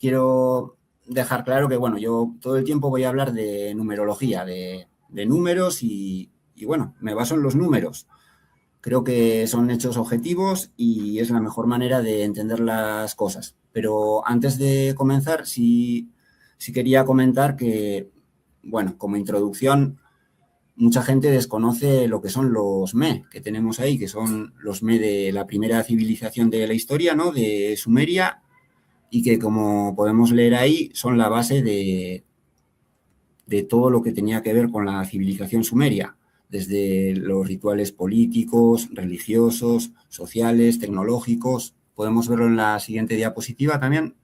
quiero dejar claro que, bueno, yo todo el tiempo voy a hablar de numerología, de números y, bueno, me baso en los números. Creo que son hechos objetivos y es la mejor manera de entender las cosas. Pero antes de comenzar, sí quería comentar que, bueno, como introducción, mucha gente desconoce lo que son los Me que tenemos ahí, que son los Me de la primera civilización de la historia, ¿no? De Sumeria, y que, como podemos leer ahí, son la base de todo lo que tenía que ver con la civilización sumeria, desde los rituales políticos, religiosos, sociales, tecnológicos. Podemos verlo en la siguiente diapositiva también.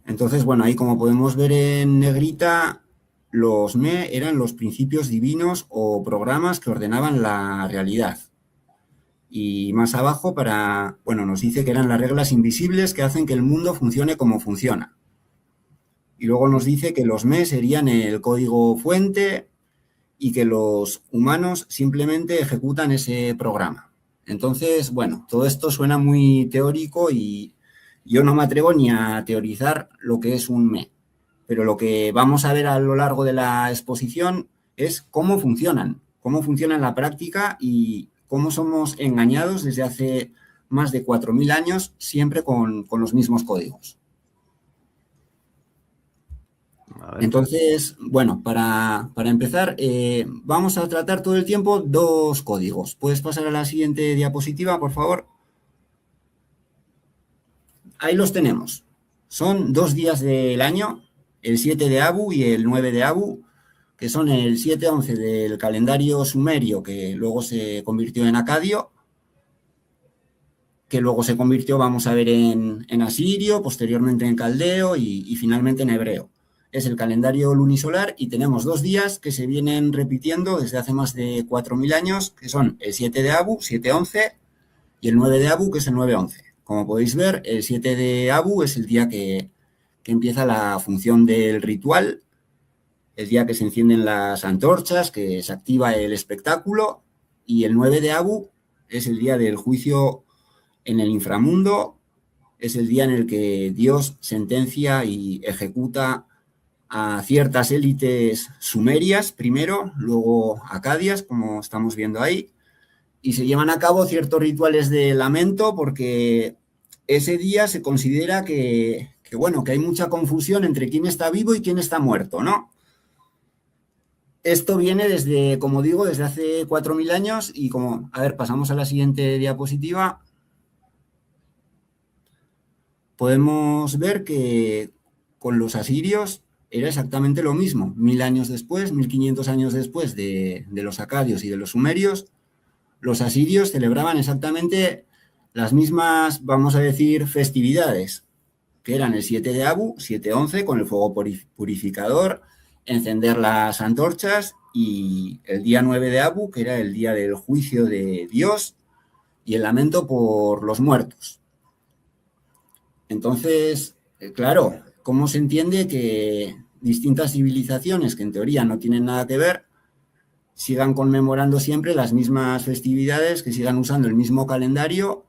Entonces, bueno, ahí como podemos ver en negrita, los Me eran los principios divinos o programas que ordenaban la realidad. Y más abajo nos dice que eran las reglas invisibles que hacen que el mundo funcione como funciona. Y luego nos dice que los Me serían el código fuente y que los humanos simplemente ejecutan ese programa. Entonces, bueno, todo esto suena muy teórico y yo no me atrevo ni a teorizar lo que es un Me. Pero lo que vamos a ver a lo largo de la exposición es cómo funciona en la práctica y cómo somos engañados desde hace más de 4.000 años siempre con los mismos códigos. Entonces, bueno, para empezar, vamos a tratar todo el tiempo dos códigos. ¿Puedes pasar a la siguiente diapositiva, por favor? Ahí los tenemos. Son 2 días del año, el 7 de Abu y el 9 de Abu, que son el 7-11 del calendario sumerio, que luego se convirtió en acadio, que luego se convirtió, vamos a ver, en asirio, posteriormente en caldeo y finalmente en hebreo. Es el calendario lunisolar y tenemos 2 días que se vienen repitiendo desde hace más de 4.000 años, que son el 7 de Abu, 7-11, y el 9 de Abu, que es el 9-11. Como podéis ver, el 7 de Abu es el día que empieza la función del ritual, el día que se encienden las antorchas, que se activa el espectáculo, y el 9 de Abu es el día del juicio en el inframundo, es el día en el que Dios sentencia y ejecuta a ciertas élites sumerias primero, luego acadias, como estamos viendo ahí, y se llevan a cabo ciertos rituales de lamento porque ese día se considera que hay mucha confusión entre quién está vivo y quién está muerto, ¿no? Esto viene desde, como digo, desde hace 4.000 años y pasamos a la siguiente diapositiva. Podemos ver que con los asirios era exactamente lo mismo. 1.000 años después, 1.500 años después de los acadios y de los sumerios, los asirios celebraban exactamente las mismas, vamos a decir, festividades, que eran el 7 de Abu, 7-11, con el fuego purificador, encender las antorchas, y el día 9 de Abu, que era el día del juicio de Dios y el lamento por los muertos. Entonces, claro, ¿cómo se entiende que distintas civilizaciones que en teoría no tienen nada que ver sigan conmemorando siempre las mismas festividades, que sigan usando el mismo calendario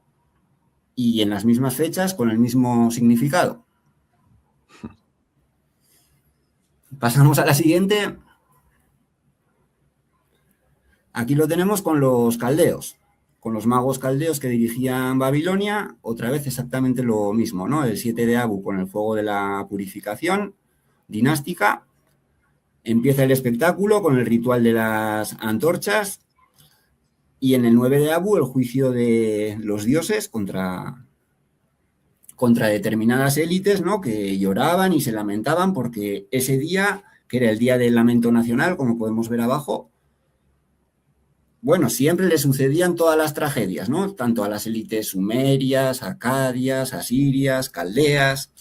y en las mismas fechas con el mismo significado? Pasamos a la siguiente. Aquí lo tenemos con los caldeos, con los magos caldeos que dirigían Babilonia, otra vez exactamente lo mismo, ¿no? El 7 de Abu con el fuego de la purificación dinástica. Empieza el espectáculo con el ritual de las antorchas y en el 9 de Abu el juicio de los dioses contra determinadas élites, ¿no? Que lloraban y se lamentaban porque ese día, que era el día del lamento nacional, como podemos ver abajo, bueno, siempre le sucedían todas las tragedias, ¿no? Tanto a las élites sumerias, acadias, asirias, caldeas.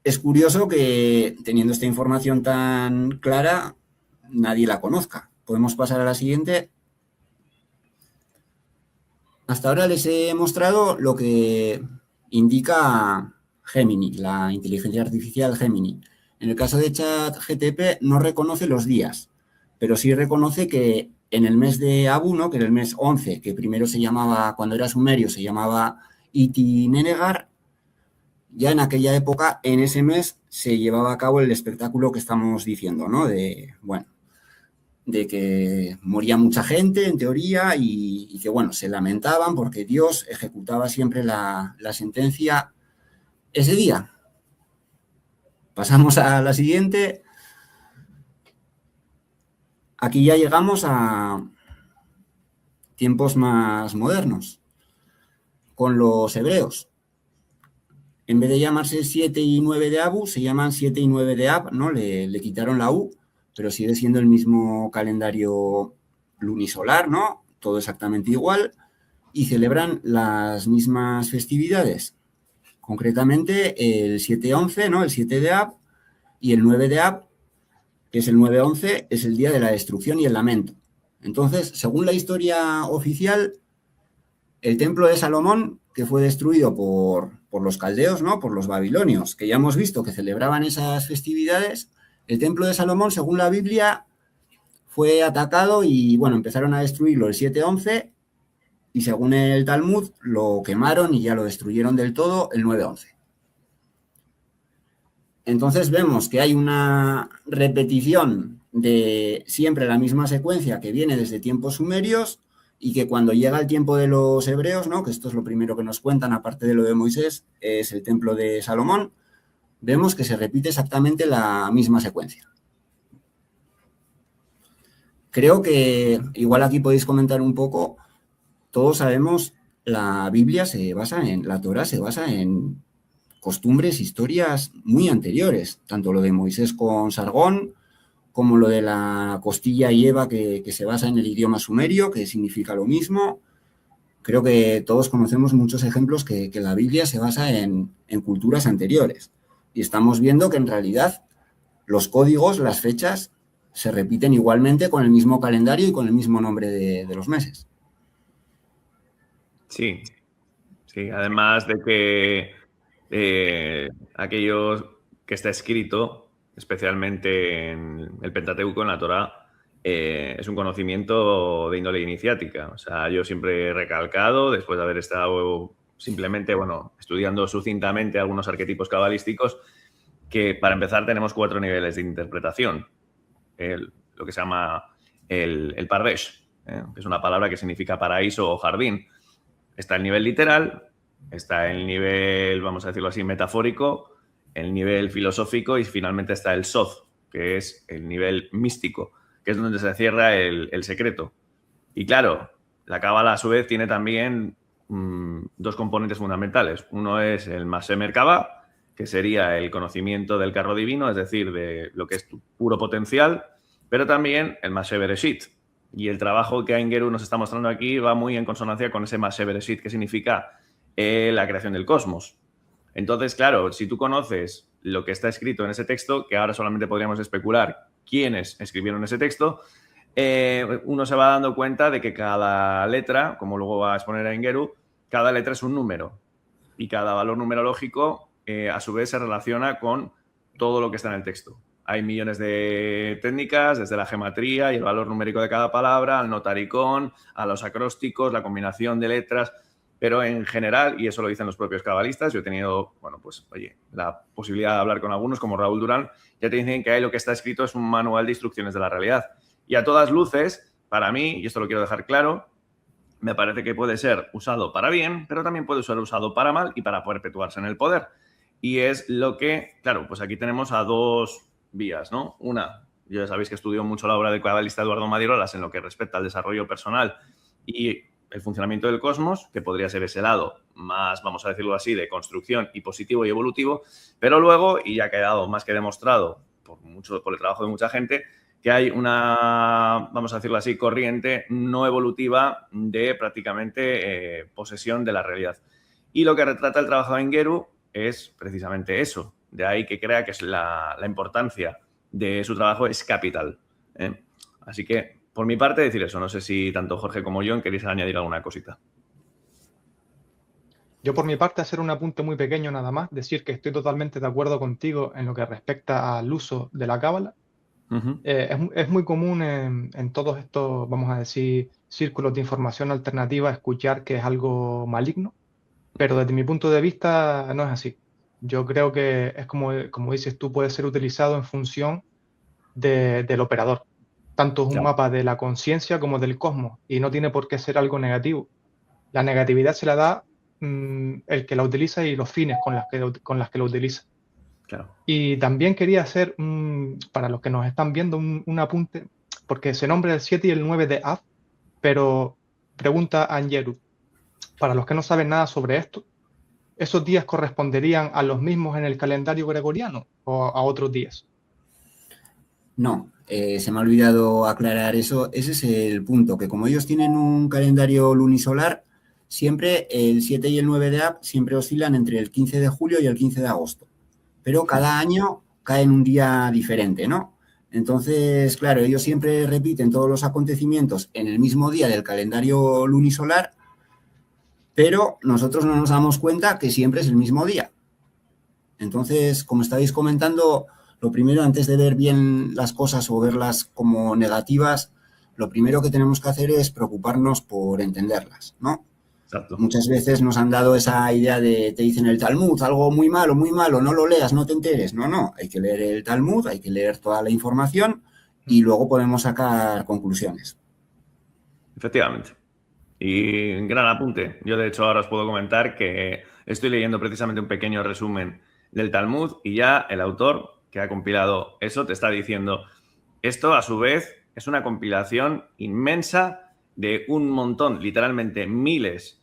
Es curioso que, teniendo esta información tan clara, nadie la conozca. Podemos pasar a la siguiente. Hasta ahora les he mostrado lo que indica Gemini, la inteligencia artificial Gemini. En el caso de ChatGPT no reconoce los días, pero sí reconoce que en el mes de Abu, ¿no? Que era el mes 11, que primero se llamaba, cuando era sumerio, se llamaba Y Tinenegar, ya en aquella época, en ese mes, se llevaba a cabo el espectáculo que estamos diciendo, ¿no? De que moría mucha gente, en teoría, y que, bueno, se lamentaban porque Dios ejecutaba siempre la sentencia ese día. Pasamos a la siguiente. Aquí ya llegamos a tiempos más modernos, con los hebreos. En vez de llamarse 7 y 9 de Abu, se llaman 7 y 9 de Ab, ¿no? Le quitaron la U, pero sigue siendo el mismo calendario lunisolar, ¿no? Todo exactamente igual, y celebran las mismas festividades. Concretamente, el 7-11, ¿no? El 7 de Ab, y el 9 de Ab, que es el 9-11, es el día de la destrucción y el lamento. Entonces, según la historia oficial, el templo de Salomón, que fue destruido por los caldeos, ¿no? Por los babilonios, que ya hemos visto que celebraban esas festividades, el templo de Salomón, según la Biblia, fue atacado y, bueno, empezaron a destruirlo el 7-11 y, según el Talmud, lo quemaron y ya lo destruyeron del todo el 9-11. Entonces vemos que hay una repetición de siempre la misma secuencia que viene desde tiempos sumerios y que cuando llega el tiempo de los hebreos, ¿no? Que esto es lo primero que nos cuentan, aparte de lo de Moisés, es el templo de Salomón, vemos que se repite exactamente la misma secuencia. Creo que igual aquí podéis comentar un poco, todos sabemos, la Biblia se basa la Torá se basa en costumbres, historias muy anteriores, tanto lo de Moisés con Sargón, como lo de la costilla y Eva, que se basa en el idioma sumerio, que significa lo mismo. Creo que todos conocemos muchos ejemplos que la Biblia se basa en culturas anteriores. Y estamos viendo que en realidad los códigos, las fechas, se repiten igualmente con el mismo calendario y con el mismo nombre de los meses. Sí, sí. Además de que aquello que está escrito, especialmente en el Pentateuco, en la Torá, es un conocimiento de índole iniciática. O sea, yo siempre he recalcado, después de haber estado simplemente, bueno, estudiando sucintamente algunos arquetipos cabalísticos, que para empezar tenemos 4 niveles de interpretación. Lo que se llama el Pardesh, que es una palabra que significa paraíso o jardín. Está el nivel literal, está el nivel, vamos a decirlo así, metafórico, el nivel filosófico y finalmente está el Soz, que es el nivel místico, que es donde se cierra el secreto. Y claro, la cábala a su vez tiene también 2 componentes fundamentales. Uno es el Masé Merkabah, que sería el conocimiento del carro divino, es decir, de lo que es tu puro potencial, pero también el Masé Bereshit. Y el trabajo que Aingeru nos está mostrando aquí va muy en consonancia con ese Masé Bereshit, que significa la creación del cosmos. Entonces, claro, si tú conoces lo que está escrito en ese texto, que ahora solamente podríamos especular quiénes escribieron ese texto, uno se va dando cuenta de que cada letra, como luego va a exponer Aingeru, cada letra es un número y cada valor numerológico a su vez se relaciona con todo lo que está en el texto. Hay millones de técnicas, desde la gematría y el valor numérico de cada palabra, al notaricón, a los acrósticos, la combinación de letras, pero en general, y eso lo dicen los propios cabalistas, yo he tenido, bueno, pues, oye, la posibilidad de hablar con algunos, como Raúl Durán, ya te dicen que ahí lo que está escrito es un manual de instrucciones de la realidad. Y a todas luces, para mí, y esto lo quiero dejar claro, me parece que puede ser usado para bien, pero también puede ser usado para mal y para perpetuarse en el poder. Y es lo que, claro, pues aquí tenemos a 2 vías, ¿no? Una, ya sabéis que estudio mucho la obra del cabalista Eduardo Madierolas en lo que respecta al desarrollo personal y el funcionamiento del cosmos, que podría ser ese lado más, vamos a decirlo así, de construcción y positivo y evolutivo, pero luego, y ya ha quedado más que demostrado por el trabajo de mucha gente, que hay una, vamos a decirlo así, corriente no evolutiva de prácticamente posesión de la realidad. Y lo que retrata el trabajo de Aingeru es precisamente eso. De ahí que crea que es la importancia de su trabajo es capital. Así que, por mi parte, decir eso. No sé si tanto Jorge como John queréis añadir alguna cosita. Yo por mi parte hacer un apunte muy pequeño nada más, decir que estoy totalmente de acuerdo contigo en lo que respecta al uso de la cábala. Es muy común en todos estos, vamos a decir, círculos de información alternativa escuchar que es algo maligno. pero desde mi punto de vista no es así. Yo creo que es como dices tú, puede ser utilizado en función del operador. Tanto es un Claro. mapa de la conciencia como del cosmos y no tiene por qué ser algo negativo. La negatividad se la da el que la utiliza y los fines con las que lo utiliza. Claro. Y también quería hacer, para los que nos están viendo, un apunte, porque se nombra el 7 y el 9 de Av, pero pregunta Angeru, para los que no saben nada sobre esto, ¿esos días corresponderían a los mismos en el calendario gregoriano o a otros días? No, se me ha olvidado aclarar eso. Ese es el punto, que como ellos tienen un calendario lunisolar, siempre el 7 y el 9 de Ab siempre oscilan entre el 15 de julio y el 15 de agosto. Pero cada año cae en un día diferente, ¿no? Entonces, claro, ellos siempre repiten todos los acontecimientos en el mismo día del calendario lunisolar, pero nosotros no nos damos cuenta que siempre es el mismo día. Entonces, como estáis comentando, lo primero, antes de ver bien las cosas o verlas como negativas, lo primero que tenemos que hacer es preocuparnos por entenderlas, ¿no? Exacto. Muchas veces nos han dado esa idea de, te dicen el Talmud, algo muy malo, no lo leas, no te enteres. No, hay que leer el Talmud, hay que leer toda la información y luego podemos sacar conclusiones. Efectivamente. Y gran apunte. Yo, de hecho, ahora os puedo comentar que estoy leyendo precisamente un pequeño resumen del Talmud y ya el autor que ha compilado eso te está diciendo, esto a su vez es una compilación inmensa de un montón, literalmente miles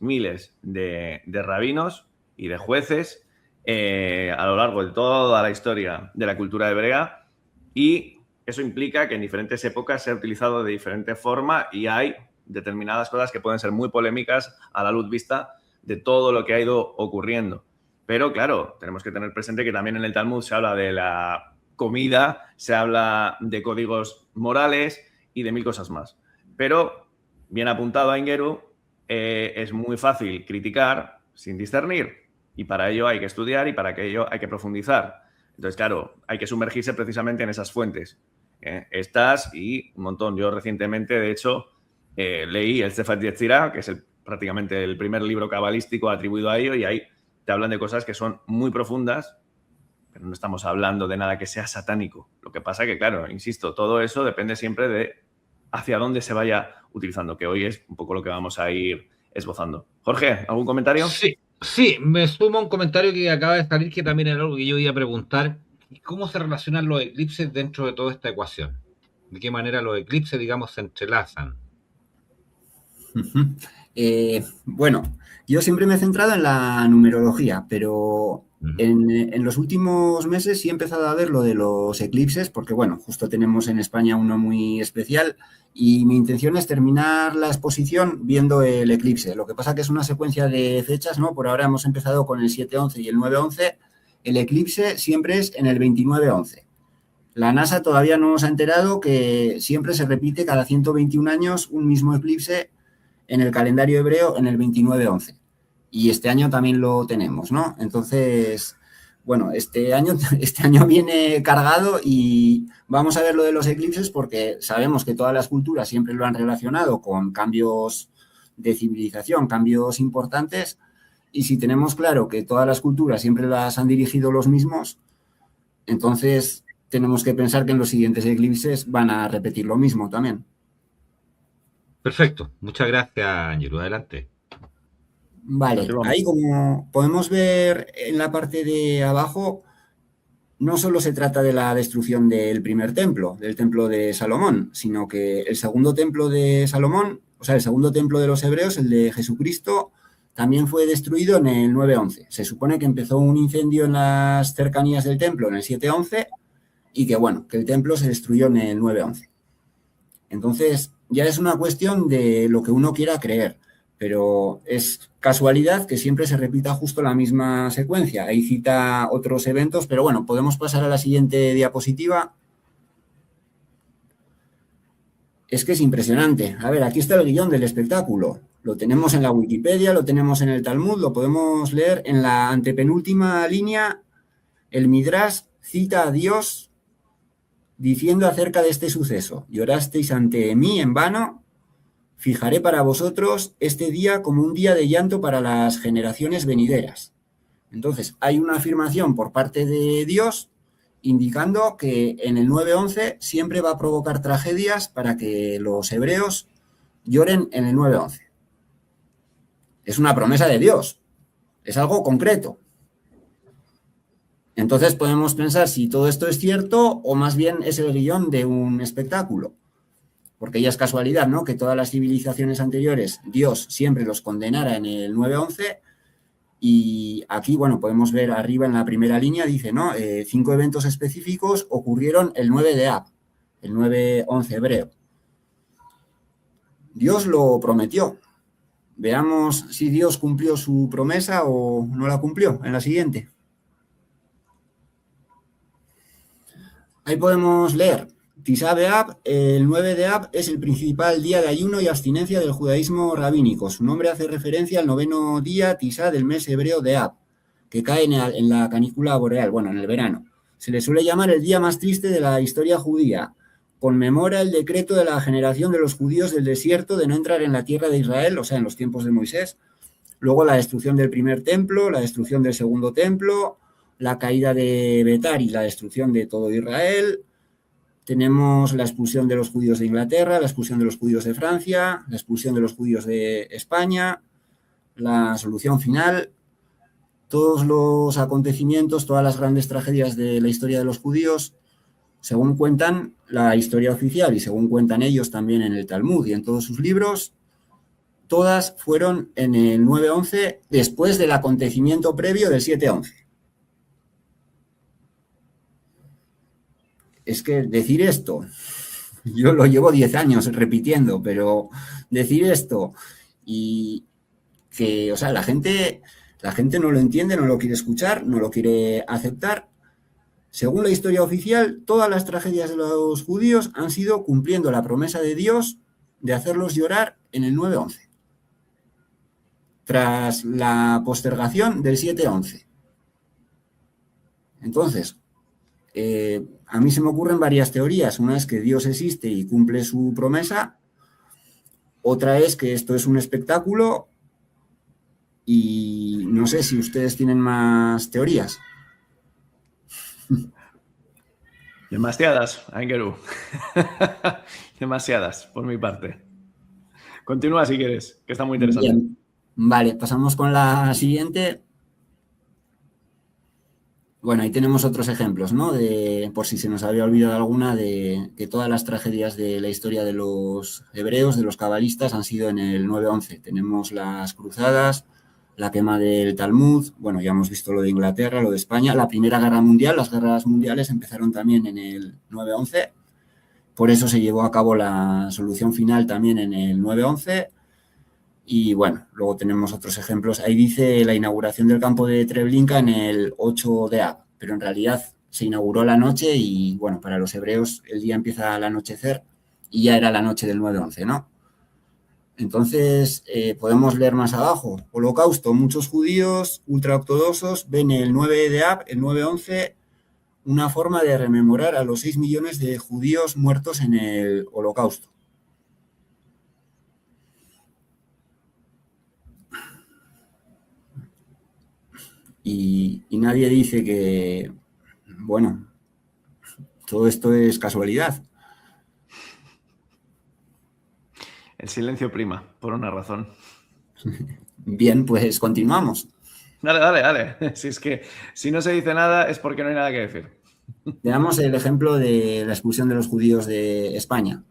de rabinos y de jueces a lo largo de toda la historia de la cultura hebrea, y eso implica que en diferentes épocas se ha utilizado de diferente forma y hay determinadas cosas que pueden ser muy polémicas a la luz vista de todo lo que ha ido ocurriendo. Pero claro, tenemos que tener presente que también en el Talmud se habla de la comida, se habla de códigos morales y de mil cosas más. Pero, bien apuntado a Ingeru, es muy fácil criticar sin discernir, y para ello hay que estudiar y para ello hay que profundizar. Entonces, claro, hay que sumergirse precisamente en esas fuentes. Estas y un montón. Yo recientemente, de hecho, leí el Sefer Yetzirah, que es prácticamente el primer libro cabalístico atribuido a ello, y ahí te hablan de cosas que son muy profundas, pero no estamos hablando de nada que sea satánico. Lo que pasa que, claro, insisto, todo eso depende siempre de hacia dónde se vaya utilizando, que hoy es un poco lo que vamos a ir esbozando. Jorge, ¿algún comentario? Sí, me sumo a un comentario que acaba de salir, que también era algo que yo iba a preguntar. ¿Cómo se relacionan los eclipses dentro de toda esta ecuación? ¿De qué manera los eclipses, digamos, se entrelazan? Bueno, yo siempre me he centrado en la numerología, pero en los últimos meses sí he empezado a ver lo de los eclipses, porque bueno, justo tenemos en España uno muy especial y mi intención es terminar la exposición viendo el eclipse. Lo que pasa que es una secuencia de fechas, ¿no? Por ahora hemos empezado con el 7-11 y el 9-11. El eclipse siempre es en el 29-11. La NASA todavía no nos ha enterado que siempre se repite cada 121 años un mismo eclipse en el calendario hebreo en el 29-11. Y este año también lo tenemos, ¿no? Entonces, bueno, este año viene cargado y vamos a ver lo de los eclipses porque sabemos que todas las culturas siempre lo han relacionado con cambios de civilización, cambios importantes, y si tenemos claro que todas las culturas siempre las han dirigido los mismos, entonces tenemos que pensar que en los siguientes eclipses van a repetir lo mismo también. Perfecto, muchas gracias, Ángelo. Adelante. Vale, ahí como podemos ver en la parte de abajo, no solo se trata de la destrucción del primer templo, del templo de Salomón, sino que el segundo templo de Salomón, o sea, el segundo templo de los hebreos, el de Jesucristo, también fue destruido en el 9-11. Se supone que empezó un incendio en las cercanías del templo en el 7-11 y que, bueno, que el templo se destruyó en el 9-11. Entonces, ya es una cuestión de lo que uno quiera creer, pero es casualidad que siempre se repita justo la misma secuencia. Ahí cita otros eventos, pero bueno, podemos pasar a la siguiente diapositiva. Es que es impresionante. A ver, aquí está el guión del espectáculo. Lo tenemos en la Wikipedia, lo tenemos en el Talmud, lo podemos leer en la antepenúltima línea. El Midrash cita a Dios diciendo acerca de este suceso: llorasteis ante mí en vano, fijaré para vosotros este día como un día de llanto para las generaciones venideras. Entonces, hay una afirmación por parte de Dios indicando que en el 9-11 siempre va a provocar tragedias para que los hebreos lloren en el 9-11. Es una promesa de Dios, es algo concreto. Entonces podemos pensar si todo esto es cierto o más bien es el guión de un espectáculo. Porque ya es casualidad, ¿no? Que todas las civilizaciones anteriores, Dios siempre los condenara en el 9-11 y aquí, bueno, podemos ver arriba en la primera línea, dice, ¿no? 5 eventos específicos ocurrieron el 9 de Ab, el 9-11 hebreo. Dios lo prometió. Veamos si Dios cumplió su promesa o no la cumplió en la siguiente. Ahí podemos leer, Tisá B'Av, el 9 de Ab es el principal día de ayuno y abstinencia del judaísmo rabínico. Su nombre hace referencia al 9º día Tisá del mes hebreo de Ab, que cae en la canícula boreal, bueno, en el verano. Se le suele llamar el día más triste de la historia judía. Conmemora el decreto de la generación de los judíos del desierto de no entrar en la tierra de Israel, o sea, en los tiempos de Moisés. Luego la destrucción del primer templo, la destrucción del segundo templo, la caída de Betar y la destrucción de todo Israel. Tenemos la expulsión de los judíos de Inglaterra, la expulsión de los judíos de Francia, la expulsión de los judíos de España, la solución final. Todos los acontecimientos, todas las grandes tragedias de la historia de los judíos, según cuentan la historia oficial y según cuentan ellos también en el Talmud y en todos sus libros, todas fueron en el 9-11 después del acontecimiento previo del 7-11. Es que decir esto, yo lo llevo 10 años repitiendo, pero decir esto y que, o sea, la gente no lo entiende, no lo quiere escuchar, no lo quiere aceptar. Según la historia oficial, todas las tragedias de los judíos han sido cumpliendo la promesa de Dios de hacerlos llorar en el 9-11, tras la postergación del 7-11. Entonces, a mí se me ocurren varias teorías. Una es que Dios existe y cumple su promesa. Otra es que esto es un espectáculo y no sé si ustedes tienen más teorías. Demasiadas, Aingeru. Demasiadas, por mi parte. Continúa si quieres, que está muy interesante. Bien. Vale, pasamos con la siguiente. Bueno, ahí tenemos otros ejemplos, ¿no? Por si se nos había olvidado alguna, de que todas las tragedias de la historia de los hebreos, de los cabalistas, han sido en el 9-11. Tenemos las cruzadas, la quema del Talmud, bueno, ya hemos visto lo de Inglaterra, lo de España, la Primera Guerra Mundial, las guerras mundiales empezaron también en el 9-11, por eso se llevó a cabo la solución final también en el 9-11. Y bueno, luego tenemos otros ejemplos. Ahí dice la inauguración del campo de Treblinka en el 8 de Ab, pero en realidad se inauguró la noche y bueno, para los hebreos el día empieza al anochecer y ya era la noche del 9-11, ¿no? Entonces, podemos leer más abajo. Holocausto. Muchos judíos ultraortodoxos ven el 9 de Ab, el 9-11, una forma de rememorar a los 6 millones de judíos muertos en el Holocausto. Y nadie dice que, bueno, todo esto es casualidad. El silencio prima, por una razón. Bien, pues continuamos. Dale. Si es que si no se dice nada es porque no hay nada que decir. Veamos el ejemplo de la expulsión de los judíos de España.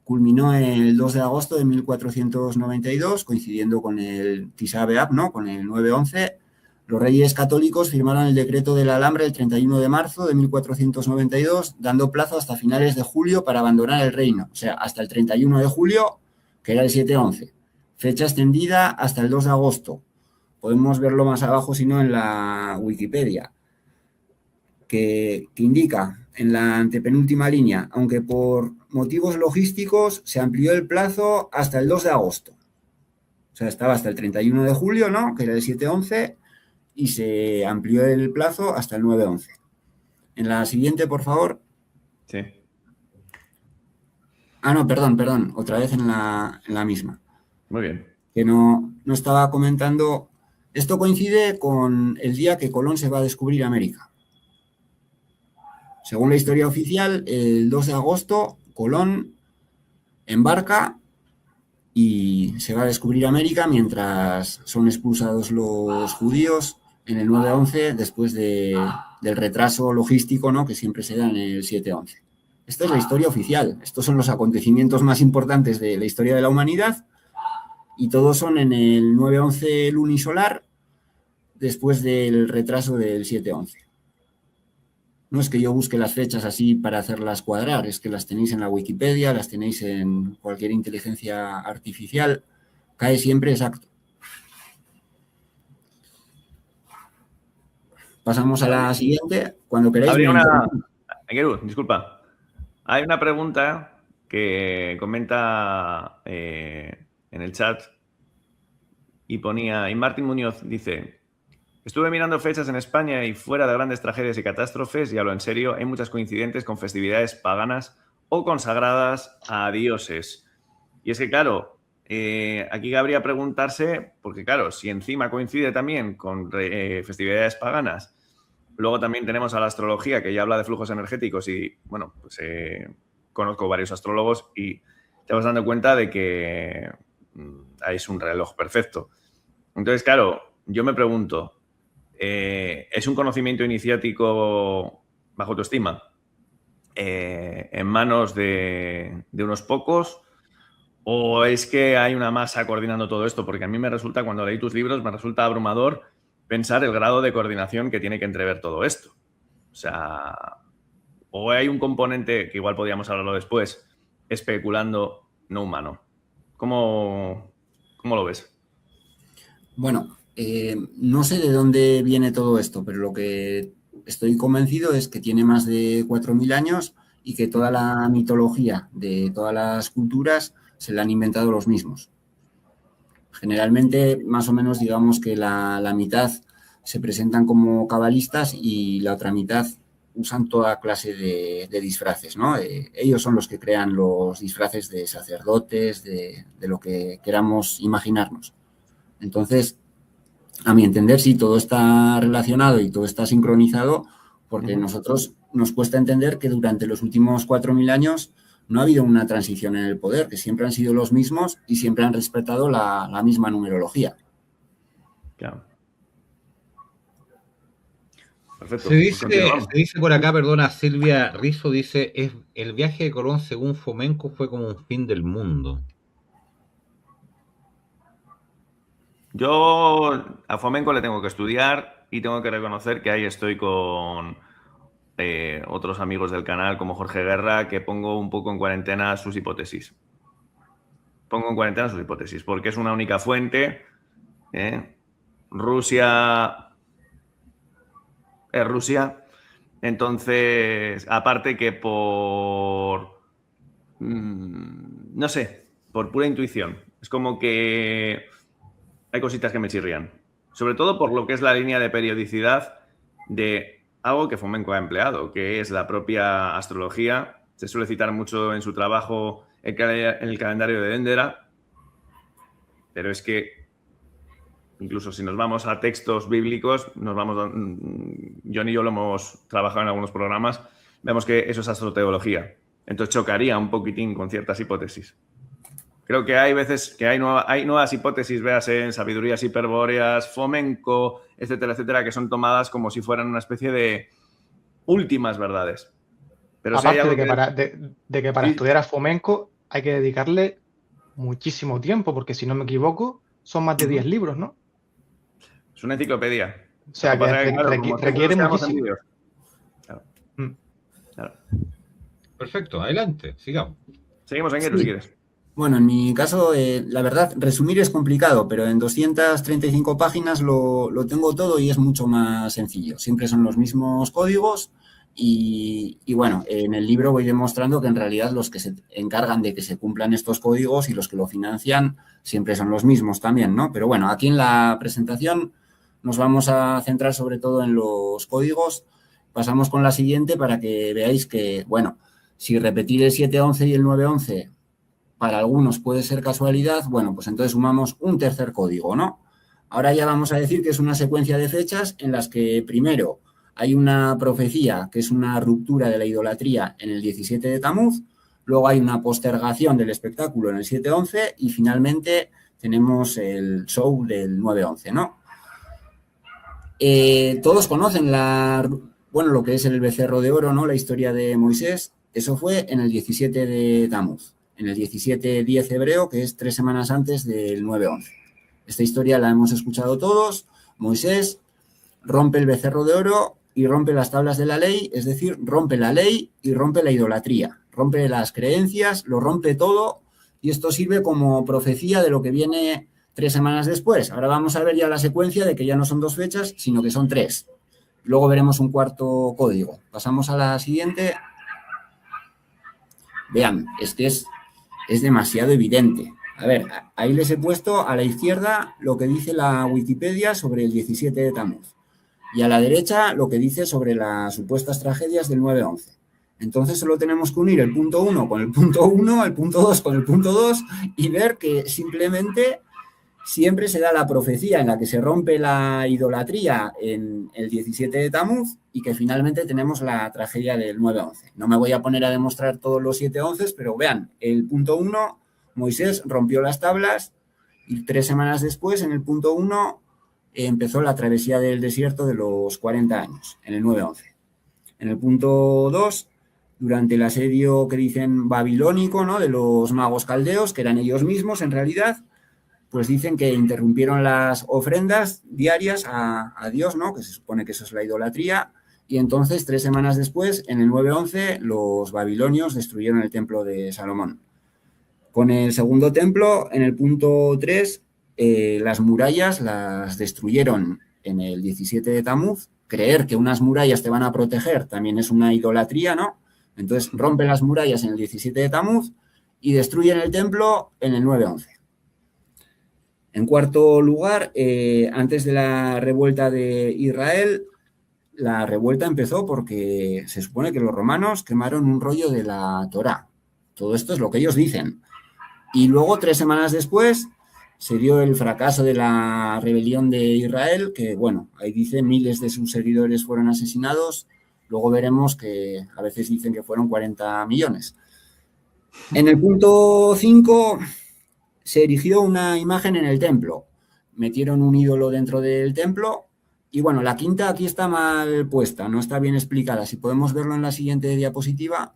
Culminó el 2 de agosto de 1492, coincidiendo con el Tisá B'Av, ¿no? Con el 9-11. Los reyes católicos firmaron el decreto del Alhambra el 31 de marzo de 1492, dando plazo hasta finales de julio para abandonar el reino, o sea, hasta el 31 de julio, que era el 7-11. Fecha extendida hasta el 2 de agosto. Podemos verlo más abajo, si no, en la Wikipedia, que indica en la antepenúltima línea, aunque por motivos logísticos se amplió el plazo hasta el 2 de agosto. O sea, estaba hasta el 31 de julio, ¿no? Que era el 7-11, y se amplió el plazo hasta el 9-11. En la siguiente, por favor. Sí. Ah, no, perdón, otra vez en la misma. Muy bien. Que no estaba comentando. Esto coincide con el día que Colón se va a descubrir América. Según la historia oficial, el 2 de agosto, Colón embarca y se va a descubrir América mientras son expulsados los judíos en el 9-11 después del retraso logístico, ¿no?, que siempre se da en el 7-11. Esta es la historia oficial. Estos son los acontecimientos más importantes de la historia de la humanidad y todos son en el 9-11 lunisolar después del retraso del 7-11. No es que yo busque las fechas así para hacerlas cuadrar, es que las tenéis en la Wikipedia, las tenéis en cualquier inteligencia artificial, cae siempre exacto. Pasamos a la siguiente, cuando queráis. Engeru, disculpa. Hay una pregunta que comenta en el chat y ponía, y Martín Muñoz dice: estuve mirando fechas en España y fuera de grandes tragedias y catástrofes, y hablo en serio, hay muchas coincidentes con festividades paganas o consagradas a dioses. Y es que, claro, aquí cabría preguntarse, porque claro, si encima coincide también con festividades paganas, luego también tenemos a la astrología, que ya habla de flujos energéticos y, bueno, pues conozco varios astrólogos y te vas dando cuenta de que es un reloj perfecto. Entonces, claro, yo me pregunto, ¿es un conocimiento iniciático bajo tu estima en manos de unos pocos? ¿O es que hay una masa coordinando todo esto? Porque a mí me resulta, cuando leí tus libros, me resulta abrumador pensar el grado de coordinación que tiene que entrever todo esto. O sea, o hay un componente, que igual podríamos hablarlo después, especulando, no humano. ¿Cómo lo ves? Bueno, no sé de dónde viene todo esto, pero lo que estoy convencido es que tiene más de 4.000 años y que toda la mitología de todas las culturas se la han inventado los mismos. Generalmente, más o menos, digamos que la mitad se presentan como cabalistas y la otra mitad usan toda clase de disfraces, ¿no? Ellos son los que crean los disfraces de sacerdotes, de lo que queramos imaginarnos. Entonces, a mi entender, sí, todo está relacionado y todo está sincronizado, porque nosotros nos cuesta entender que durante los últimos 4.000 años no ha habido una transición en el poder, que siempre han sido los mismos y siempre han respetado la misma numerología. Claro. Perfecto. Se dice por acá, perdona, Silvia Rizzo dice, el viaje de Colón según Fomenko fue como un fin del mundo. Yo a Fomenko le tengo que estudiar y tengo que reconocer que ahí estoy con otros amigos del canal como Jorge Guerra, que pongo un poco en cuarentena sus hipótesis. Porque es una única fuente. Rusia es Rusia. Entonces, aparte que no sé, por pura intuición. Es como que hay cositas que me chirrían. Sobre todo por lo que es la línea de periodicidad de algo que Fomenko ha empleado, que es la propia astrología. Se suele citar mucho en su trabajo el calendario de Dendera, pero es que incluso si nos vamos a textos bíblicos, John y yo lo hemos trabajado en algunos programas, vemos que eso es astroteología. Entonces chocaría un poquitín con ciertas hipótesis. Creo que hay veces que hay nuevas hipótesis, véase en sabidurías hiperbóreas, Fomenko, etcétera, etcétera, que son tomadas como si fueran una especie de últimas verdades. Pero aparte si hay de que para estudiar a Fomenko hay que dedicarle muchísimo tiempo, porque si no me equivoco, son más de 10 libros, ¿no? Es una enciclopedia. O sea, que requiere muchísimo. Claro. Claro. Perfecto, adelante, sigamos. Seguimos en Engeru, si quieres. Bueno, en mi caso, la verdad, resumir es complicado, pero en 235 páginas lo tengo todo y es mucho más sencillo. Siempre son los mismos códigos y bueno, en el libro voy demostrando que en realidad los que se encargan de que se cumplan estos códigos y los que lo financian siempre son los mismos también, ¿no? Pero bueno, aquí en la presentación nos vamos a centrar sobre todo en los códigos. Pasamos con la siguiente para que veáis que, bueno, si repetir el 7-11 y el 9-11 para algunos puede ser casualidad, bueno, pues entonces sumamos un tercer código, ¿no? Ahora ya vamos a decir que es una secuencia de fechas en las que primero hay una profecía, que es una ruptura de la idolatría en el 17 de Tamuz, luego hay una postergación del espectáculo en el 7-11 y finalmente tenemos el show del 9-11, ¿no? Todos conocen lo que es el becerro de oro, ¿no? La historia de Moisés. Eso fue en el 17 de Tamuz, en el 17-10 hebreo, que es 3 semanas antes del 9-11. Esta historia la hemos escuchado todos. Moisés rompe el becerro de oro y rompe las tablas de la ley, es decir, rompe la ley y rompe la idolatría, rompe las creencias, lo rompe todo, y esto sirve como profecía de lo que viene 3 semanas después. Ahora vamos a ver ya la secuencia de que ya no son 2 fechas, sino que son 3. Luego veremos un cuarto código. Pasamos a la siguiente. Vean, es que es demasiado evidente. A ver, ahí les he puesto a la izquierda lo que dice la Wikipedia sobre el 17 de Tamuz y a la derecha lo que dice sobre las supuestas tragedias del 9-11. Entonces solo tenemos que unir el punto 1 con el punto 1, el punto 2 con el punto 2 y ver que simplemente siempre se da la profecía en la que se rompe la idolatría en el 17 de Tamuz y que finalmente tenemos la tragedia del 9-11. No me voy a poner a demostrar todos los 7-11, pero vean, el punto 1, Moisés rompió las tablas y 3 semanas después, en el punto 1, empezó la travesía del desierto de los 40 años, en el 9-11. En el punto 2, durante el asedio que dicen babilónico, ¿no?, de los magos caldeos, que eran ellos mismos en realidad, pues dicen que interrumpieron las ofrendas diarias a Dios, ¿no?, que se supone que eso es la idolatría, y entonces 3 semanas después, en el 9-11, los babilonios destruyeron el templo de Salomón. Con el segundo templo, en el punto 3, las murallas las destruyeron en el 17 de Tamuz. Creer que unas murallas te van a proteger también es una idolatría, ¿no? Entonces rompen las murallas en el 17 de Tamuz y destruyen el templo en el 9-11. En cuarto lugar, antes de la revuelta de Israel, la revuelta empezó porque se supone que los romanos quemaron un rollo de la Torá. Todo esto es lo que ellos dicen. Y luego, 3 semanas después, se dio el fracaso de la rebelión de Israel, que, bueno, ahí dice miles de sus seguidores fueron asesinados. Luego veremos que a veces dicen que fueron 40 millones. En el punto 5 se erigió una imagen en el templo. Metieron un ídolo dentro del templo. Y bueno, la quinta aquí está mal puesta, no está bien explicada. Si podemos verlo en la siguiente diapositiva.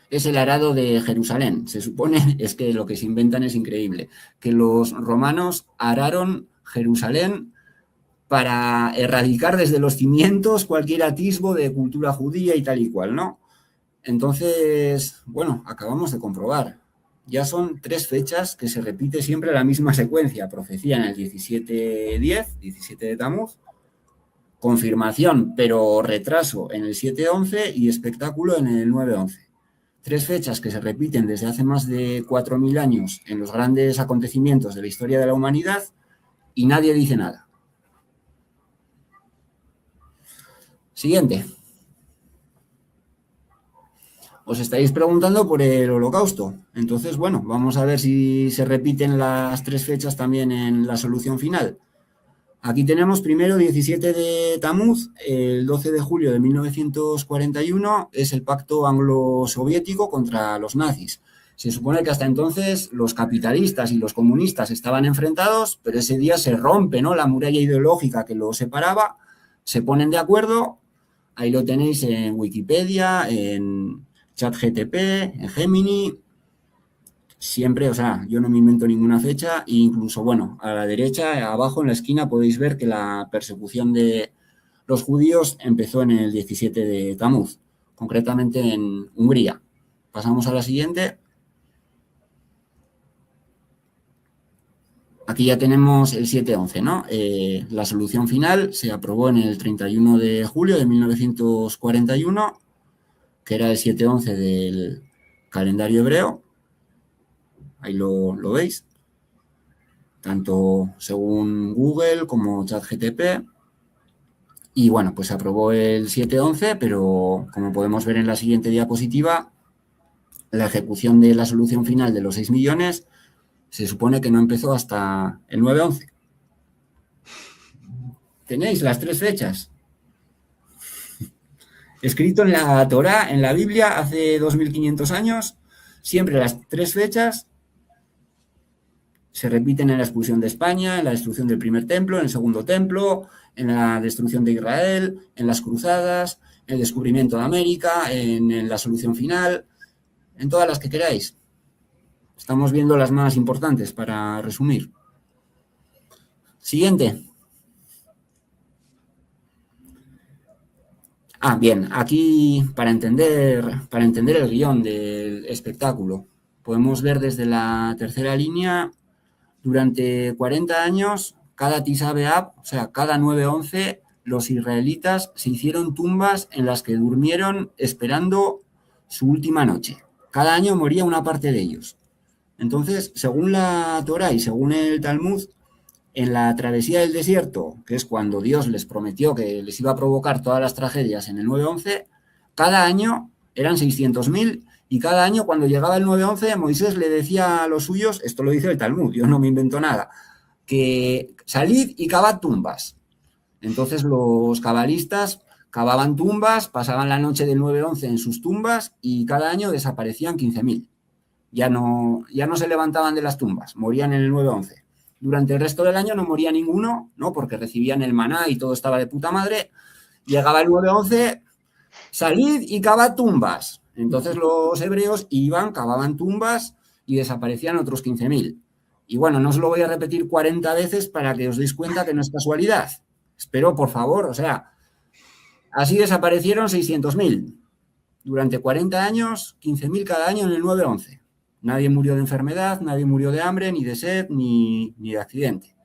Es el arado de Jerusalén. Se supone, es que lo que se inventan es increíble, que los romanos araron Jerusalén para erradicar desde los cimientos cualquier atisbo de cultura judía y tal y cual, ¿no? Entonces, bueno, acabamos de comprobar. Ya son 3 fechas que se repite siempre la misma secuencia. Profecía en el 17-10, 17 de Tamuz, confirmación, pero retraso en el 7-11 y espectáculo en el 9-11. 3 fechas que se repiten desde hace más de 4.000 años en los grandes acontecimientos de la historia de la humanidad y nadie dice nada. Siguiente. Os estáis preguntando por el Holocausto. Entonces, bueno, vamos a ver si se repiten las 3 fechas también en la solución final. Aquí tenemos primero 17 de Tamuz, el 12 de julio de 1941, es el pacto anglo-soviético contra los nazis. Se supone que hasta entonces los capitalistas y los comunistas estaban enfrentados, pero ese día se rompe, ¿no?, la muralla ideológica que los separaba, se ponen de acuerdo, ahí lo tenéis en Wikipedia, en ChatGPT, en Gemini. Siempre, o sea, yo no me invento ninguna fecha e incluso, bueno, a la derecha, abajo en la esquina podéis ver que la persecución de los judíos empezó en el 17 de Tamuz, concretamente en Hungría. Pasamos a la siguiente. Aquí ya tenemos el 7-11, ¿no? La solución final se aprobó en el 31 de julio de 1941, que era el 7-11 del calendario hebreo. Ahí lo veis, tanto según Google como ChatGPT. Y bueno, pues se aprobó el 7-11, pero como podemos ver en la siguiente diapositiva, la ejecución de la solución final de los 6 millones se supone que no empezó hasta el 9-11. Tenéis las 3 fechas. Escrito en la Torá, en la Biblia, hace 2500 años, siempre las 3 fechas se repiten en la expulsión de España, en la destrucción del primer templo, en el segundo templo, en la destrucción de Israel, en las cruzadas, en el descubrimiento de América, en la solución final, en todas las que queráis. Estamos viendo las más importantes para resumir. Siguiente. Bien, aquí para entender el guión del espectáculo, podemos ver desde la tercera línea, durante 40 años, cada Tisá B'Av, o sea, cada 9-11, los israelitas se hicieron tumbas en las que durmieron esperando su última noche. Cada año moría una parte de ellos. Entonces, según la Torá y según el Talmud, en la travesía del desierto, que es cuando Dios les prometió que les iba a provocar todas las tragedias en el 9-11, cada año eran 600.000 y cada año cuando llegaba el 9-11 Moisés le decía a los suyos, esto lo dice el Talmud, yo no me invento nada, que salid y cavad tumbas. Entonces los cabalistas cavaban tumbas, pasaban la noche del 9-11 en sus tumbas y cada año desaparecían 15.000. Ya no se levantaban de las tumbas, morían en el 9-11. Durante el resto del año no moría ninguno, ¿no? Porque recibían el maná y todo estaba de puta madre. Llegaba el 9-11, salid y cavad tumbas. Entonces los hebreos iban, cavaban tumbas y desaparecían otros 15.000. Y bueno, no os lo voy a repetir 40 veces para que os deis cuenta que no es casualidad. Espero, por favor, o sea, así desaparecieron 600.000. Durante 40 años, 15.000 cada año en el 9-11. Nadie murió de enfermedad, nadie murió de hambre, ni de sed, ni de accidente.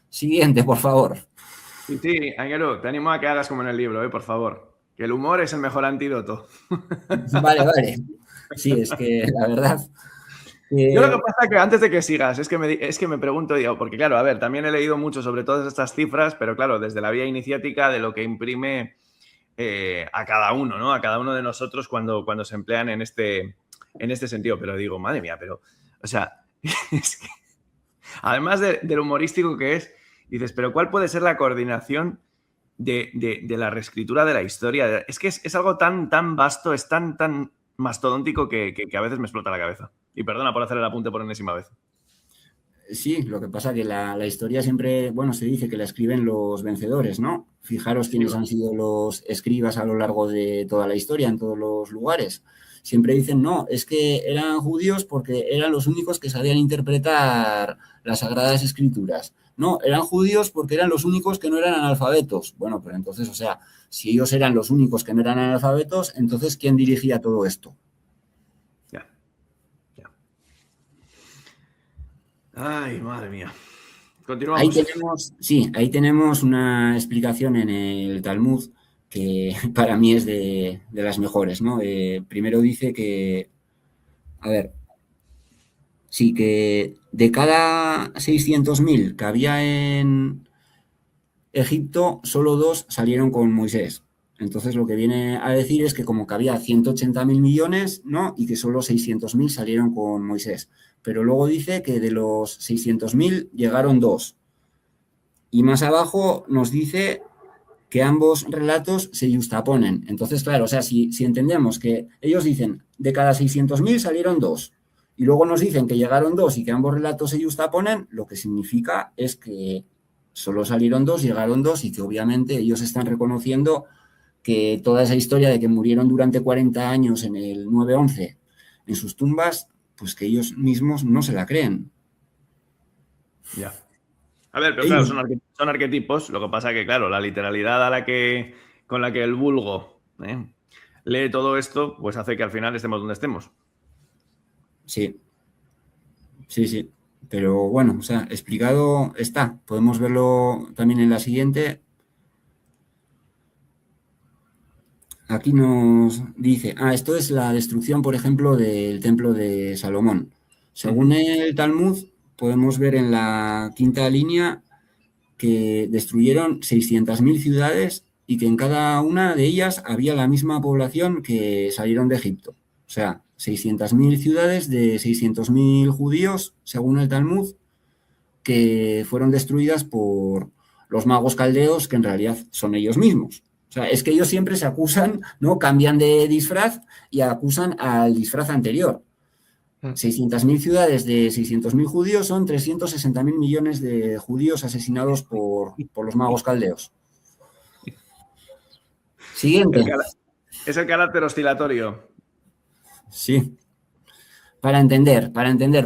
Siguiente, por favor. Sí, Ángelo, te animo a que hagas como en el libro, por favor. Que el humor es el mejor antídoto. Vale. Sí, es que la verdad... Yo lo que pasa es que antes de que sigas, es que me pregunto, digo, porque claro, a ver, también he leído mucho sobre todas estas cifras, pero claro, desde la vía iniciática de lo que imprime a cada uno, ¿no? A cada uno de nosotros cuando se emplean en este sentido. Pero digo, madre mía, pero, o sea, es que, además de lo humorístico que es, dices, pero ¿cuál puede ser la coordinación de la reescritura de la historia? Es que es algo tan vasto, es tan mastodóntico que a veces me explota la cabeza. Y perdona por hacer el apunte por enésima vez. Sí, lo que pasa es que la historia siempre, bueno, se dice que la escriben los vencedores, ¿no? Fijaros quiénes han sido los escribas a lo largo de toda la historia, en todos los lugares. Siempre dicen, no, es que eran judíos porque eran los únicos que sabían interpretar las Sagradas Escrituras. No, eran judíos porque eran los únicos que no eran analfabetos. Bueno, pero entonces, o sea, si ellos eran los únicos que no eran analfabetos, entonces, ¿quién dirigía todo esto? Ya. Ay, madre mía. Continuamos. Ahí tenemos una explicación en el Talmud que para mí es de las mejores, ¿no? Primero dice que, que de cada 600.000 que había en Egipto, solo 2 salieron con Moisés. Entonces lo que viene a decir es que como que había 180.000 millones, ¿no? Y que solo 600.000 salieron con Moisés. Pero luego dice que de los 600.000 llegaron 2. Y más abajo nos dice que ambos relatos se yuxtaponen. Entonces, claro, o sea, si entendemos que ellos dicen de cada 600.000 salieron 2 y luego nos dicen que llegaron 2 y que ambos relatos se yuxtaponen, lo que significa es que solo salieron 2, llegaron 2 y que obviamente ellos están reconociendo que toda esa historia de que murieron durante 40 años en el 9-11 en sus tumbas, pues que ellos mismos no se la creen. Ya. A ver, pero claro, son arquetipos. Lo que pasa es que, claro, la literalidad con la que el vulgo lee todo esto, pues hace que al final estemos donde estemos. Sí. Pero bueno, o sea, explicado está. Podemos verlo también en la siguiente. Aquí nos dice, esto es la destrucción, por ejemplo, del templo de Salomón. Según el Talmud, podemos ver en la quinta línea que destruyeron 600.000 ciudades y que en cada una de ellas había la misma población que salieron de Egipto. O sea, 600.000 ciudades de 600.000 judíos, según el Talmud, que fueron destruidas por los magos caldeos, que en realidad son ellos mismos. O sea, es que ellos siempre se acusan, ¿no? Cambian de disfraz y acusan al disfraz anterior. 600.000 ciudades de 600.000 judíos son 360.000 millones de judíos asesinados por los magos caldeos. Siguiente. Es el carácter oscilatorio. Sí. Para entender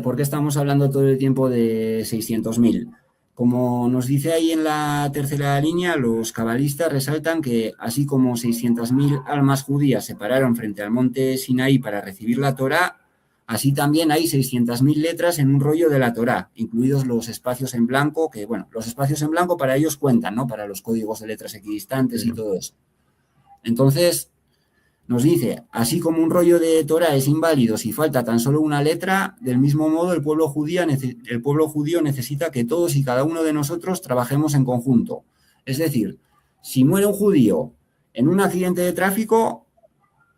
por qué estamos hablando todo el tiempo de 600.000. Como nos dice ahí en la tercera línea, los cabalistas resaltan que así como 600.000 almas judías se pararon frente al monte Sinaí para recibir la Torá, así también hay 600.000 letras en un rollo de la Torá, incluidos los espacios en blanco, que bueno, los espacios en blanco para ellos cuentan, ¿no? Para los códigos de letras equidistantes y todo eso. Entonces, nos dice, así como un rollo de Torá es inválido si falta tan solo una letra, del mismo modo el pueblo judío necesita que todos y cada uno de nosotros trabajemos en conjunto. Es decir, si muere un judío en un accidente de tráfico,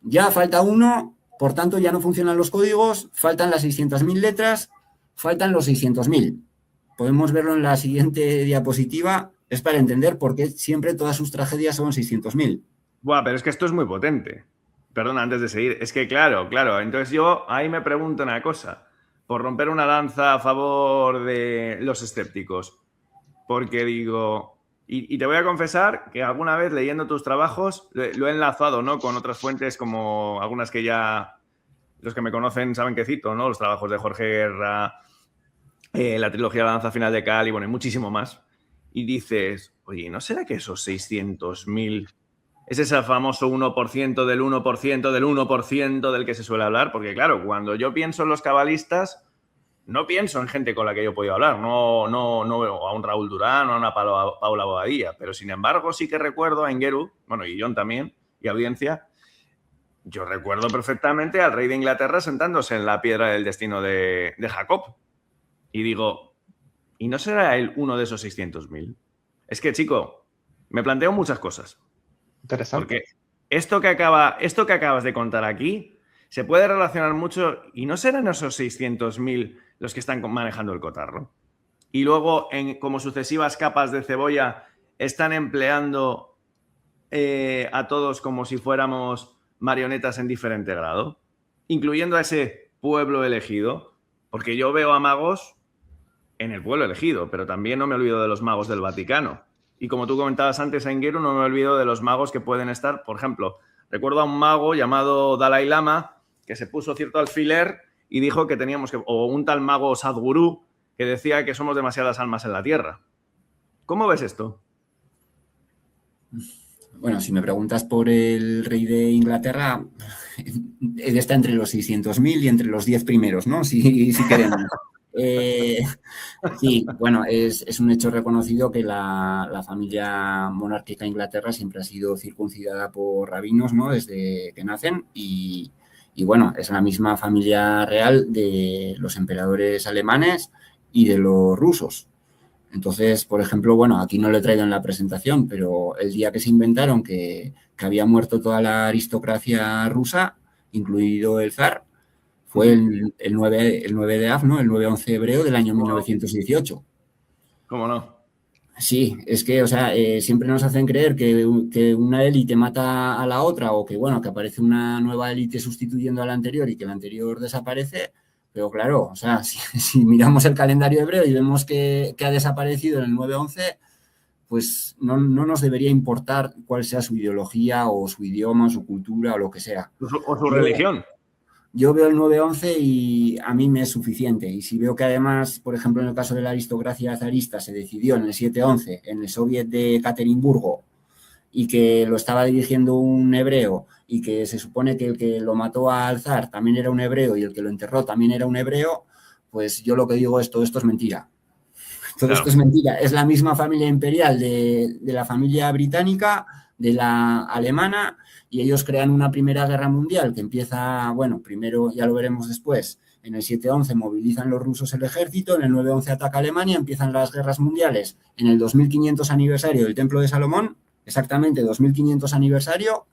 ya falta uno, por tanto ya no funcionan los códigos, faltan las 600.000 letras, faltan los 600.000. Podemos verlo en la siguiente diapositiva, es para entender por qué siempre todas sus tragedias son 600.000. Buah, pero es que esto es muy potente. Perdona, antes de seguir. Es que claro. Entonces yo ahí me pregunto una cosa. Por romper una lanza a favor de los escépticos. Porque digo... Y te voy a confesar que alguna vez leyendo tus trabajos lo he enlazado, ¿no? Con otras fuentes como algunas que ya... Los que me conocen saben que cito, ¿no? Los trabajos de Jorge Guerra, la trilogía La danza final de Cal y bueno, y muchísimo más. Y dices, oye, ¿no será que esos 600.000... es ese famoso 1% del 1% del 1% del que se suele hablar? Porque, claro, cuando yo pienso en los cabalistas, no pienso en gente con la que yo he podido hablar. No veo a un Raúl Durán o a una Paula Bobadilla. Pero, sin embargo, sí que recuerdo a Engeru, bueno, y John también, y audiencia. Yo recuerdo perfectamente al rey de Inglaterra sentándose en la piedra del destino de Jacob. Y digo, ¿y no será él uno de esos 600.000? Es que, chico, me planteo muchas cosas. Interesante. Porque esto que acabas de contar aquí se puede relacionar mucho y no serán esos 600.000 los que están manejando el cotarro. Y luego, como sucesivas capas de cebolla, están empleando a todos como si fuéramos marionetas en diferente grado, incluyendo a ese pueblo elegido, porque yo veo a magos en el pueblo elegido, pero también no me olvido de los magos del Vaticano. Y como tú comentabas antes, Engeru, no me olvido de los magos que pueden estar. Por ejemplo, recuerdo a un mago llamado Dalai Lama que se puso cierto alfiler y dijo que teníamos que... O un tal mago Sadhguru que decía que somos demasiadas almas en la Tierra. ¿Cómo ves esto? Bueno, si me preguntas por el rey de Inglaterra, él está entre los 600.000 y entre los 10 primeros, ¿no? Si queremos. Sí, bueno, es un hecho reconocido que la familia monárquica de Inglaterra siempre ha sido circuncidada por rabinos, ¿no? Desde que nacen y bueno, es la misma familia real de los emperadores alemanes y de los rusos. Entonces, por ejemplo, bueno, aquí no lo he traído en la presentación, pero el día que se inventaron que había muerto toda la aristocracia rusa, incluido el zar, fue el 9 de Av, ¿no? El 9-11 hebreo del año 1918. ¿Cómo no? Sí, es que, o sea, siempre nos hacen creer que una élite mata a la otra o que, bueno, que aparece una nueva élite sustituyendo a la anterior y que la anterior desaparece, pero claro, o sea, si miramos el calendario hebreo y vemos que ha desaparecido en el 9-11, pues no nos debería importar cuál sea su ideología o su idioma, su cultura o lo que sea. O su religión. Yo veo el 9-11 y a mí me es suficiente. Y si veo que además, por ejemplo, en el caso de la aristocracia zarista se decidió en el 7-11 en el Soviet de Ekaterimburgo y que lo estaba dirigiendo un hebreo y que se supone que el que lo mató al zar también era un hebreo y el que lo enterró también era un hebreo, pues yo lo que digo es todo esto es mentira. Todo esto es mentira. Es la misma familia imperial de la familia británica, de la alemana, y ellos crean una primera guerra mundial que empieza, bueno, primero, ya lo veremos después, en el 7-11 movilizan los rusos el ejército, en el 9-11 ataca Alemania, empiezan las guerras mundiales, en el 2500 aniversario del Templo de Salomón, exactamente 2500 aniversario,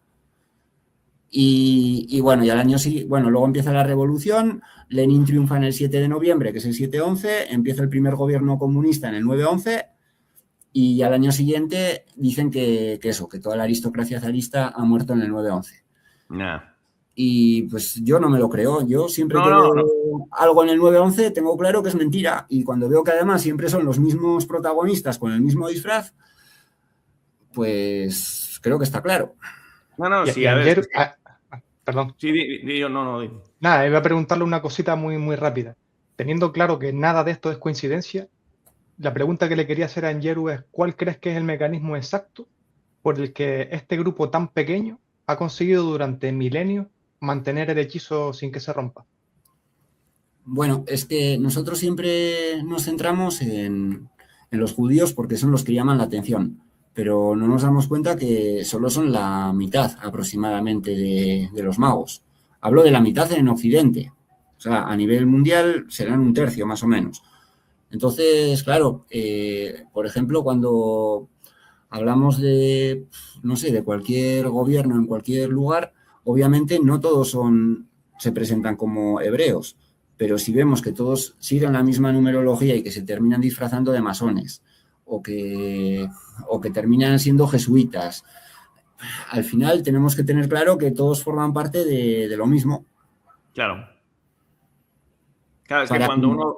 Y bueno, y al año siguiente, bueno, luego empieza la revolución, Lenin triunfa en el 7 de noviembre, que es el 7-11, empieza el primer gobierno comunista en el 9-11, y al año siguiente dicen que toda la aristocracia zarista ha muerto en el 9-11. Nah. Y pues yo no me lo creo. Yo siempre que No. veo algo en el 9-11 tengo claro que es mentira. Y cuando veo que además siempre son los mismos protagonistas con el mismo disfraz, pues creo que está claro. No, Y sí, a ver. Angeru, perdón. Sí, yo no. Nada, iba a preguntarle una cosita muy, muy rápida. Teniendo claro que nada de esto es coincidencia, la pregunta que le quería hacer a Angeru es: ¿cuál crees que es el mecanismo exacto por el que este grupo tan pequeño ha conseguido durante milenios mantener el hechizo sin que se rompa? Bueno, es que nosotros siempre nos centramos en los judíos porque son los que llaman la atención, pero no nos damos cuenta que solo son la mitad aproximadamente de los magos. Hablo de la mitad en Occidente, o sea, a nivel mundial serán un tercio más o menos. Entonces, claro, por ejemplo, cuando hablamos de, no sé, de cualquier gobierno en cualquier lugar, obviamente no todos se presentan como hebreos, pero si vemos que todos siguen la misma numerología y que se terminan disfrazando de masones o que terminan siendo jesuitas, al final tenemos que tener claro que todos forman parte de lo mismo. Claro. Claro, es que Para cuando uno...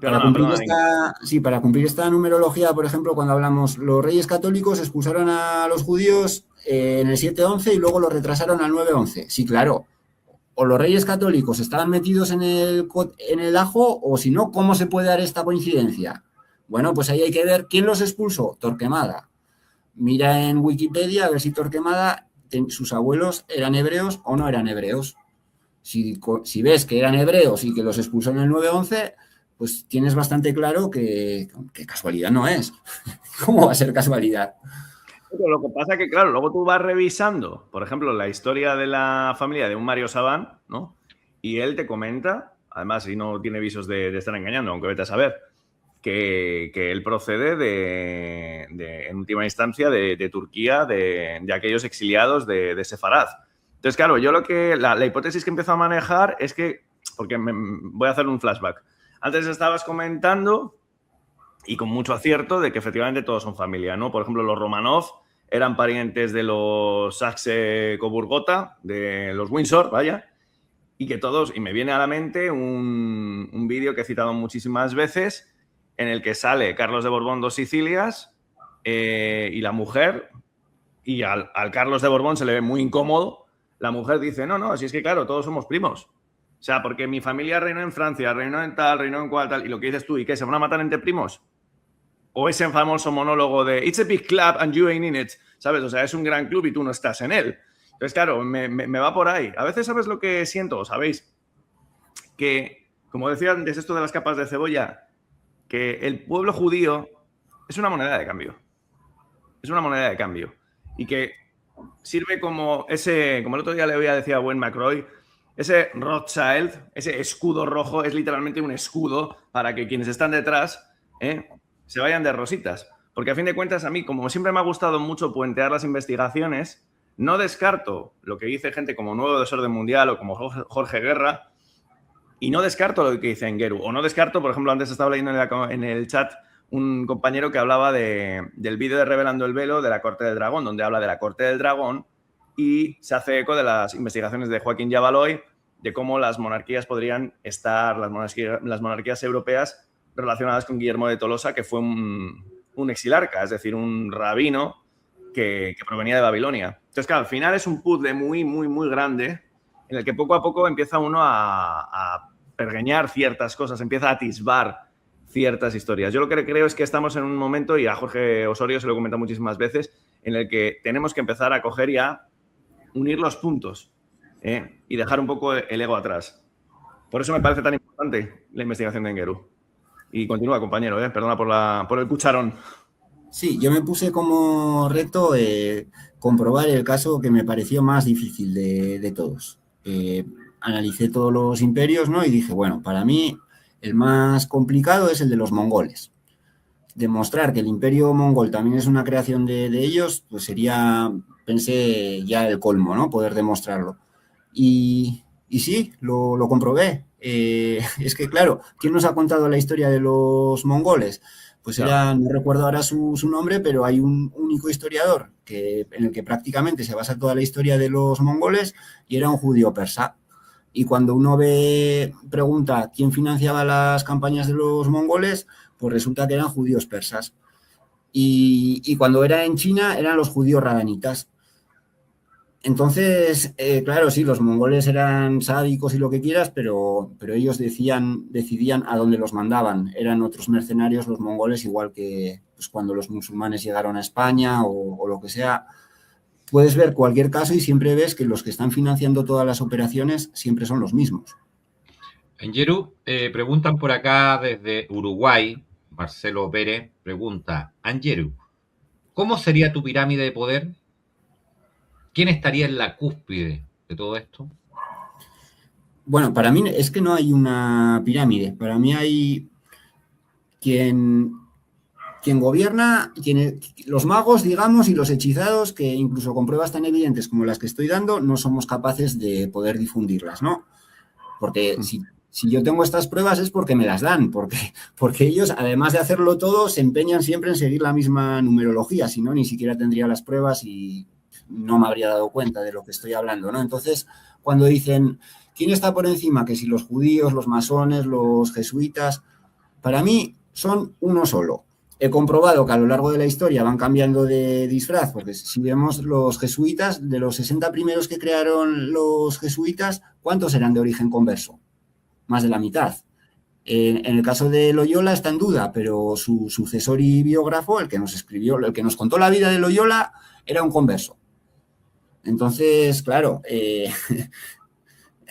Para cumplir esta numerología, por ejemplo, cuando hablamos, los reyes católicos expulsaron a los judíos en el 7-11 y luego los retrasaron al 9-11. Sí, claro. O los reyes católicos estaban metidos en el ajo, o si no, ¿cómo se puede dar esta coincidencia? Bueno, pues ahí hay que ver quién los expulsó. Torquemada. Mira en Wikipedia a ver si Torquemada, sus abuelos eran hebreos o no eran hebreos. Si ves que eran hebreos y que los expulsó en el 9-11, pues tienes bastante claro que casualidad no es. ¿Cómo va a ser casualidad? Pero lo que pasa es que, claro, luego tú vas revisando, por ejemplo, la historia de la familia de un Mario Sabán, ¿no? Y él te comenta, además, y no tiene visos de estar engañando, aunque vete a saber, que él procede en última instancia de Turquía, de aquellos exiliados de Sefarad. Entonces, claro, yo la hipótesis que empiezo a manejar es que, porque voy a hacer un flashback. Antes estabas comentando, y con mucho acierto, de que efectivamente todos son familia, ¿no? Por ejemplo, los Romanov eran parientes de los Saxe-Coburg-Gotha, de los Windsor, vaya, y que todos, y me viene a la mente un vídeo que he citado muchísimas veces, en el que sale Carlos de Borbón, dos Sicilias, y la mujer, y al Carlos de Borbón se le ve muy incómodo, la mujer dice, no, si es que claro, todos somos primos. O sea, porque mi familia reinó en Francia, reinó en tal, reinó en cual, tal, y lo que dices tú, ¿y qué? ¿Se van a matar entre primos? O ese famoso monólogo de It's a big club and you ain't in it, ¿sabes? O sea, es un gran club y tú no estás en él. Entonces, claro, me va por ahí. A veces, ¿sabes lo que siento? ¿Sabéis? Que, como decía antes, esto de las capas de cebolla, que el pueblo judío es una moneda de cambio. Es una moneda de cambio. Y que sirve como como el otro día le decía a Gwen McCroy, ese Rothschild, ese escudo rojo, es literalmente un escudo para que quienes están detrás se vayan de rositas. Porque a fin de cuentas, a mí, como siempre me ha gustado mucho puentear las investigaciones, no descarto lo que dice gente como Nuevo Desorden Mundial o como Jorge Guerra, y no descarto lo que dice Engeru. O no descarto, por ejemplo, antes estaba leyendo en el chat un compañero que hablaba del vídeo de Revelando el Velo de la Corte del Dragón, donde habla de la Corte del Dragón y se hace eco de las investigaciones de Joaquín Yavaloy de cómo las monarquías podrían estar, las monarquías europeas relacionadas con Guillermo de Tolosa, que fue un exilarca, es decir, un rabino que provenía de Babilonia. Entonces, claro, al final es un puzzle muy, muy, muy grande en el que poco a poco empieza uno a pergeñar ciertas cosas, empieza a atisbar ciertas historias. Yo lo que creo es que estamos en un momento, y a Jorge Osorio se lo he comentado muchísimas veces, en el que tenemos que empezar a coger y a unir los puntos y dejar un poco el ego atrás. Por eso me parece tan importante la investigación de Engeru. Y continúa, compañero, perdona por el cucharón. Sí, yo me puse como reto comprobar el caso que me pareció más difícil de todos. Analicé todos los imperios, ¿no? Y dije, bueno, para mí el más complicado es el de los mongoles. demostrar que el imperio mongol también es una creación de ellos, pues sería, pensé, ya el colmo, ¿no? Poder demostrarlo. Y sí, lo comprobé. Es que, claro, ¿quién nos ha contado la historia de los mongoles? Pues era, no recuerdo ahora su nombre, pero hay un único historiador en el que prácticamente se basa toda la historia de los mongoles y era un judío persa. Y cuando uno pregunta quién financiaba las campañas de los mongoles, pues resulta que eran judíos persas. Y cuando era en China eran los judíos radanitas. Entonces, claro, sí, los mongoles eran sádicos y lo que quieras, pero ellos decidían a dónde los mandaban. Eran otros mercenarios los mongoles, igual que pues, cuando los musulmanes llegaron a España o lo que sea. Puedes ver cualquier caso y siempre ves que los que están financiando todas las operaciones siempre son los mismos. Angeru, preguntan por acá desde Uruguay, Marcelo Pérez pregunta, Angeru, ¿cómo sería tu pirámide de poder? ¿Quién estaría en la cúspide de todo esto? Bueno, para mí es que no hay una pirámide. Para mí hay quien gobierna, los magos, digamos, y los hechizados, que incluso con pruebas tan evidentes como las que estoy dando, no somos capaces de poder difundirlas, ¿no? Porque si yo tengo estas pruebas es porque me las dan, porque ellos, además de hacerlo todo, se empeñan siempre en seguir la misma numerología, si no, ni siquiera tendría las pruebas y no me habría dado cuenta de lo que estoy hablando, ¿no? Entonces, cuando dicen, ¿quién está por encima? Que si los judíos, los masones, los jesuitas, para mí son uno solo. He comprobado que a lo largo de la historia van cambiando de disfraz, porque si vemos los jesuitas, de los 60 primeros que crearon los jesuitas, ¿cuántos eran de origen converso? Más de la mitad. En el caso de Loyola está en duda, pero su sucesor y biógrafo, el que nos contó la vida de Loyola, era un converso. Entonces, claro,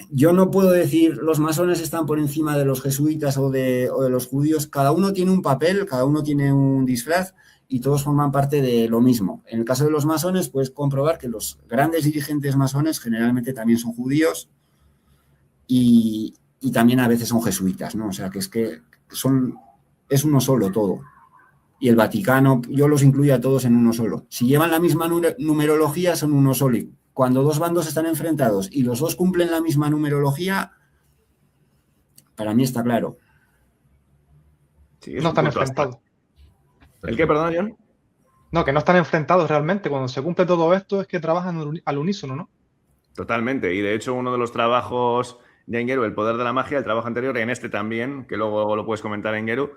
yo no puedo decir los masones están por encima de los jesuitas o de los judíos. Cada uno tiene un papel, cada uno tiene un disfraz y todos forman parte de lo mismo. En el caso de los masones puedes comprobar que los grandes dirigentes masones generalmente también son judíos y también a veces son jesuitas, ¿no? O sea, que es uno solo todo. Y el Vaticano, yo los incluyo a todos en uno solo. Si llevan la misma numerología, son uno solo. Y cuando dos bandos están enfrentados y los dos cumplen la misma numerología, para mí está claro. Sí, no están enfrentados. ¿El qué, perdón, John? No, que no están enfrentados realmente. Cuando se cumple todo esto es que trabajan al unísono, ¿no? Totalmente. Y de hecho, uno de los trabajos de Engeru, El poder de la magia, el trabajo anterior, en este también, que luego lo puedes comentar, Engeru,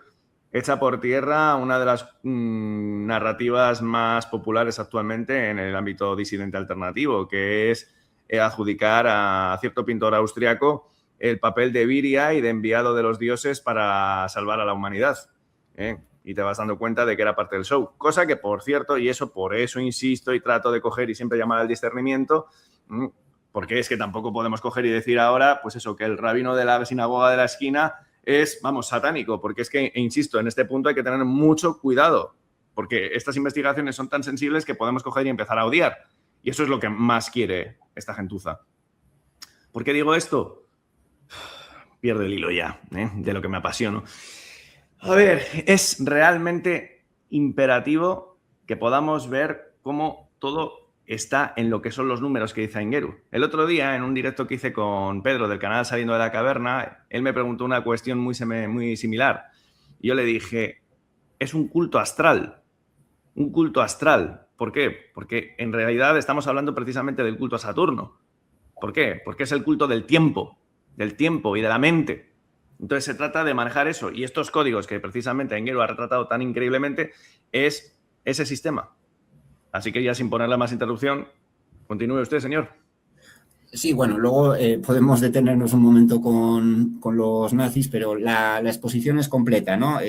echa por tierra una de las narrativas más populares actualmente en el ámbito disidente alternativo, que es adjudicar a cierto pintor austriaco el papel de Viria y de enviado de los dioses para salvar a la humanidad. Y te vas dando cuenta de que era parte del show. Cosa que, por cierto, y por eso insisto y trato de coger y siempre llamar al discernimiento, porque es que tampoco podemos coger y decir ahora, pues eso, que el rabino de la sinagoga de la esquina es, satánico, porque es que, insisto, en este punto hay que tener mucho cuidado, porque estas investigaciones son tan sensibles que podemos coger y empezar a odiar. Y eso es lo que más quiere esta gentuza. ¿Por qué digo esto? Pierdo el hilo ya, de lo que me apasiono. A ver, es realmente imperativo que podamos ver cómo todo está en lo que son los números que dice Engeru. El otro día, en un directo que hice con Pedro del canal Saliendo de la Caverna, él me preguntó una cuestión muy similar. Y yo le dije, es un culto astral. Un culto astral. ¿Por qué? Porque en realidad estamos hablando precisamente del culto a Saturno. ¿Por qué? Porque es el culto del tiempo y de la mente. Entonces se trata de manejar eso. Y estos códigos que precisamente Engeru ha retratado tan increíblemente es ese sistema. Así que ya sin ponerle más interrupción, continúe usted, señor. Sí, bueno, luego podemos detenernos un momento con los nazis, pero la exposición es completa, ¿no?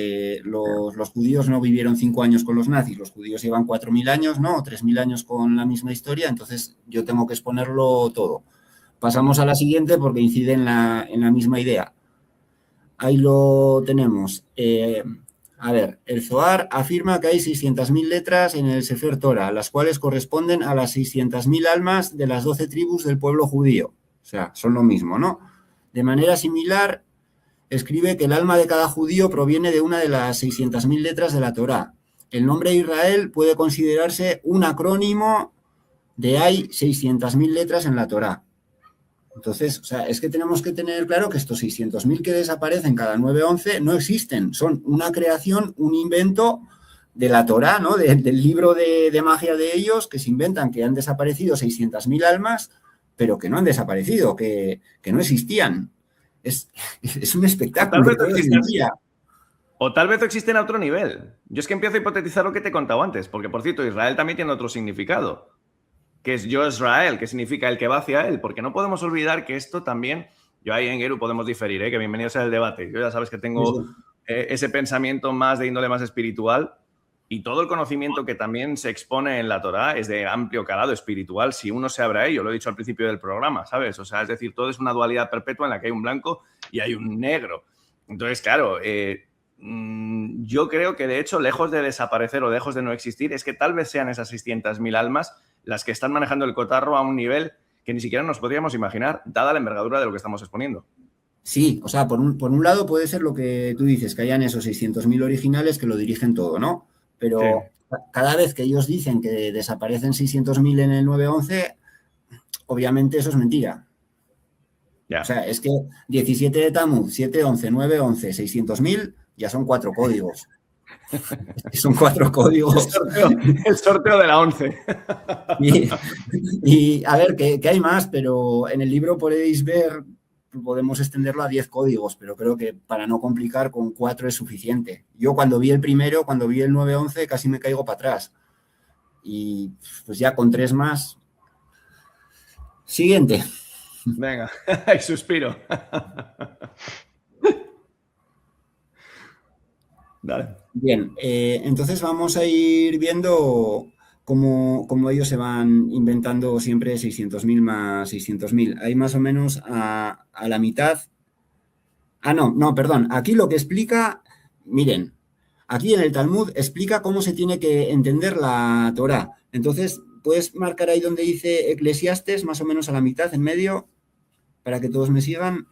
Los judíos no vivieron 5 años con los nazis, los judíos llevan 4.000 años, ¿no? O 3.000 años con la misma historia, entonces yo tengo que exponerlo todo. Pasamos a la siguiente porque incide en la misma idea. Ahí lo tenemos. A ver, el Zohar afirma que hay 600.000 letras en el Sefer Torah, las cuales corresponden a las 600.000 almas de las 12 tribus del pueblo judío. O sea, son lo mismo, ¿no? De manera similar, escribe que el alma de cada judío proviene de una de las 600.000 letras de la Torá. El nombre Israel puede considerarse un acrónimo de hay 600.000 letras en la Torá. Entonces, o sea, es que tenemos que tener claro que estos 600.000 que desaparecen cada 9-11 no existen, son una creación, un invento de la Torá, ¿no? Del libro de magia de ellos, que se inventan que han desaparecido 600.000 almas, pero que no han desaparecido, que no existían. Es un espectáculo. O tal vez existen a otro nivel. Yo es que empiezo a hipotetizar lo que te he contado antes, porque, por cierto, Israel también tiene otro significado, que es Yo Israel, que significa el que va hacia él, porque no podemos olvidar que esto también, yo ahí en Geru podemos diferir, que bienvenido sea el debate. Yo ya sabes que tengo ese pensamiento más de índole más espiritual, y todo el conocimiento que también se expone en la Torá es de amplio calado espiritual si uno se abre a ello, lo he dicho al principio del programa, ¿sabes? O sea, es decir, todo es una dualidad perpetua en la que hay un blanco y hay un negro. Entonces, claro, yo creo que de hecho, lejos de desaparecer o lejos de no existir, es que tal vez sean esas 600.000 almas las que están manejando el cotarro a un nivel que ni siquiera nos podríamos imaginar, dada la envergadura de lo que estamos exponiendo. Sí, o sea, por un lado puede ser lo que tú dices, que hayan esos 600.000 originales que lo dirigen todo, ¿no? Pero sí, cada vez que ellos dicen que desaparecen 600.000 en el 9-11, obviamente eso es mentira. Ya. O sea, es que 17 de Tammuz, 7-11, 9-11, 600.000, ya son 4 códigos. Son 4 códigos. El sorteo de la 11. Y a ver, que hay más, pero en el libro podéis ver, podemos extenderlo a 10 códigos, pero creo que para no complicar, con 4 es suficiente. Yo cuando vi el primero, cuando vi el 9-11, casi me caigo para atrás. Y pues ya con 3 más. Siguiente. Venga, y suspiro. Dale. Bien, entonces vamos a ir viendo cómo ellos se van inventando siempre 600.000 más 600.000. Hay más o menos a la mitad. No, perdón. Aquí lo que explica, miren, aquí en el Talmud explica cómo se tiene que entender la Torá. Entonces, puedes marcar ahí donde dice Eclesiastes, más o menos a la mitad, en medio, para que todos me sigan.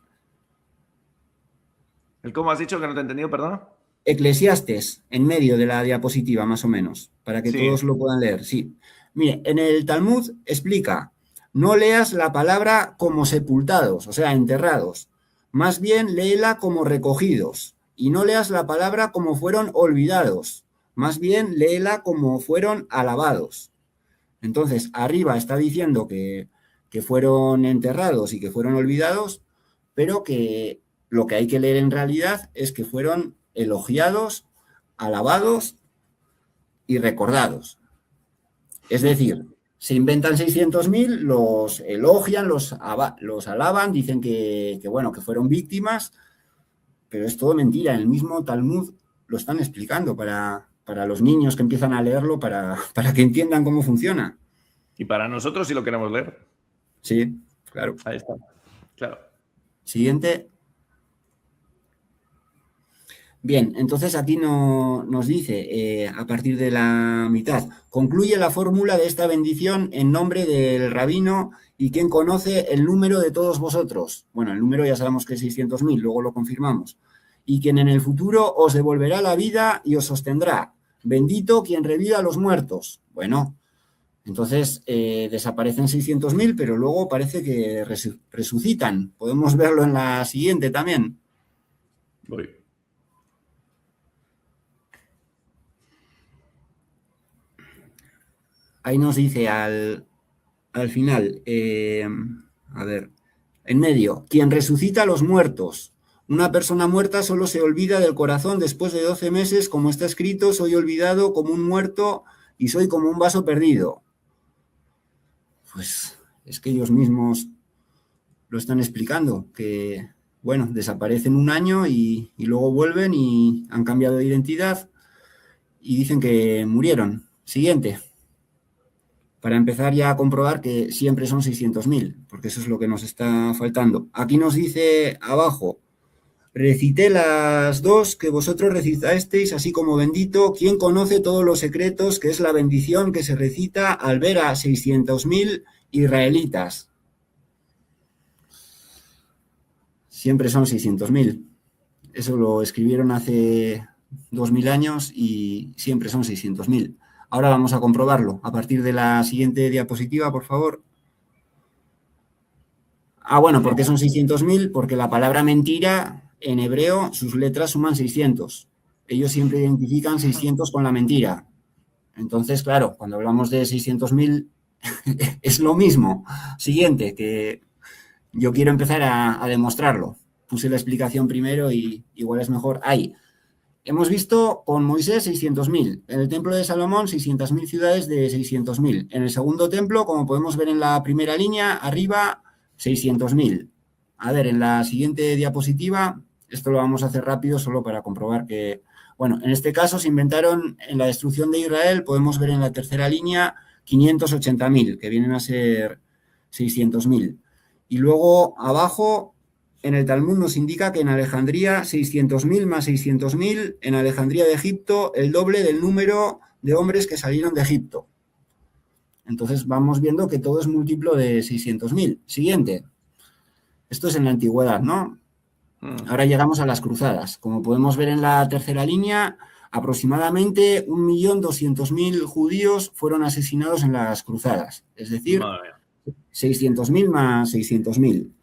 ¿El cómo has dicho que no te he entendido, perdona? Eclesiastes, en medio de la diapositiva, más o menos, para que todos lo puedan leer. Sí. Mire, en el Talmud explica, no leas la palabra como sepultados, o sea, enterrados. Más bien léela como recogidos. Y no leas la palabra como fueron olvidados. Más bien léela como fueron alabados. Entonces, arriba está diciendo que fueron enterrados y que fueron olvidados, pero que lo que hay que leer en realidad es que fueron elogiados, alabados y recordados. Es decir, se inventan 600.000, los elogian, los alaban, dicen que fueron víctimas, pero es todo mentira. En el mismo Talmud lo están explicando para los niños que empiezan a leerlo, para que entiendan cómo funciona. Y para nosotros, si lo queremos leer. Sí, claro. Ahí está. Claro. Siguiente. Bien, entonces aquí nos dice, a partir de la mitad, concluye la fórmula de esta bendición en nombre del rabino y quien conoce el número de todos vosotros. Bueno, el número ya sabemos que es 600.000, luego lo confirmamos. Y quien en el futuro os devolverá la vida y os sostendrá. Bendito quien reviva a los muertos. Bueno, entonces desaparecen 600.000, pero luego parece que resucitan. Podemos verlo en la siguiente también. Voy. Ahí nos dice al final, a ver, en medio, quien resucita a los muertos. Una persona muerta solo se olvida del corazón después de 12 meses, como está escrito, soy olvidado como un muerto y soy como un vaso perdido. Pues es que ellos mismos lo están explicando, que, bueno, desaparecen un año y luego vuelven y han cambiado de identidad y dicen que murieron. Siguiente. Para empezar ya a comprobar que siempre son 600.000, porque eso es lo que nos está faltando. Aquí nos dice abajo, recité las 2 que vosotros recitasteis, así como bendito, quien conoce todos los secretos, que es la bendición que se recita al ver a 600.000 israelitas. Siempre son 600.000. Eso lo escribieron hace 2000 años y siempre son 600.000. Ahora vamos a comprobarlo. A partir de la siguiente diapositiva, por favor. Bueno, ¿por qué son 600.000? Porque la palabra mentira, en hebreo, sus letras suman 600. Ellos siempre identifican 600 con la mentira. Entonces, claro, cuando hablamos de 600.000, es lo mismo. Siguiente, que yo quiero empezar a demostrarlo. Puse la explicación primero y igual es mejor. Ahí. Hemos visto con Moisés 600.000. En el templo de Salomón, 600.000 ciudades de 600.000. En el segundo templo, como podemos ver en la primera línea, arriba, 600.000. A ver, en la siguiente diapositiva, esto lo vamos a hacer rápido solo para comprobar que, bueno, en este caso se inventaron en la destrucción de Israel, podemos ver en la tercera línea 580.000, que vienen a ser 600.000. Y luego abajo, en el Talmud nos indica que en Alejandría 600.000 más 600.000, en Alejandría de Egipto el doble del número de hombres que salieron de Egipto. Entonces vamos viendo que todo es múltiplo de 600.000. Siguiente. Esto es en la antigüedad, ¿no? Ahora llegamos a las cruzadas. Como podemos ver en la tercera línea, aproximadamente 1.200.000 judíos fueron asesinados en las cruzadas. Es decir, 600.000 más 600.000.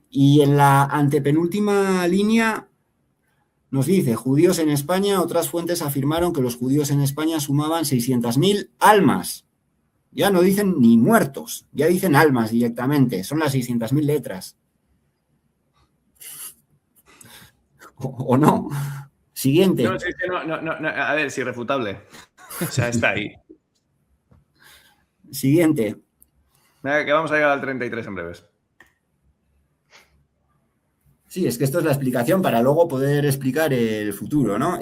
Y en la antepenúltima línea nos dice, judíos en España, otras fuentes afirmaron que los judíos en España sumaban 600.000 almas. Ya no dicen ni muertos, ya dicen almas directamente, son las 600.000 letras. ¿O no? Siguiente. No, a ver, es irrefutable. O sea, está ahí. Siguiente. Mira, que vamos a llegar al 33 en breves. Sí, es que esto es la explicación para luego poder explicar el futuro, ¿no?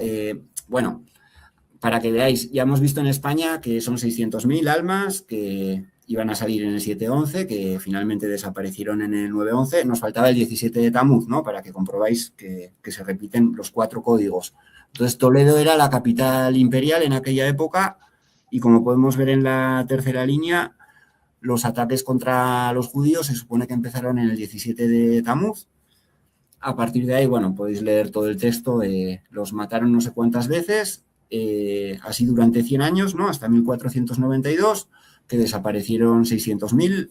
Bueno, para que veáis, ya hemos visto en España que son 600.000 almas que iban a salir en el 7-11, que finalmente desaparecieron en el 9-11. Nos faltaba el 17 de Tamuz, ¿no? Para que comprobáis que se repiten los 4 códigos. Entonces, Toledo era la capital imperial en aquella época y como podemos ver en la tercera línea, los ataques contra los judíos se supone que empezaron en el 17 de Tamuz. A partir de ahí, bueno, podéis leer todo el texto. Los mataron no sé cuántas veces, así durante 100 años, ¿no? Hasta 1492, que desaparecieron 600.000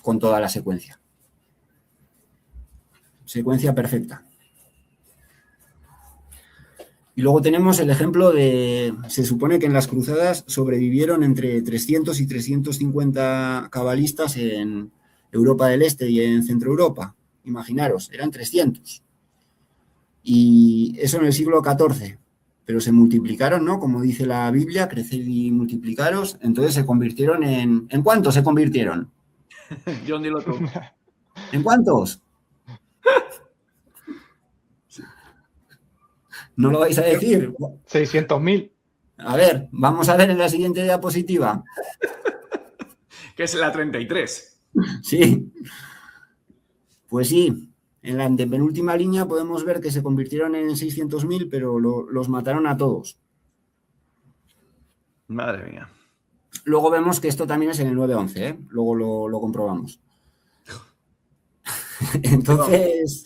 con toda la secuencia. Secuencia perfecta. Y luego tenemos el ejemplo de, se supone que en las cruzadas sobrevivieron entre 300 y 350 cabalistas en Europa del Este y en Centro Europa. Imaginaros, eran 300. Y eso en el siglo XIV. Pero se multiplicaron, ¿no? Como dice la Biblia, creced y multiplicaros. Entonces se convirtieron en... ¿En cuántos se convirtieron? John, dilo tú. ¿En cuántos? ¿No lo vais a decir? 600.000. A ver, vamos a ver en la siguiente diapositiva. Que es la 33. Sí. Pues sí, en la antepenúltima línea podemos ver que se convirtieron en 600.000, pero los mataron a todos. Madre mía. Luego vemos que esto también es en el 9-11, ¿eh? Luego lo comprobamos. Entonces,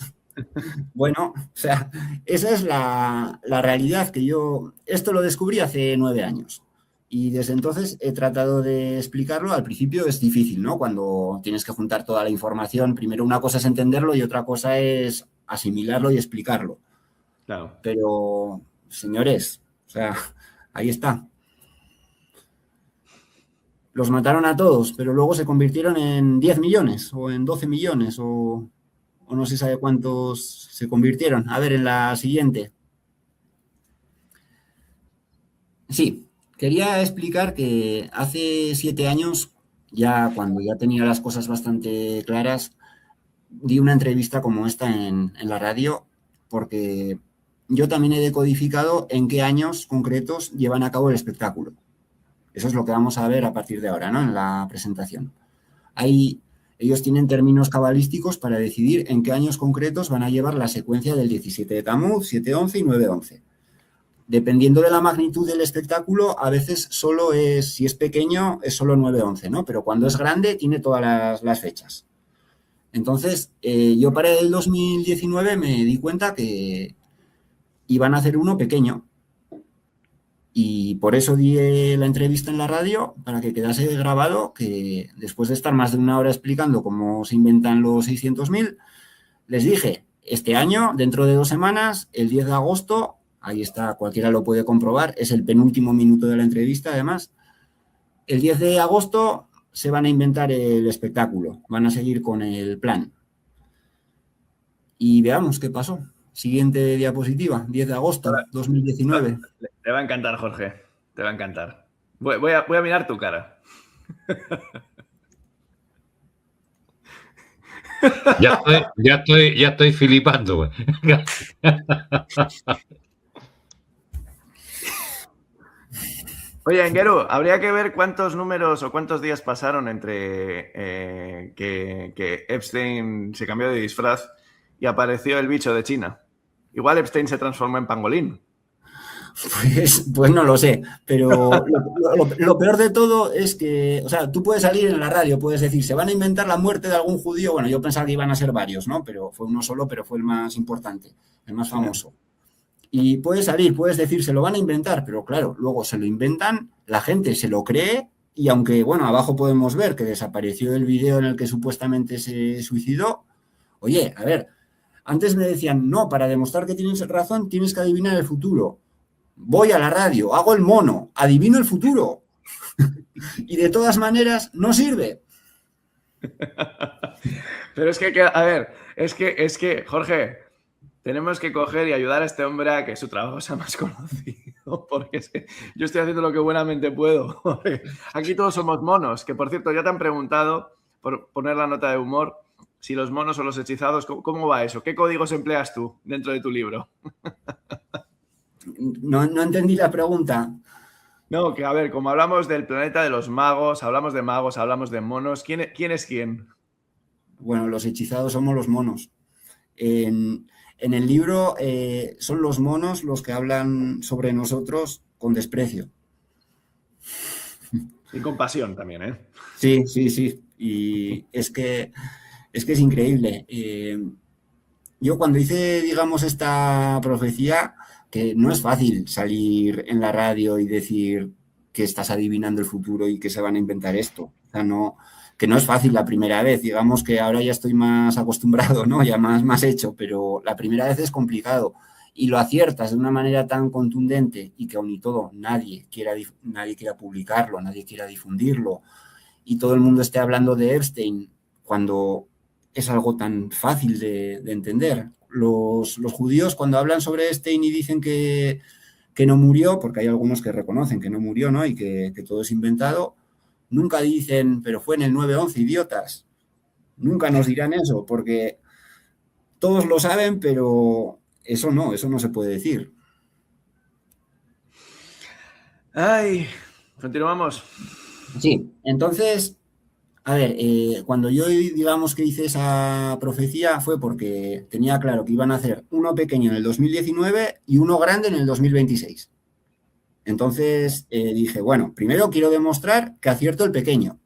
bueno, o sea, esa es la realidad que yo... Esto lo descubrí hace 9 años. Y desde entonces he tratado de explicarlo. Al principio es difícil, ¿no? Cuando tienes que juntar toda la información. Primero una cosa es entenderlo y otra cosa es asimilarlo y explicarlo. Claro. Pero, señores, o sea, ahí está. Los mataron a todos, pero luego se convirtieron en 10 millones o en 12 millones o no se sabe cuántos se convirtieron. A ver, en la siguiente. Sí. Quería explicar que hace 7 años, ya cuando ya tenía las cosas bastante claras, di una entrevista como esta en la radio, porque yo también he decodificado en qué años concretos llevan a cabo el espectáculo. Eso es lo que vamos a ver a partir de ahora, ¿no? En la presentación. Ellos tienen términos cabalísticos para decidir en qué años concretos van a llevar la secuencia del 17 de Tamuz, 7-11 y 9-11. Dependiendo de la magnitud del espectáculo, a veces solo es, si es pequeño, es solo 9-11, ¿no? Pero cuando es grande, tiene todas las fechas. Entonces, yo para el 2019 me di cuenta que y van a hacer uno pequeño. Y por eso di la entrevista en la radio, para que quedase grabado que después de estar más de una hora explicando cómo se inventan los 600.000, les dije, este año, dentro de 2 semanas, el 10 de agosto, ahí está, cualquiera lo puede comprobar, es el penúltimo minuto de la entrevista, además, el 10 de agosto se van a inventar el espectáculo, van a seguir con el plan. Y veamos qué pasó. Siguiente diapositiva, 10 de agosto, 2019. Te va a encantar, Jorge. Te va a encantar. Voy a mirar tu cara. Ya estoy flipando, güey. Oye, Engueru, habría que ver cuántos números o cuántos días pasaron entre que Epstein se cambió de disfraz y apareció el bicho de China. Igual Epstein se transformó en pangolín. Pues no lo sé, pero lo peor de todo es que, o sea, tú puedes salir en la radio, puedes decir, se van a inventar la muerte de algún judío. Bueno, yo pensaba que iban a ser varios, ¿no? Pero fue uno solo, pero fue el más importante, el más famoso. Y puedes salir, puedes decir, se lo van a inventar, pero claro, luego se lo inventan, la gente se lo cree y aunque, bueno, abajo podemos ver que desapareció el video en el que supuestamente se suicidó, oye, a ver, antes me decían, no, para demostrar que tienes razón tienes que adivinar el futuro. Voy a la radio, hago el mono, adivino el futuro. Y de todas maneras no sirve. Pero es que, a ver, es que, Jorge, tenemos que coger y ayudar a este hombre a que su trabajo sea más conocido, porque es que yo estoy haciendo lo que buenamente puedo. Aquí todos somos monos, que por cierto ya te han preguntado, por poner la nota de humor, si los monos o los hechizados, ¿cómo va eso? ¿Qué códigos empleas tú dentro de tu libro? No entendí la pregunta. No, que a ver, como hablamos del planeta de los magos, hablamos de monos, ¿quién es quién? Bueno, los hechizados somos los monos. En el libro son los monos los que hablan sobre nosotros con desprecio. Y con pasión también, ¿eh? Sí. Y es que es increíble. Yo cuando hice, digamos, esta profecía, que no es fácil salir en la radio y decir que estás adivinando el futuro y que se van a inventar esto. O sea, que no es fácil la primera vez. Digamos que ahora ya estoy más acostumbrado, ¿no? Ya más hecho, pero la primera vez es complicado. Y lo aciertas de una manera tan contundente y que aun y todo nadie quiera publicarlo, nadie quiera difundirlo y todo el mundo esté hablando de Epstein cuando es algo tan fácil de entender. Los judíos cuando hablan sobre Epstein y dicen que no murió, porque hay algunos que reconocen que no murió, ¿no? Y que todo es inventado, nunca dicen, pero fue en el 9/11, idiotas. Nunca nos dirán eso, porque todos lo saben, pero eso no se puede decir. Ay, continuamos. Sí, entonces, a ver, cuando yo digamos que hice esa profecía fue porque tenía claro que iban a hacer uno pequeño en el 2019 y uno grande en el 2026. Entonces dije, bueno, primero quiero demostrar que acierto el pequeño,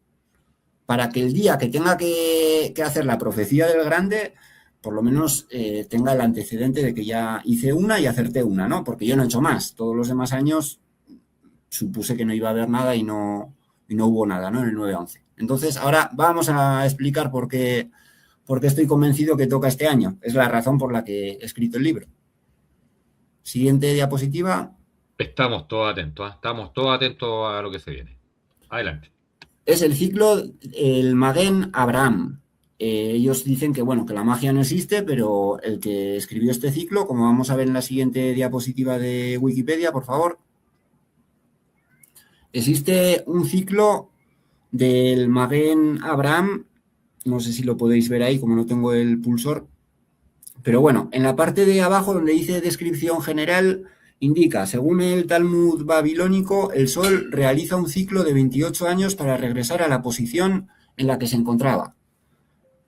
para que el día que tenga que hacer la profecía del grande, por lo menos tenga el antecedente de que ya hice una y acerté una, ¿no? Porque yo no he hecho más. Todos los demás años supuse que no iba a haber nada y no hubo nada, ¿no? En el 9/11. Entonces, ahora vamos a explicar por qué estoy convencido que toca este año. Es la razón por la que he escrito el libro. Siguiente diapositiva. Estamos todos atentos a lo que se viene. Adelante. Es el ciclo, el Maguen Abraham. Ellos dicen que, bueno, que la magia no existe, pero el que escribió este ciclo, como vamos a ver en la siguiente diapositiva de Wikipedia, por favor, existe un ciclo del Maguen Abraham, no sé si lo podéis ver ahí, como no tengo el pulsor, pero bueno, en la parte de abajo donde dice descripción general, indica, según el Talmud babilónico, el Sol realiza un ciclo de 28 años para regresar a la posición en la que se encontraba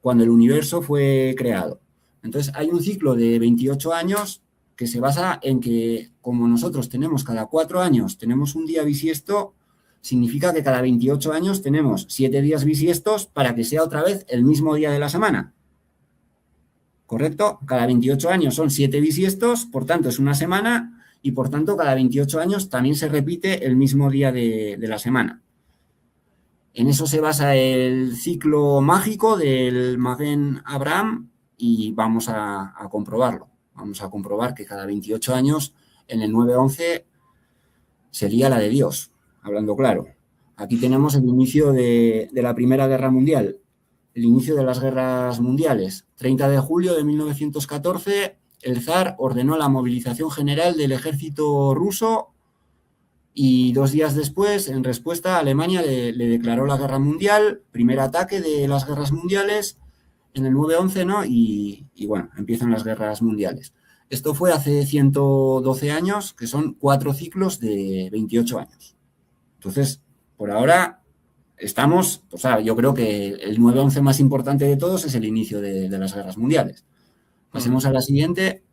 cuando el universo fue creado. Entonces, hay un ciclo de 28 años que se basa en que, como nosotros tenemos cada 4 años, tenemos un día bisiesto, significa que cada 28 años tenemos 7 días bisiestos para que sea otra vez el mismo día de la semana. ¿correcto? Cada 28 años son 7 bisiestos, por tanto es una semana y por tanto cada 28 años también se repite el mismo día de la semana. En eso se basa el ciclo mágico del Magen Abraham y vamos a comprobarlo. Vamos a comprobar que cada 28 años en el 9-11 sería la de Dios, hablando claro. Aquí tenemos el inicio de la Primera Guerra Mundial, el inicio de las guerras mundiales. 30 de julio de 1914, el zar ordenó la movilización general del ejército ruso y 2 días después, en respuesta, Alemania le declaró la guerra mundial, primer ataque de las guerras mundiales en el 9-11, ¿no? Y bueno, empiezan las guerras mundiales. Esto fue hace 112 años, que son 4 ciclos de 28 años. Entonces, por ahora estamos, o sea, yo creo que el 9-11 más importante de todos es el inicio de las guerras mundiales. Pasemos a la siguiente.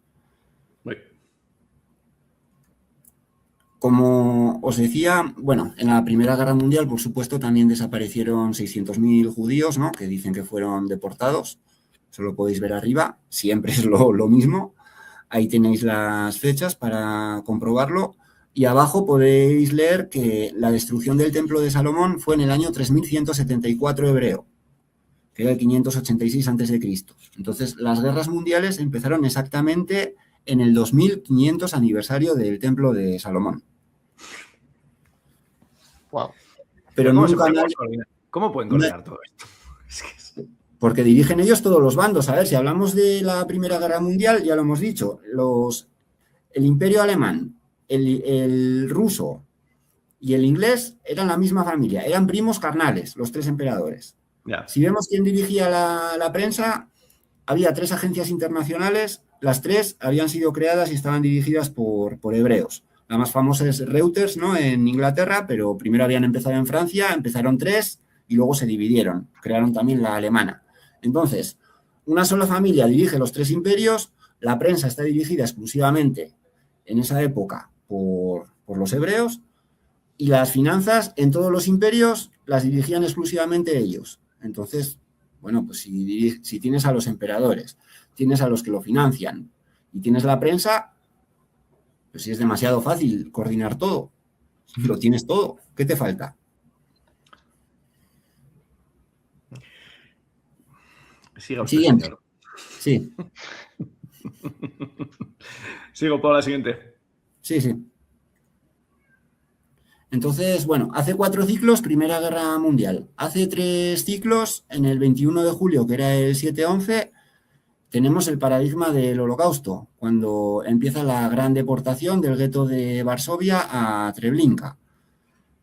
Como os decía, bueno, en la Primera Guerra Mundial, por supuesto, también desaparecieron 600.000 judíos, ¿no? Que dicen que fueron deportados. Eso lo podéis ver arriba, siempre es lo mismo. Ahí tenéis las fechas para comprobarlo. Y abajo podéis leer que la destrucción del Templo de Salomón fue en el año 3174 hebreo, que era el 586 a.C. Entonces, las guerras mundiales empezaron exactamente en el 2500 aniversario del Templo de Salomón. Wow. Pero nunca ¿Cómo pueden coordinar todo esto? Porque dirigen ellos todos los bandos. A ver, si hablamos de la Primera Guerra Mundial, ya lo hemos dicho, el Imperio Alemán, el ruso y el inglés eran la misma familia, eran primos carnales, los 3 emperadores. Ya. Si vemos quién dirigía la prensa, había 3 agencias internacionales, las 3 habían sido creadas y estaban dirigidas por hebreos. La más famosa es Reuters, ¿no? En Inglaterra, pero primero habían empezado en Francia, empezaron 3 y luego se dividieron, crearon también la alemana. Entonces, una sola familia dirige los 3 imperios, la prensa está dirigida exclusivamente en esa época por los hebreos y las finanzas en todos los imperios las dirigían exclusivamente ellos. Entonces, bueno, pues si tienes a los emperadores, tienes a los que lo financian y tienes la prensa, pues sí es demasiado fácil coordinar todo. Lo tienes todo. ¿Qué te falta? Siga usted, Siguiente. señor. Sí. Sigo por la siguiente. Sí. Entonces, bueno, hace 4 ciclos, Primera Guerra Mundial. Hace 3 ciclos, en el 21 de julio, que era el 7-11, tenemos el paradigma del Holocausto, cuando empieza la gran deportación del gueto de Varsovia a Treblinka.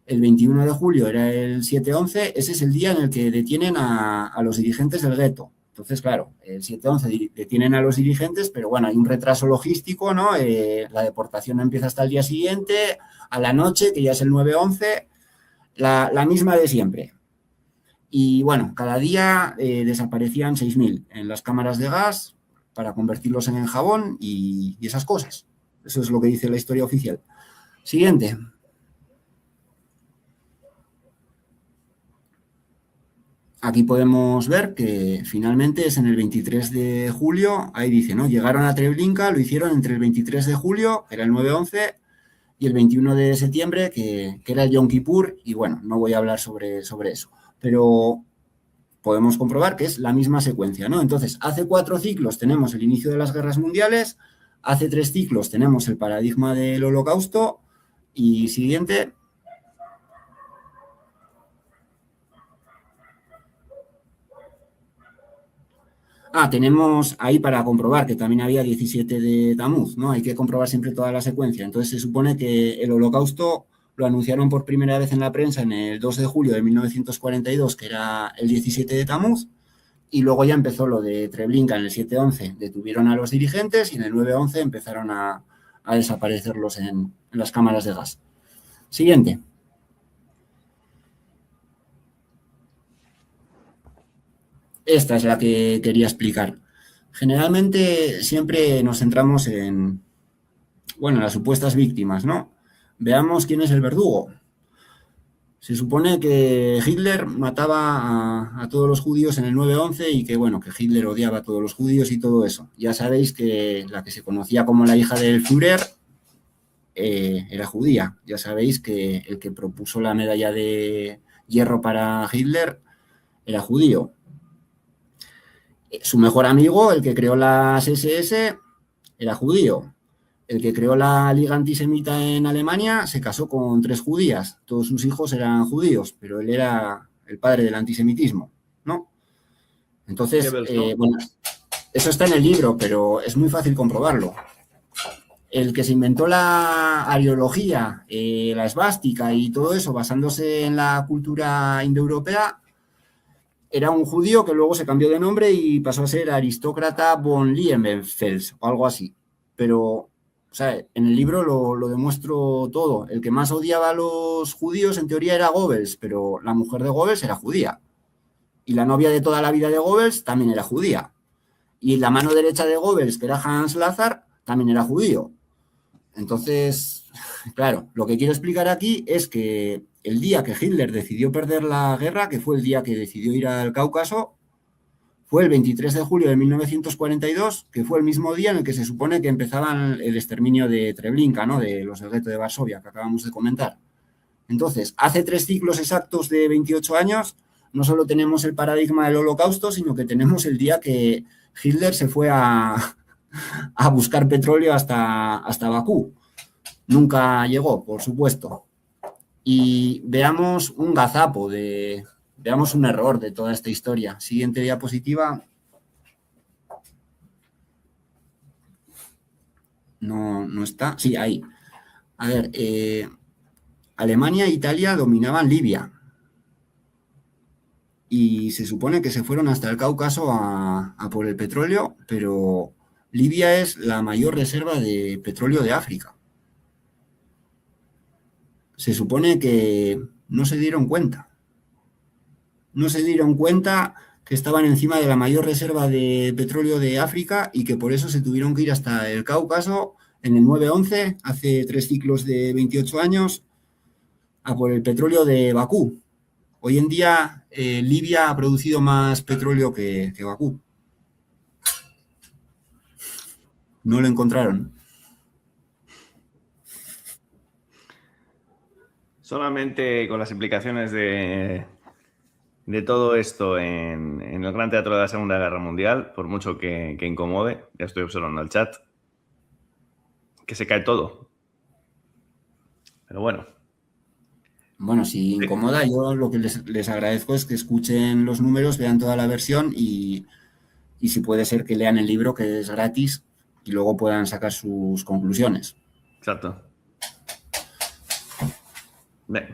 El 21 de julio era el 7-11, ese es el día en el que detienen a los dirigentes del gueto. Entonces, claro, el 7-11 detienen a los dirigentes, pero bueno, hay un retraso logístico, ¿no? La deportación no empieza hasta el día siguiente, a la noche, que ya es el 9-11, la misma de siempre. Y bueno, cada día desaparecían 6.000 en las cámaras de gas para convertirlos en jabón y esas cosas. Eso es lo que dice la historia oficial. Siguiente. Aquí podemos ver que finalmente es en el 23 de julio, ahí dice, ¿no? Llegaron a Treblinka, lo hicieron entre el 23 de julio, que era el 9-11, y el 21 de septiembre, que era el Yom Kippur, y bueno, no voy a hablar sobre eso, pero podemos comprobar que es la misma secuencia, ¿no? Entonces, hace 4 ciclos tenemos el inicio de las guerras mundiales, hace 3 ciclos tenemos el paradigma del Holocausto, y siguiente. Tenemos ahí para comprobar que también había 17 de Tamuz, ¿no? Hay que comprobar siempre toda la secuencia. Entonces, se supone que el Holocausto lo anunciaron por primera vez en la prensa en el 2 de julio de 1942, que era el 17 de Tamuz, y luego ya empezó lo de Treblinka en el 7-11. Detuvieron a los dirigentes y en el 9-11 empezaron a desaparecerlos en las cámaras de gas. Siguiente. Esta es la que quería explicar. Generalmente siempre nos centramos en, bueno, las supuestas víctimas, ¿no? Veamos quién es el verdugo. Se supone que Hitler mataba a todos los judíos en el 9/11 y que, bueno, que Hitler odiaba a todos los judíos y todo eso. Ya sabéis que la que se conocía como la hija del Führer era judía. Ya sabéis que el que propuso la medalla de hierro para Hitler era judío. Su mejor amigo, el que creó las SS, era judío. El que creó la Liga Antisemita en Alemania se casó con 3 judías. Todos sus hijos eran judíos, pero él era el padre del antisemitismo, ¿no? Entonces, bueno, eso está en el libro, pero es muy fácil comprobarlo. El que se inventó la ariología, la esvástica y todo eso basándose en la cultura indoeuropea era un judío que luego se cambió de nombre y pasó a ser aristócrata von Liebenfels o algo así. Pero, o sea, en el libro lo demuestro todo. El que más odiaba a los judíos en teoría era Goebbels, pero la mujer de Goebbels era judía. Y la novia de toda la vida de Goebbels también era judía. Y la mano derecha de Goebbels, que era Hans Lazar, también era judío. Entonces, claro, lo que quiero explicar aquí es que el día que Hitler decidió perder la guerra, que fue el día que decidió ir al Cáucaso, fue el 23 de julio de 1942, que fue el mismo día en el que se supone que empezaban el exterminio de Treblinka, ¿no? De los del gueto de Varsovia, que acabamos de comentar. Entonces, hace 3 ciclos exactos de 28 años, no solo tenemos el paradigma del Holocausto, sino que tenemos el día que Hitler se fue a buscar petróleo hasta Bakú. Nunca llegó, por supuesto. Y veamos un gazapo, veamos un error de toda esta historia. Siguiente diapositiva. No está. Sí, ahí. A ver, Alemania e Italia dominaban Libia. Y se supone que se fueron hasta el Cáucaso a por el petróleo, pero Libia es la mayor reserva de petróleo de África. Se supone que no se dieron cuenta. No se dieron cuenta que estaban encima de la mayor reserva de petróleo de África y que por eso se tuvieron que ir hasta el Cáucaso en el 9/11, hace 3 ciclos de 28 años, a por el petróleo de Bakú. Hoy en día Libia ha producido más petróleo que Bakú. No lo encontraron. Solamente con las implicaciones de todo esto en el Gran Teatro de la Segunda Guerra Mundial, por mucho que incomode, ya estoy observando el chat, que se cae todo. Pero bueno. Bueno, si incomoda, yo lo que les agradezco es que escuchen los números, vean toda la versión y si puede ser que lean el libro, que es gratis, y luego puedan sacar sus conclusiones. Exacto.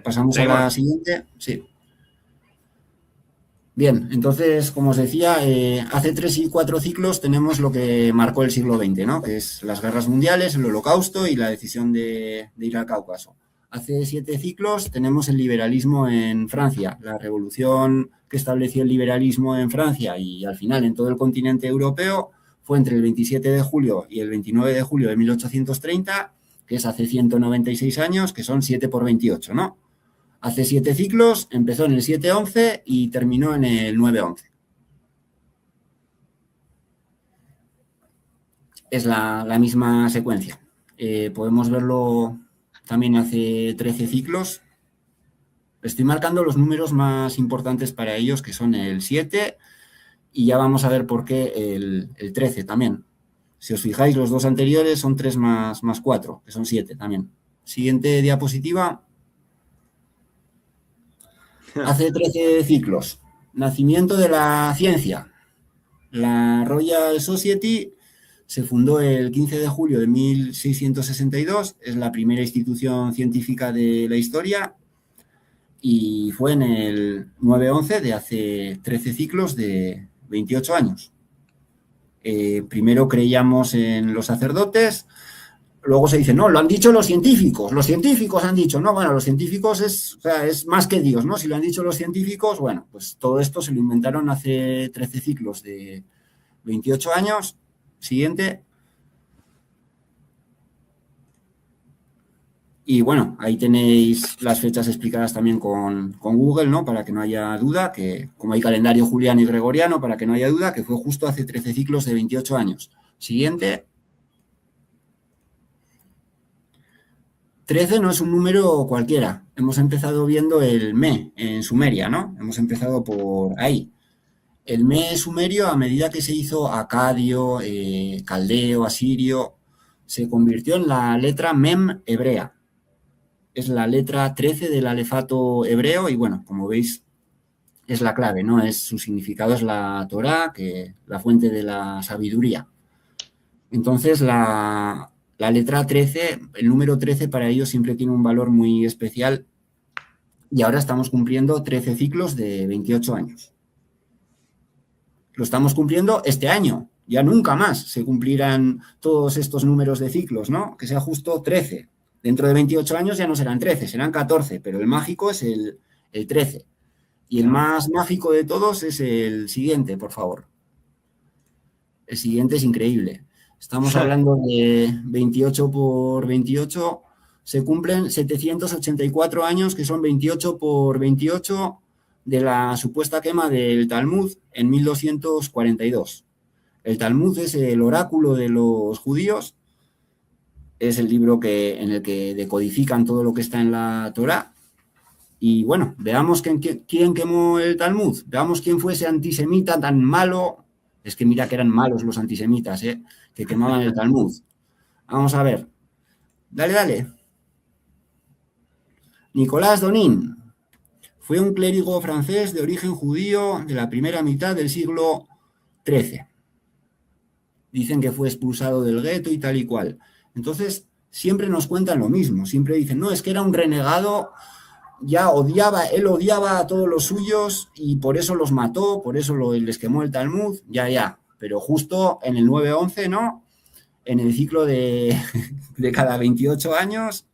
Pasamos a la siguiente. Sí. Bien, entonces, como os decía, hace 3 y 4 ciclos tenemos lo que marcó el siglo XX, ¿no? Que es las guerras mundiales, el Holocausto y la decisión de ir al Cáucaso. Hace 7 ciclos tenemos el liberalismo en Francia, la revolución que estableció el liberalismo en Francia y al final en todo el continente europeo fue entre el 27 de julio y el 29 de julio de 1830, que es hace 196 años, que son 7 por 28, ¿no? Hace 7 ciclos, empezó en el 7/11 y terminó en el 9/11. Es la misma secuencia. Podemos verlo también hace 13 ciclos. Estoy marcando los números más importantes para ellos, que son el 7, y ya vamos a ver por qué el 13 también. Si os fijáis, los 2 anteriores son 3 más 4, que son 7 también. Siguiente diapositiva. Hace 13 ciclos. Nacimiento de la ciencia. La Royal Society se fundó el 15 de julio de 1662. Es la primera institución científica de la historia. Y fue en el 9/11 de hace 13 ciclos de 28 años. Primero creíamos en los sacerdotes. Luego se dice, no, lo han dicho los científicos han dicho, no, bueno, los científicos es más que Dios, ¿no? Si lo han dicho los científicos, bueno, pues todo esto se lo inventaron hace 13 ciclos de 28 años. Siguiente. Y bueno, ahí tenéis las fechas explicadas también con Google, ¿no? Para que no haya duda, que como hay calendario juliano y gregoriano, para que no haya duda, que fue justo hace 13 ciclos de 28 años. Siguiente. 13 no es un número cualquiera. Hemos empezado viendo el Me en Sumeria, ¿no? Hemos empezado por ahí. El Me sumerio, a medida que se hizo acadio, caldeo, asirio, se convirtió en la letra Mem hebrea. Es la letra 13 del alefato hebreo y, bueno, como veis, es la clave, ¿no? Su significado es la Torá, que la fuente de la sabiduría. Entonces, la letra 13, el número 13 para ellos siempre tiene un valor muy especial y ahora estamos cumpliendo 13 ciclos de 28 años. Lo estamos cumpliendo este año, ya nunca más se cumplirán todos estos números de ciclos, ¿no? Que sea justo 13. Dentro de 28 años ya no serán 13, serán 14, pero el mágico es el 13. Y el más mágico de todos es el siguiente, por favor. El siguiente es increíble. Estamos hablando de 28 por 28, se cumplen 784 años, que son 28 por 28 de la supuesta quema del Talmud en 1242. El Talmud es el oráculo de los judíos, es el libro en el que decodifican todo lo que está en la Torá. Y bueno, veamos quién quemó el Talmud, veamos quién fue ese antisemita tan malo. Es que mira que eran malos los antisemitas, que quemaban el Talmud. Vamos a ver. Dale. Nicolás Donin fue un clérigo francés de origen judío de la primera mitad del siglo XIII. Dicen que fue expulsado del gueto y tal y cual. Entonces, siempre nos cuentan lo mismo. Siempre dicen, no, es que era un renegado, él odiaba a todos los suyos y por eso los mató, por eso les quemó el Talmud, ya. Pero justo en el 9-11, ¿no? En el ciclo de cada 28 años,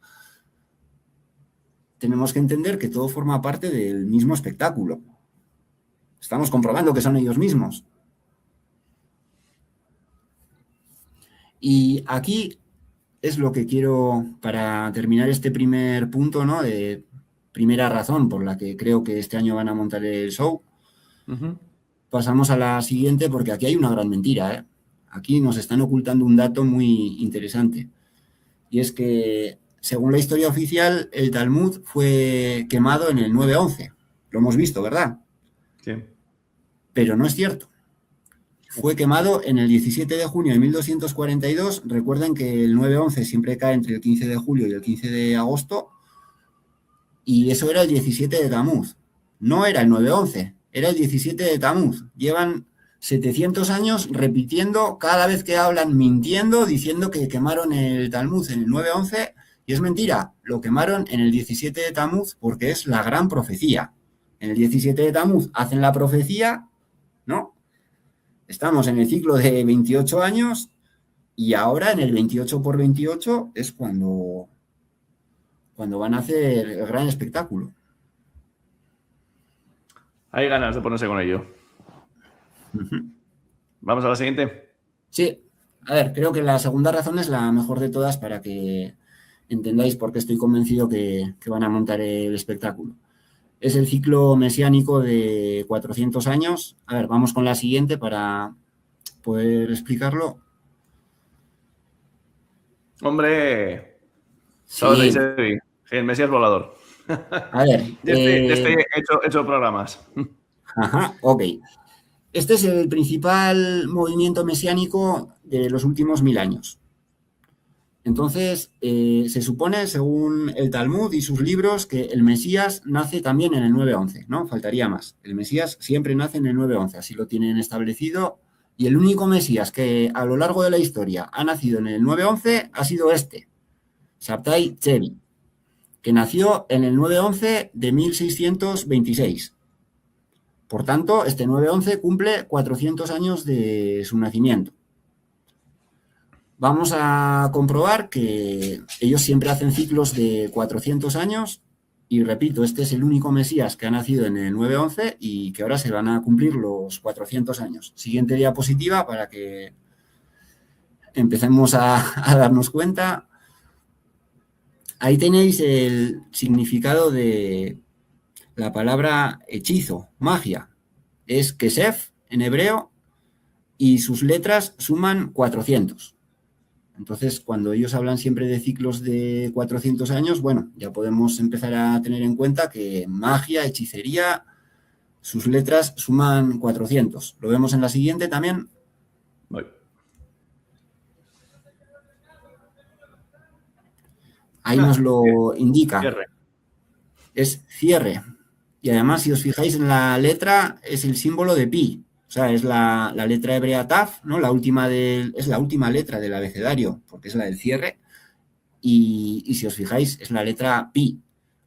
tenemos que entender que todo forma parte del mismo espectáculo. Estamos comprobando que son ellos mismos. Y aquí es lo que quiero, para terminar este primer punto, ¿no? De primera razón por la que creo que este año van a montar el show. Pasamos a la siguiente, porque aquí hay una gran mentira, Aquí nos están ocultando un dato muy interesante. Y es que, según la historia oficial, el Talmud fue quemado en el 9-11. Lo hemos visto, ¿verdad? Sí. Pero no es cierto. Fue quemado en el 17 de junio de 1242. Recuerden que el 9-11 siempre cae entre el 15 de julio y el 15 de agosto. Y eso era el 17 de Tamuz. No era el 9-11, era el 17 de Tamuz. Llevan 700 años repitiendo, cada vez que hablan, mintiendo, diciendo que quemaron el Talmud en el 9-11. Y es mentira, lo quemaron en el 17 de Tamuz porque es la gran profecía. En el 17 de Tamuz hacen la profecía, ¿no? Estamos en el ciclo de 28 años y ahora en el 28 por 28 es cuando van a hacer el gran espectáculo. Hay ganas de ponerse con ello. ¿Vamos a la siguiente? Sí. A ver, creo que la segunda razón es la mejor de todas para que entendáis por qué estoy convencido que van a montar el espectáculo. Es el ciclo mesiánico de 400 años. A ver, vamos con la siguiente para poder explicarlo. ¡Hombre! Sí. El Mesías volador. A ver. He hecho programas. Ajá, ok. Este es el principal movimiento mesiánico de los últimos 1000 años. Entonces, se supone, según el Talmud y sus libros, que el Mesías nace también en el 9-11, ¿no? Faltaría más. El Mesías siempre nace en el 9-11, así lo tienen establecido. Y el único Mesías que a lo largo de la historia ha nacido en el 9-11 ha sido Shabtai Tzvi, que nació en el 9-11 de 1626. Por tanto, este 9-11 cumple 400 años de su nacimiento. Vamos a comprobar que ellos siempre hacen ciclos de 400 años y, repito, este es el único Mesías que ha nacido en el 9-11 y que ahora se van a cumplir los 400 años. Siguiente diapositiva para que empecemos a darnos cuenta. Ahí tenéis el significado de la palabra hechizo, magia. Es Kesef en hebreo y sus letras suman 400. Entonces, cuando ellos hablan siempre de ciclos de 400 años, bueno, ya podemos empezar a tener en cuenta que magia, hechicería, sus letras suman 400. Lo vemos en la siguiente también. Voy. Ahí nos lo indica. Cierre. Es cierre. Y además, si os fijáis en la letra, es el símbolo de pi. O sea, es la letra hebrea Taf, ¿no? Es la última letra del abecedario, porque es la del cierre. Y si os fijáis, es la letra pi,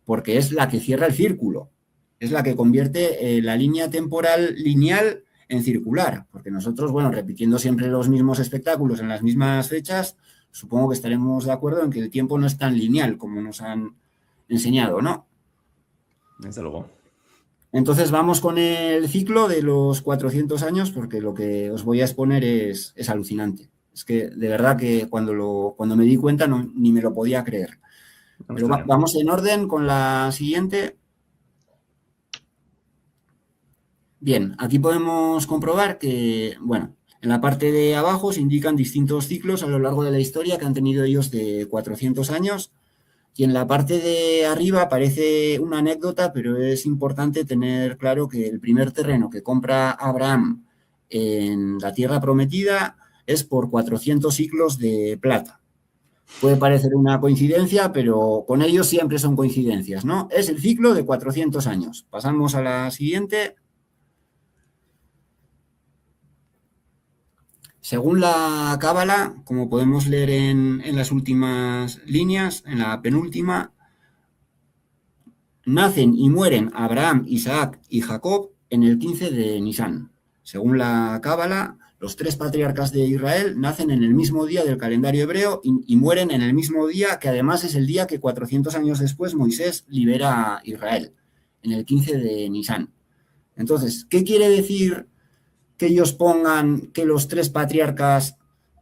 porque es la que cierra el círculo. Es la que convierte la línea temporal lineal en circular. Porque nosotros, bueno, repitiendo siempre los mismos espectáculos en las mismas fechas, supongo que estaremos de acuerdo en que el tiempo no es tan lineal como nos han enseñado, ¿no? Desde luego. Entonces vamos con el ciclo de los 400 años porque lo que os voy a exponer es alucinante. Es que de verdad que cuando me di cuenta ni me lo podía creer. Pero vamos en orden con la siguiente. Bien, aquí podemos comprobar que, bueno, en la parte de abajo se indican distintos ciclos a lo largo de la historia que han tenido ellos de 400 años. Y en la parte de arriba aparece una anécdota, pero es importante tener claro que el primer terreno que compra Abraham en la tierra prometida es por 400 siclos de plata. Puede parecer una coincidencia, pero con ellos siempre son coincidencias, ¿no? Es el ciclo de 400 años. Pasamos a la siguiente. Según la Cábala, como podemos leer en las últimas líneas, en la penúltima, nacen y mueren Abraham, Isaac y Jacob en el 15 de Nisán. Según la Cábala, los 3 patriarcas de Israel nacen en el mismo día del calendario hebreo y mueren en el mismo día, que además es el día que 400 años después Moisés libera a Israel, en el 15 de Nisán. Entonces, ¿qué quiere decir que ellos pongan que los 3 patriarcas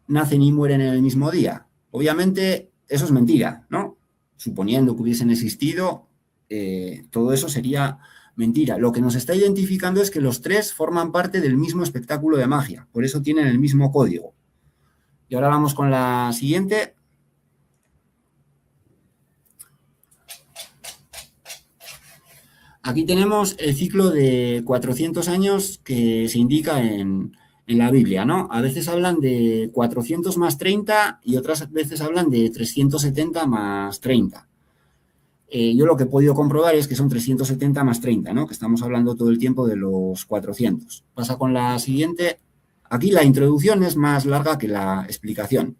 nacen y mueren en el mismo día? Obviamente eso es mentira, ¿no? Suponiendo que hubiesen existido, todo eso sería mentira. Lo que nos está identificando es que los 3 forman parte del mismo espectáculo de magia, por eso tienen el mismo código. Y ahora vamos con la siguiente. Aquí tenemos el ciclo de 400 años que se indica en la Biblia, ¿no? A veces hablan de 400 más 30 y otras veces hablan de 370 más 30. Yo lo que he podido comprobar es que son 370 más 30, ¿no? Que estamos hablando todo el tiempo de los 400. Pasa con la siguiente. Aquí la introducción es más larga que la explicación.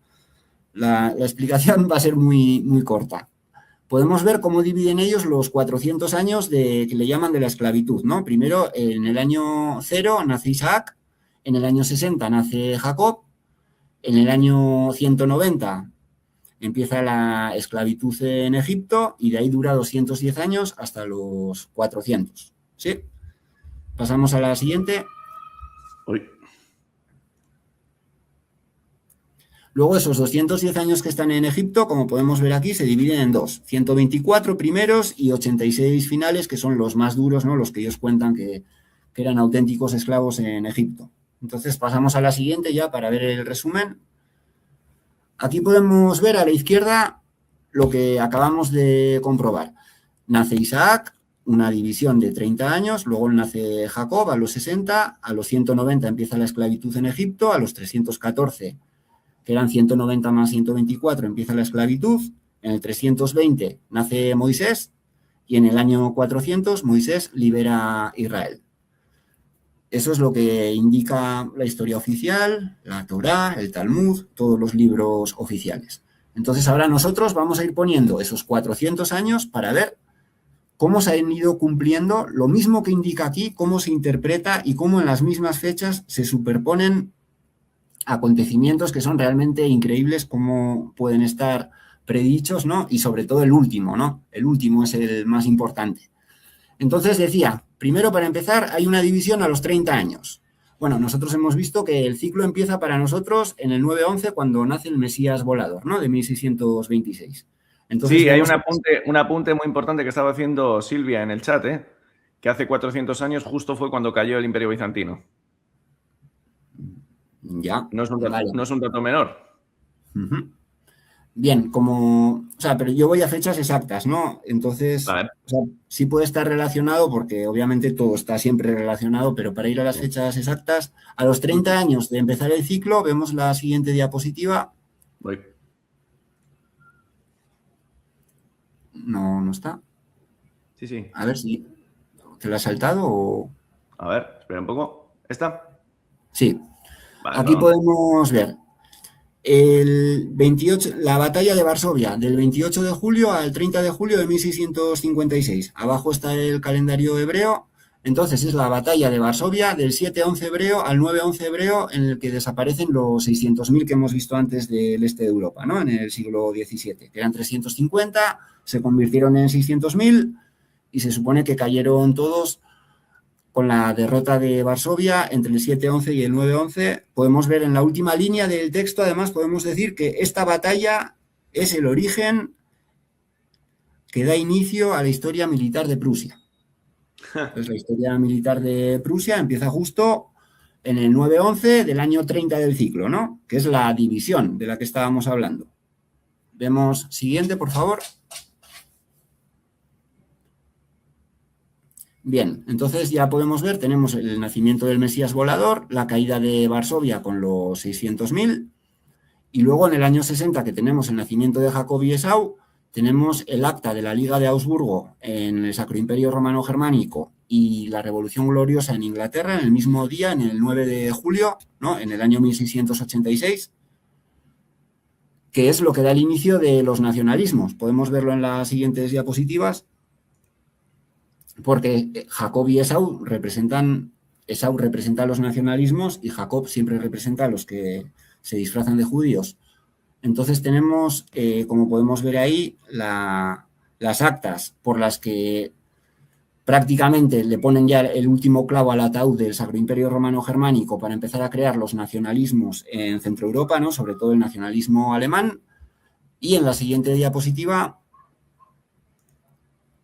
La explicación va a ser muy, muy corta. Podemos ver cómo dividen ellos los 400 años que le llaman de la esclavitud, ¿no? Primero, en el año 0 nace Isaac, en el año 60 nace Jacob, en el año 190 empieza la esclavitud en Egipto y de ahí dura 210 años hasta los 400, ¿sí? Pasamos a la siguiente. Uy. Luego esos 210 años que están en Egipto, como podemos ver aquí, se dividen en 2. 124 primeros y 86 finales, que son los más duros, ¿no? Los que ellos cuentan que eran auténticos esclavos en Egipto. Entonces pasamos a la siguiente ya para ver el resumen. Aquí podemos ver a la izquierda lo que acabamos de comprobar. Nace Isaac, una división de 30 años, luego nace Jacob a los 60, a los 190 empieza la esclavitud en Egipto, a los 314 que eran 190 más 124, empieza la esclavitud, en el 320 nace Moisés y en el año 400 Moisés libera a Israel. Eso es lo que indica la historia oficial, la Torá, el Talmud, todos los libros oficiales. Entonces ahora nosotros vamos a ir poniendo esos 400 años para ver cómo se han ido cumpliendo lo mismo que indica aquí, cómo se interpreta y cómo en las mismas fechas se superponen acontecimientos que son realmente increíbles, cómo pueden estar predichos, ¿no? Y sobre todo el último, ¿no? El último es el más importante. Entonces decía, primero para empezar hay una división a los 30 años. Bueno, nosotros hemos visto que el ciclo empieza para nosotros en el 911 cuando nace el Mesías volador, ¿no? De 1626. Entonces, Sí, hay vemos un apunte muy importante que estaba haciendo Silvia en el chat, que hace 400 años justo fue cuando cayó el Imperio Bizantino. ya, vale. No es un dato menor. Ujú. Bien, o sea, pero yo voy a fechas exactas, ¿no? Entonces, Vale. o sea, sí puede estar relacionado porque obviamente todo está siempre relacionado, pero para ir a las fechas exactas, a los 30 años de empezar el ciclo, vemos la siguiente diapositiva. Voy. No está. Sí, sí. A ver si te la has saltado o... A ver, espera un poco. ¿Esta? Sí. Vale, Aquí perdón. podemos ver la batalla de Varsovia, del 28 de julio al 30 de julio de 1656. Abajo está el calendario hebreo. Entonces es la batalla de Varsovia del 7-11 hebreo al 9-11 hebreo, en el que desaparecen los 600.000 que hemos visto antes del este de Europa, ¿no? En el siglo XVII, que eran 350, se convirtieron en 600.000 y se supone que cayeron todos con la derrota de Varsovia entre el 7-11 y el 9-11. Podemos ver en la última línea del texto, además, podemos decir que esta batalla es el origen que da inicio a la historia militar de Prusia. Entonces, la historia militar de Prusia empieza justo en el 9-11 del año 30 del ciclo, ¿no? Que es la división de la que estábamos hablando. Vemos siguiente, por favor. Bien, entonces ya podemos ver, tenemos el nacimiento del Mesías volador, la caída de Varsovia con los 600.000, y luego en el año 60, que tenemos el nacimiento de Jacob y Esau, tenemos el acta de la Liga de Augsburgo en el Sacro Imperio Romano Germánico y la Revolución Gloriosa en Inglaterra en el mismo día, en el 9 de julio, ¿no? En el año 1686, que es lo que da el inicio de los nacionalismos. Podemos verlo en las siguientes diapositivas, porque Jacob y Esau representa a los nacionalismos y Jacob siempre representa a los que se disfrazan de judíos. Entonces tenemos, como podemos ver ahí, las actas por las que prácticamente le ponen ya el último clavo al ataúd del Sacro Imperio Romano Germánico para empezar a crear los nacionalismos en Centro Europa, ¿no? Sobre todo el nacionalismo alemán. Y en la siguiente diapositiva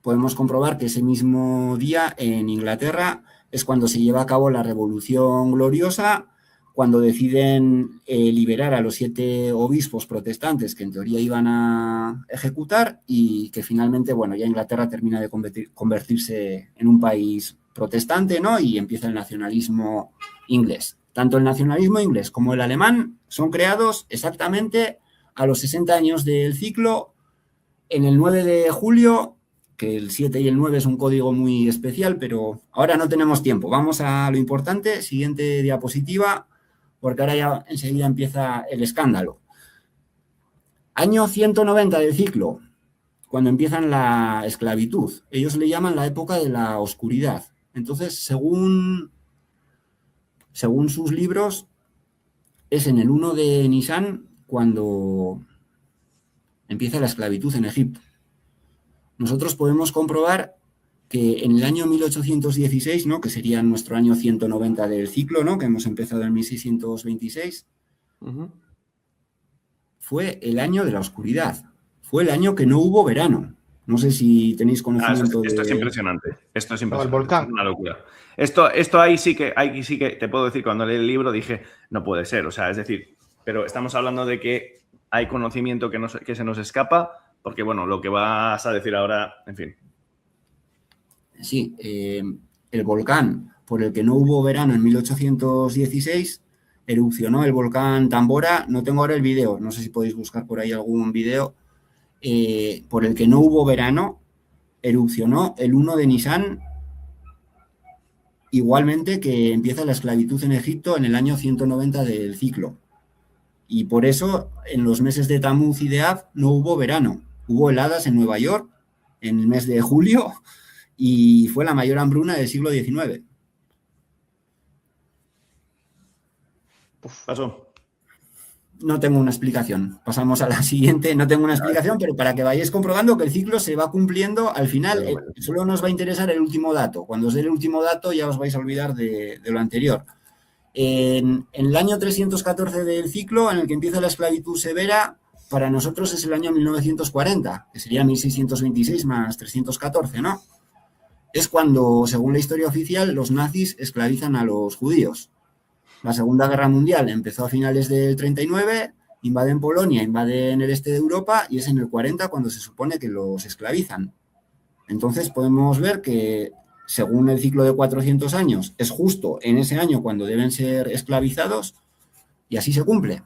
podemos comprobar que ese mismo día en Inglaterra es cuando se lleva a cabo la Revolución Gloriosa, cuando deciden liberar a los 7 obispos protestantes que en teoría iban a ejecutar y que finalmente, bueno, ya Inglaterra termina de convertirse en un país protestante, ¿no? Y empieza el nacionalismo inglés. Tanto el nacionalismo inglés como el alemán son creados exactamente a los 60 años del ciclo, en el 9 de julio, que el 7 y el 9 es un código muy especial, pero ahora no tenemos tiempo. Vamos a lo importante. Siguiente diapositiva, porque ahora ya enseguida empieza el escándalo. Año 190 del ciclo, cuando empiezan la esclavitud. Ellos le llaman la época de la oscuridad. Entonces, según sus libros, es en el 1 de Nisan cuando empieza la esclavitud en Egipto. Nosotros podemos comprobar que en el año 1816, ¿no? Que sería nuestro año 190 del ciclo, ¿no? Que hemos empezado en 1626, fue el año de la oscuridad. Fue el año que no hubo verano. No sé si tenéis conocimiento esto de... es impresionante. Esto es impresionante. El volcán. Es una locura. Esto ahí sí que te puedo decir, cuando leí el libro dije, no puede ser. O sea, es decir, pero estamos hablando de que hay conocimiento que se nos escapa, porque, bueno, lo que vas a decir ahora, en fin. Sí, el volcán por el que no hubo verano en 1816 erupcionó, el volcán Tambora. No tengo ahora el video, no sé si podéis buscar por ahí algún video. Por el que no hubo verano, erupcionó el 1 de Nisan, igualmente que empieza la esclavitud en Egipto en el año 190 del ciclo. Y por eso, en los meses de Tamuz y de Av no hubo verano. Hubo heladas en Nueva York en el mes de julio y fue la mayor hambruna del siglo XIX. Pasó. No tengo una explicación. Pasamos a la siguiente. No tengo una explicación, pero para que vayáis comprobando que el ciclo se va cumpliendo, al final solo nos va a interesar el último dato. Cuando os dé el último dato ya os vais a olvidar de lo anterior. En el año 314 del ciclo, en el que empieza la esclavitud severa, para nosotros es el año 1940, que sería 1626 más 314, ¿no? Es cuando, según la historia oficial, los nazis esclavizan a los judíos. La Segunda Guerra Mundial empezó a finales del 39, invaden Polonia, invaden el este de Europa y es en el 40 cuando se supone que los esclavizan. Entonces podemos ver que, según el ciclo de 400 años, es justo en ese año cuando deben ser esclavizados y así se cumple.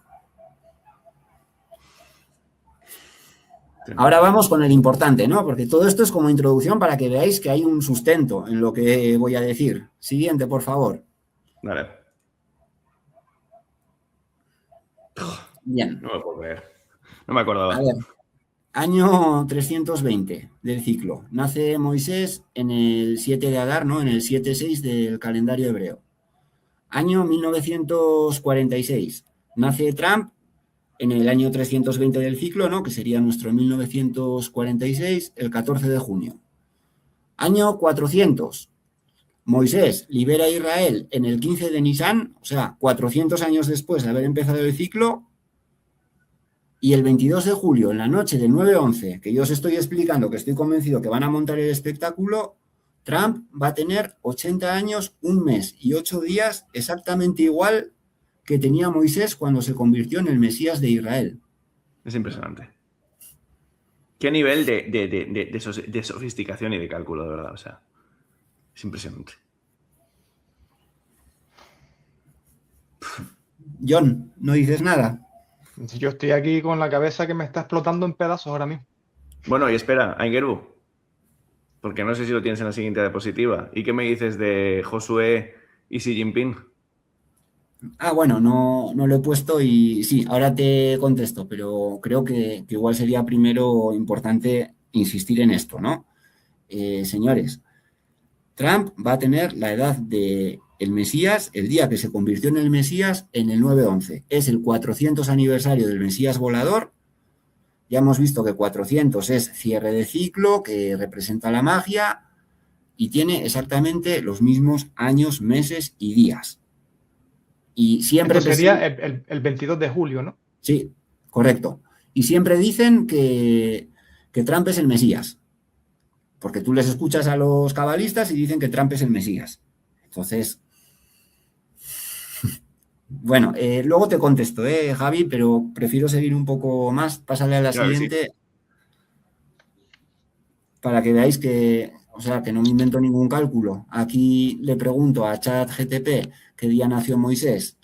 Ahora vamos con el importante, ¿no? Porque todo esto es como introducción para que veáis que hay un sustento en lo que voy a decir. Siguiente, por favor. Vale. Bien. No me puedo creer. No me acordaba. A ver, año 320 del ciclo. Nace Moisés en el 7 de Adar, ¿no? En el 7-6 del calendario hebreo. Año 1946. Nace Trump en el año 320 del ciclo, ¿no? Que sería nuestro 1946, el 14 de junio. Año 400. Moisés libera a Israel en el 15 de Nisan, o sea, 400 años después de haber empezado el ciclo, y el 22 de julio, en la noche del 9-11, que yo os estoy explicando que estoy convencido que van a montar el espectáculo, Trump va a tener 80 años, 1 mes y 8 días, exactamente igual que tenía Moisés cuando se convirtió en el Mesías de Israel. Es impresionante. Qué nivel de sofisticación y de cálculo, de verdad. O sea, es impresionante. John, ¿no dices nada? Yo estoy aquí con la cabeza que me está explotando en pedazos ahora mismo. Bueno, y espera, Aingeru, porque no sé si lo tienes en la siguiente diapositiva. ¿Y qué me dices de Josué y Xi Jinping? Ah, bueno, no lo he puesto y sí, ahora te contesto, pero creo que igual sería primero importante insistir en esto, ¿no? Señores, Trump va a tener la edad de el Mesías, el día que se convirtió en el Mesías, en el 9-11. Es el 400 aniversario del Mesías volador. Ya hemos visto que 400 es cierre de ciclo, que representa la magia y tiene exactamente los mismos años, meses y días. Y siempre Esto sería el 22 de julio, ¿no? Sí, correcto. Y siempre dicen que Trump es el Mesías, porque tú les escuchas a los cabalistas y dicen que Trump es el Mesías. Entonces, bueno, luego te contesto, Javi, pero prefiero seguir un poco más, pásale a la Claro que siguiente, para que veáis que, o sea, que no me invento ningún cálculo. Aquí le pregunto a ChatGPT qué día nació Moisés,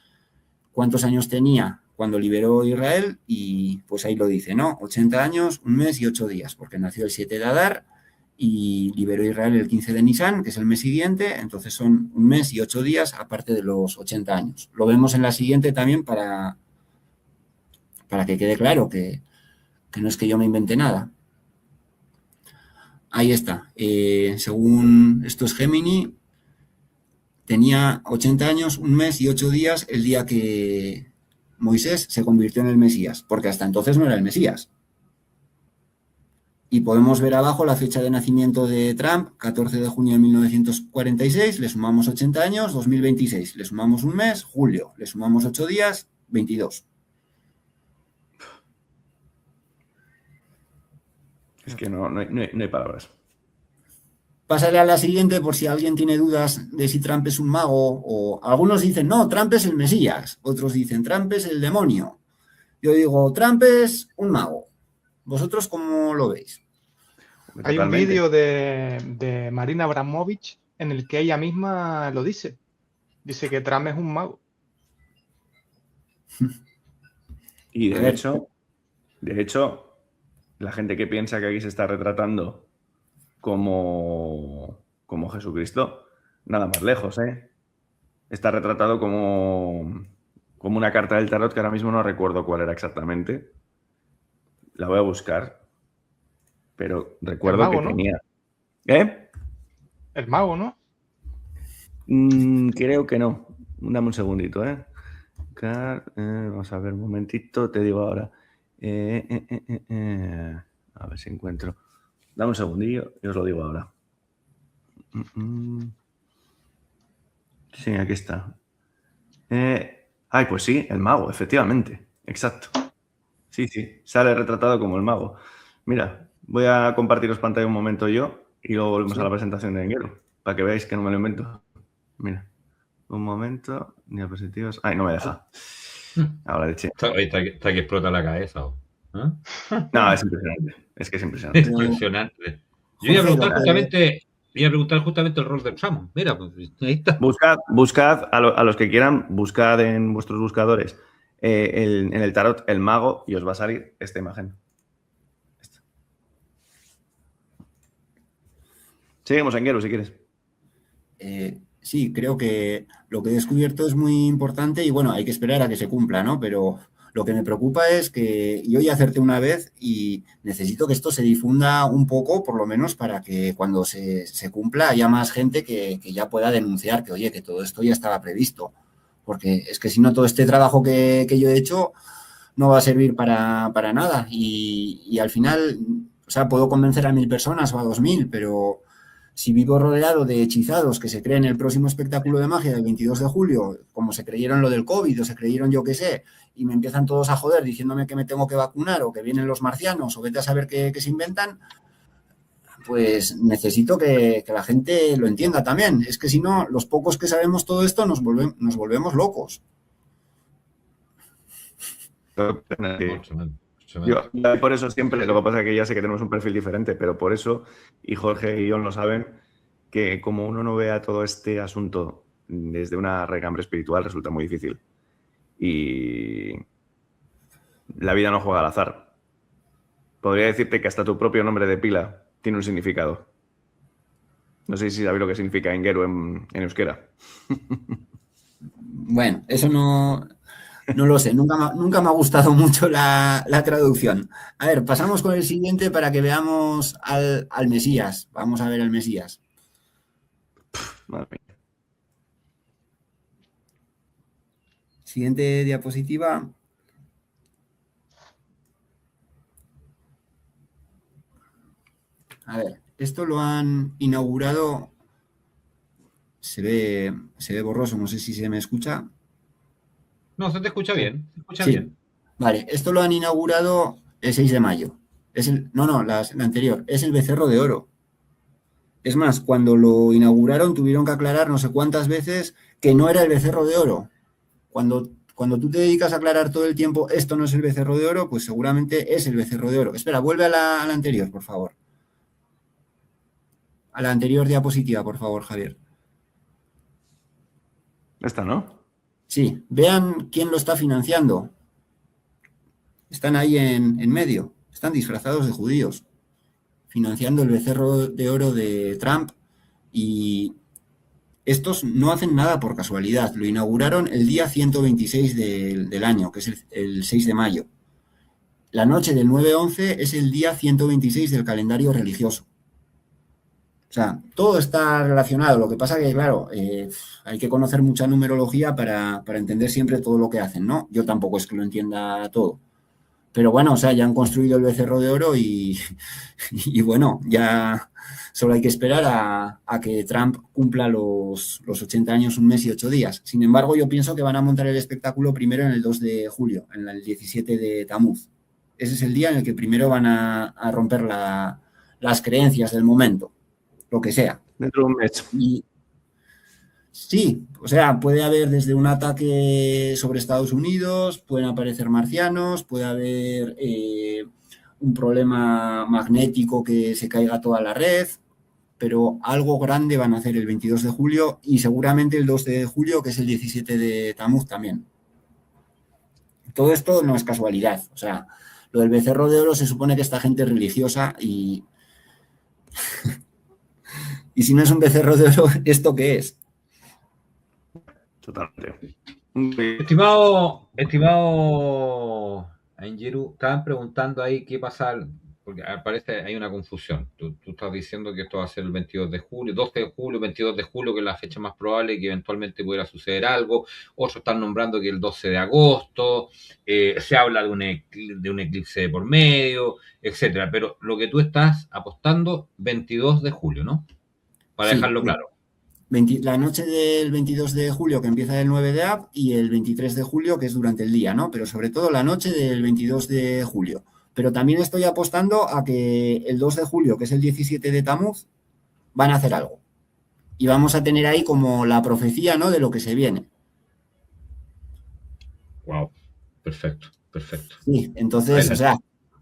cuántos años tenía cuando liberó Israel y pues ahí lo dice, ¿no? 80 años, 1 mes y 8 días, porque nació el 7 de Adar y liberó Israel el 15 de Nisan, que es el mes siguiente, entonces son 1 mes y 8 días aparte de los 80 años. Lo vemos en la siguiente también para que quede claro que no es que yo me invente nada. Ahí está. Según esto es Gemini, tenía 80 años, 1 mes y 8 días el día que Moisés se convirtió en el Mesías, porque hasta entonces no era el Mesías. Y podemos ver abajo la fecha de nacimiento de Trump, 14 de junio de 1946, le sumamos 80 años, 2026, le sumamos 1 mes, julio, le sumamos 8 días, 22. Es que no hay palabras. Pásale a la siguiente por si alguien tiene dudas de si Trump es un mago o algunos dicen, no, Trump es el Mesías, otros dicen, Trump es el demonio. Yo digo, Trump es un mago. ¿Vosotros cómo lo veis? Hay un vídeo de Marina Abramovich en el que ella misma lo dice. Dice que Trump es un mago. Y de hecho, la gente que piensa que aquí se está retratando como Jesucristo, nada más lejos, ¿eh? Está retratado como una carta del tarot que ahora mismo no recuerdo cuál era exactamente. La voy a buscar. Pero recuerdo mago, que ¿no? tenía. ¿Eh? El mago, ¿no? Creo que no. Dame un segundito, ¿eh? Vamos a ver un momentito, te digo ahora. A ver si encuentro. Dame un segundillo y os lo digo ahora. Sí, aquí está. Pues sí, el mago, efectivamente. Exacto. Sí, sale retratado como el mago. Mira, voy a compartiros pantalla un momento yo y luego volvemos a la presentación de Enguero, para que veáis que no me lo invento. Mira, un momento, diapositivas. Ay, no me deja. Ahora de che. Está que explota la cabeza. ¿Eh? No, es impresionante. Es que es impresionante. Es impresionante. Yo iba a preguntar justamente el rol de Trump. Mira, pues ahí está. Buscad a los que quieran, buscad en vuestros buscadores en el tarot el mago y os va a salir esta imagen. Seguimos, Enguero, si quieres. Sí, creo que lo que he descubierto es muy importante y bueno, hay que esperar a que se cumpla, ¿no? Pero lo que me preocupa es que yo ya acerté una vez y necesito que esto se difunda un poco, por lo menos para que cuando se cumpla haya más gente que ya pueda denunciar que, oye, que todo esto ya estaba previsto. Porque es que si no, todo este trabajo que yo he hecho no va a servir para nada. Y al final, o sea, puedo convencer a 1000 personas o a 2000, pero si vivo rodeado de hechizados que se creen el próximo espectáculo de magia del 22 de julio, como se creyeron lo del COVID o se creyeron yo qué sé, y me empiezan todos a joder diciéndome que me tengo que vacunar o que vienen los marcianos o vete a saber qué se inventan, pues necesito que la gente lo entienda también. Es que si no, los pocos que sabemos todo esto nos volvemos locos. Yo por eso siempre, lo que pasa es que ya sé que tenemos un perfil diferente, pero por eso, y Jorge y John lo saben, que como uno no vea todo este asunto desde una recambre espiritual resulta muy difícil. Y la vida no juega al azar. Podría decirte que hasta tu propio nombre de pila tiene un significado. No sé si sabéis lo que significa Enguero en euskera. Bueno, eso no lo sé, nunca me ha gustado mucho la traducción. A ver, pasamos con el siguiente para que veamos al Mesías. Vamos a ver al Mesías. Madre mía. Siguiente diapositiva. A ver, esto lo han inaugurado. Se ve borroso, no sé si se me escucha. No, se te escucha bien. Se escucha Sí. bien. Vale, esto lo han inaugurado el 6 de mayo. La anterior. Es el becerro de oro. Es más, cuando lo inauguraron tuvieron que aclarar no sé cuántas veces que no era el becerro de oro. Cuando tú te dedicas a aclarar todo el tiempo esto no es el becerro de oro, pues seguramente es el becerro de oro. Espera, vuelve a la anterior, por favor. A la anterior diapositiva, por favor, Javier. Esta, ¿no? Sí, vean quién lo está financiando. Están ahí en medio, están disfrazados de judíos, financiando el becerro de oro de Trump y estos no hacen nada por casualidad. Lo inauguraron el día 126 del año, que es el 6 de mayo. La noche del 9-11 es el día 126 del calendario religioso. O sea, todo está relacionado. Lo que pasa que, claro, hay que conocer mucha numerología para entender siempre todo lo que hacen, ¿no? Yo tampoco es que lo entienda todo. Pero bueno, o sea, ya han construido el becerro de oro y bueno, ya solo hay que esperar a que Trump cumpla los 80 años, un mes y 8 días. Sin embargo, yo pienso que van a montar el espectáculo primero en el 2 de julio, en el 17 de Tamuz. Ese es el día en el que primero van a romper las creencias del momento, lo que sea. Dentro de un mes. Y sí, o sea, puede haber desde un ataque sobre Estados Unidos, pueden aparecer marcianos, puede haber un problema magnético que se caiga toda la red, pero algo grande van a hacer el 22 de julio y seguramente el 2 de julio, que es el 17 de Tamuz también. Todo esto no es casualidad, o sea, lo del becerro de oro se supone que esta gente es religiosa y y si no es un becerro de oro, ¿esto qué es? Totalmente. Estimado Angeru, estaban preguntando ahí qué pasa, porque parece hay una confusión. Tú estás diciendo que esto va a ser el 22 de julio, 12 de julio, 22 de julio, que es la fecha más probable que eventualmente pudiera suceder algo. Otros están nombrando que el 12 de agosto, se habla de un eclipse de por medio, etcétera. Pero lo que tú estás apostando, 22 de julio, ¿no? Para Sí, dejarlo claro. La noche del 22 de julio, que empieza el 9 de Ab, y el 23 de julio, que es durante el día, ¿no? Pero sobre todo la noche del 22 de julio. Pero también estoy apostando a que el 2 de julio, que es el 17 de Tamuz, van a hacer algo. Y vamos a tener ahí como la profecía, ¿no?, de lo que se viene. Wow, perfecto, perfecto. Sí, entonces, o sea,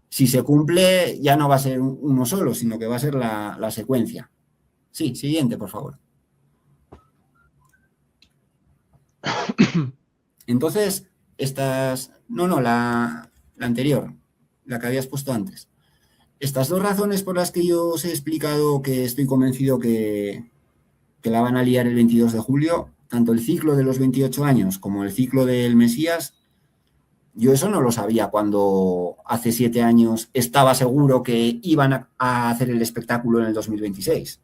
si se cumple, ya no va a ser uno solo, sino que va a ser la secuencia. Sí, siguiente, por favor. Entonces, la anterior, la que habías puesto antes. Estas dos razones por las que yo os he explicado que estoy convencido que la van a liar el 22 de julio, tanto el ciclo de los 28 años como el ciclo del Mesías, yo eso no lo sabía cuando hace 7 años estaba seguro que iban a hacer el espectáculo en el 2026.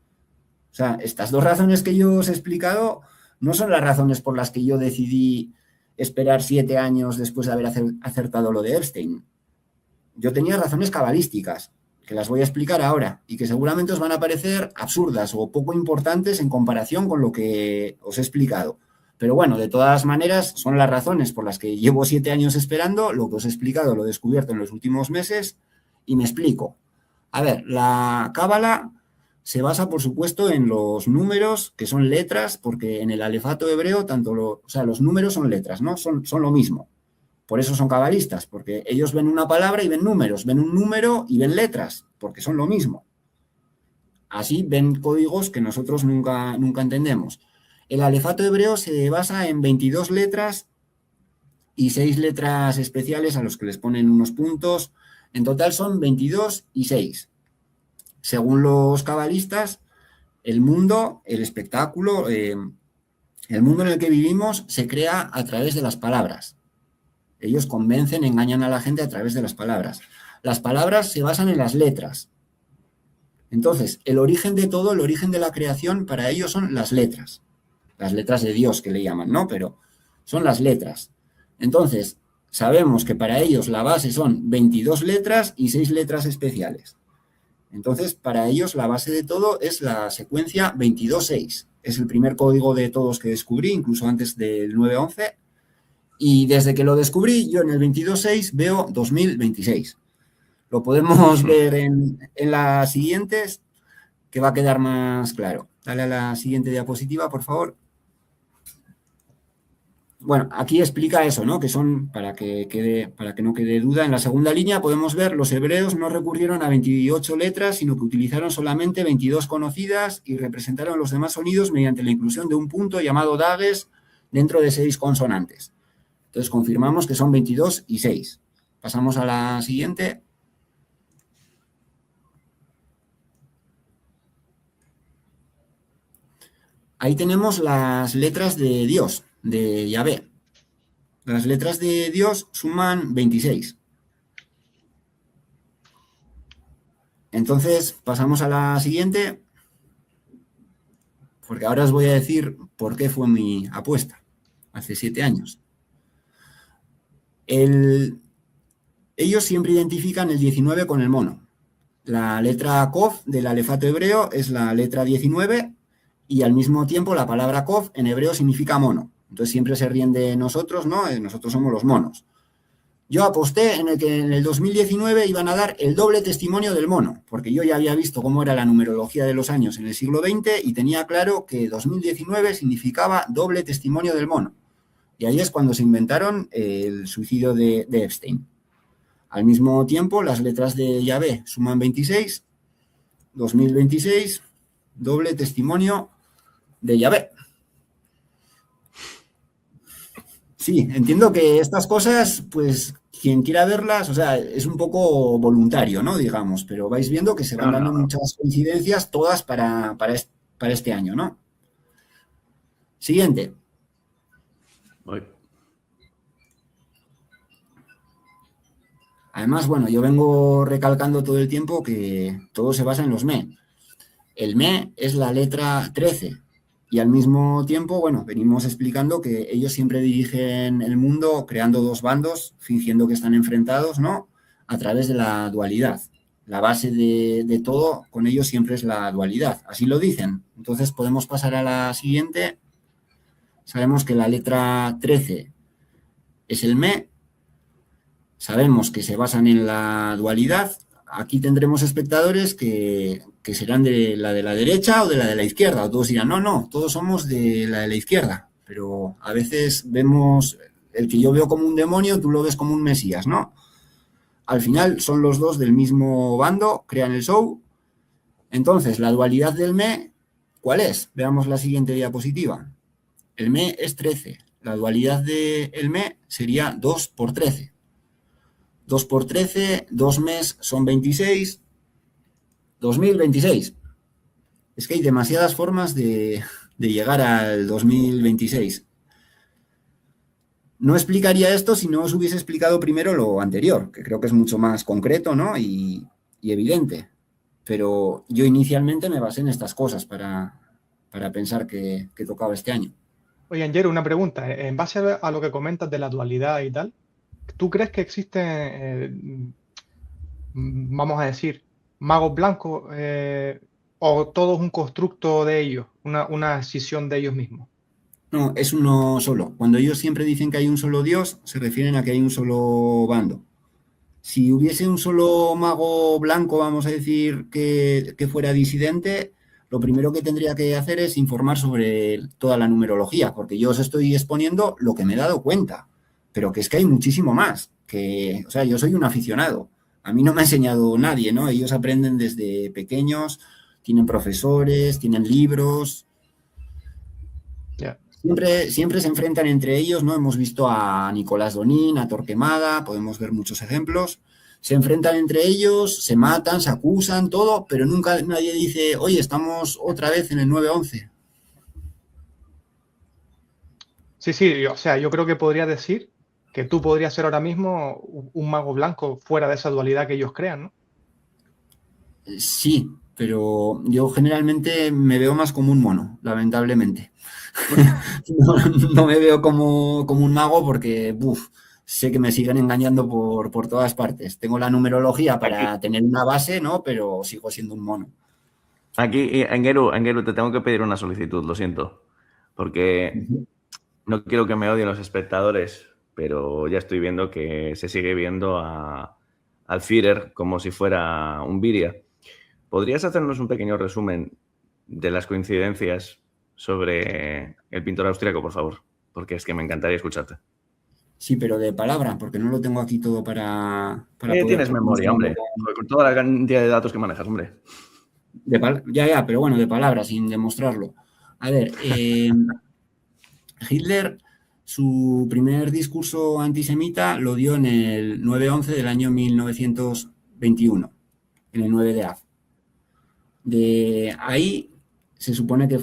O sea, estas dos razones que yo os he explicado no son las razones por las que yo decidí esperar 7 años después de haber acertado lo de Epstein. Yo tenía razones cabalísticas, que las voy a explicar ahora, y que seguramente os van a parecer absurdas o poco importantes en comparación con lo que os he explicado. Pero bueno, de todas maneras, son las razones por las que llevo 7 años esperando, lo que os he explicado lo he descubierto en los últimos meses, y me explico. A ver, la cábala se basa, por supuesto, en los números, que son letras, porque en el alefato hebreo, los números son letras, ¿no? Son lo mismo. Por eso son cabalistas, porque ellos ven una palabra y ven números, ven un número y ven letras, porque son lo mismo. Así ven códigos que nosotros nunca entendemos. El alefato hebreo se basa en 22 letras y 6 letras especiales a los que les ponen unos puntos. En total son 22 y 6. Según los cabalistas, el mundo, el espectáculo, el mundo en el que vivimos se crea a través de las palabras. Ellos convencen, engañan a la gente a través de las palabras. Las palabras se basan en las letras. Entonces, el origen de todo, el origen de la creación, para ellos son las letras. Las letras de Dios, que le llaman, ¿no? Pero son las letras. Entonces, sabemos que para ellos la base son 22 letras y 6 letras especiales. Entonces, para ellos la base de todo es la secuencia 22-6. Es el primer código de todos que descubrí, incluso antes del 9-11. Y desde que lo descubrí, yo en el 22.6 veo 2026. Lo podemos ver en las siguientes, que va a quedar más claro. Dale a la siguiente diapositiva, por favor. Bueno, aquí explica eso, ¿no? Que son, para que no quede duda, en la segunda línea podemos ver los hebreos no recurrieron a 28 letras, sino que utilizaron solamente 22 conocidas y representaron los demás sonidos mediante la inclusión de un punto llamado dages dentro de 6 consonantes. Entonces, confirmamos que son 22 y 6. Pasamos a la siguiente. Ahí tenemos las letras de Dios, de Yahvé. Las letras de Dios suman 26. Entonces, pasamos a la siguiente, porque ahora os voy a decir por qué fue mi apuesta hace 7 años. Ellos siempre identifican el 19 con el mono. La letra Kof del alefato hebreo es la letra 19 y al mismo tiempo la palabra Kof en hebreo significa mono. Entonces siempre se ríen de nosotros, ¿no? Nosotros somos los monos. Yo aposté en el que en el 2019 iban a dar el doble testimonio del mono, porque yo ya había visto cómo era la numerología de los años en el siglo XX y tenía claro que 2019 significaba doble testimonio del mono. Y ahí es cuando se inventaron el suicidio de Epstein. Al mismo tiempo, las letras de Yahvé suman 26, 2026, doble testimonio de Yahvé. Sí, entiendo que estas cosas, pues, quien quiera verlas, o sea, es un poco voluntario, ¿no? Digamos, pero vais viendo que se van dando muchas coincidencias, todas para este año, ¿no? Siguiente. Además, bueno, yo vengo recalcando todo el tiempo que todo se basa en los me. El me es la letra 13 y al mismo tiempo, bueno, venimos explicando que ellos siempre dirigen el mundo creando 2 bandos, fingiendo que están enfrentados, ¿no? A través de la dualidad la base de todo con ellos siempre es la dualidad. Así lo dicen. Entonces podemos pasar a la siguiente. Sabemos que la letra 13 es el me. Sabemos que se basan en la dualidad. Aquí tendremos espectadores que serán de la derecha o de la izquierda. O todos dirán, no, todos somos de la izquierda. Pero a veces vemos, el que yo veo como un demonio, tú lo ves como un mesías, ¿no? Al final son los dos del mismo bando, crean el show. Entonces, la dualidad del me, ¿cuál es? Veamos la siguiente diapositiva. El me es 13. La dualidad del me sería 2 por 13. 2 por 13, 2 mes son 26. 2026. Es que hay demasiadas formas de llegar al 2026. No explicaría esto si no os hubiese explicado primero lo anterior, que creo que es mucho más concreto, ¿no? y evidente. Pero yo inicialmente me basé en estas cosas para pensar que tocaba este año. Oye, Angeru, una pregunta. En base a lo que comentas de la dualidad y tal, ¿tú crees que existen, vamos a decir, magos blancos o todo es un constructo de ellos, una escisión de ellos mismos? No, es uno solo. Cuando ellos siempre dicen que hay un solo Dios, se refieren a que hay un solo bando. Si hubiese un solo mago blanco, vamos a decir, que fuera disidente, lo primero que tendría que hacer es informar sobre toda la numerología, porque yo os estoy exponiendo lo que me he dado cuenta, pero que es que hay muchísimo más. O sea, yo soy un aficionado. A mí no me ha enseñado nadie, ¿no? Ellos aprenden desde pequeños, tienen profesores, tienen libros. Yeah. Siempre se enfrentan entre ellos, ¿no? Hemos visto a Nicolás Donin, a Torquemada, podemos ver muchos ejemplos. Se enfrentan entre ellos, se matan, se acusan, todo, pero nunca nadie dice, oye, estamos otra vez en el 9-11. Sí, o sea, yo creo que podría decir que tú podrías ser ahora mismo un mago blanco fuera de esa dualidad que ellos crean, ¿no? Sí, pero yo generalmente me veo más como un mono, lamentablemente. No me veo como un mago porque sé que me siguen engañando por todas partes. Tengo la numerología para tener una base, ¿no? Pero sigo siendo un mono. Aquí, Angeru, te tengo que pedir una solicitud, lo siento. Porque no quiero que me odien los espectadores, pero ya estoy viendo que se sigue viendo al Führer como si fuera un Viria. ¿Podrías hacernos un pequeño resumen de las coincidencias sobre el pintor austríaco, por favor? Porque es que me encantaría escucharte. Sí, pero de palabra, porque no lo tengo aquí todo para poder... Tienes memoria, hombre. Con toda la cantidad de datos que manejas, hombre. Ya, pero bueno, de palabra, sin demostrarlo. A ver, Hitler, su primer discurso antisemita lo dio en el 9-11 del año 1921, en el 9 de Av. De ahí se supone que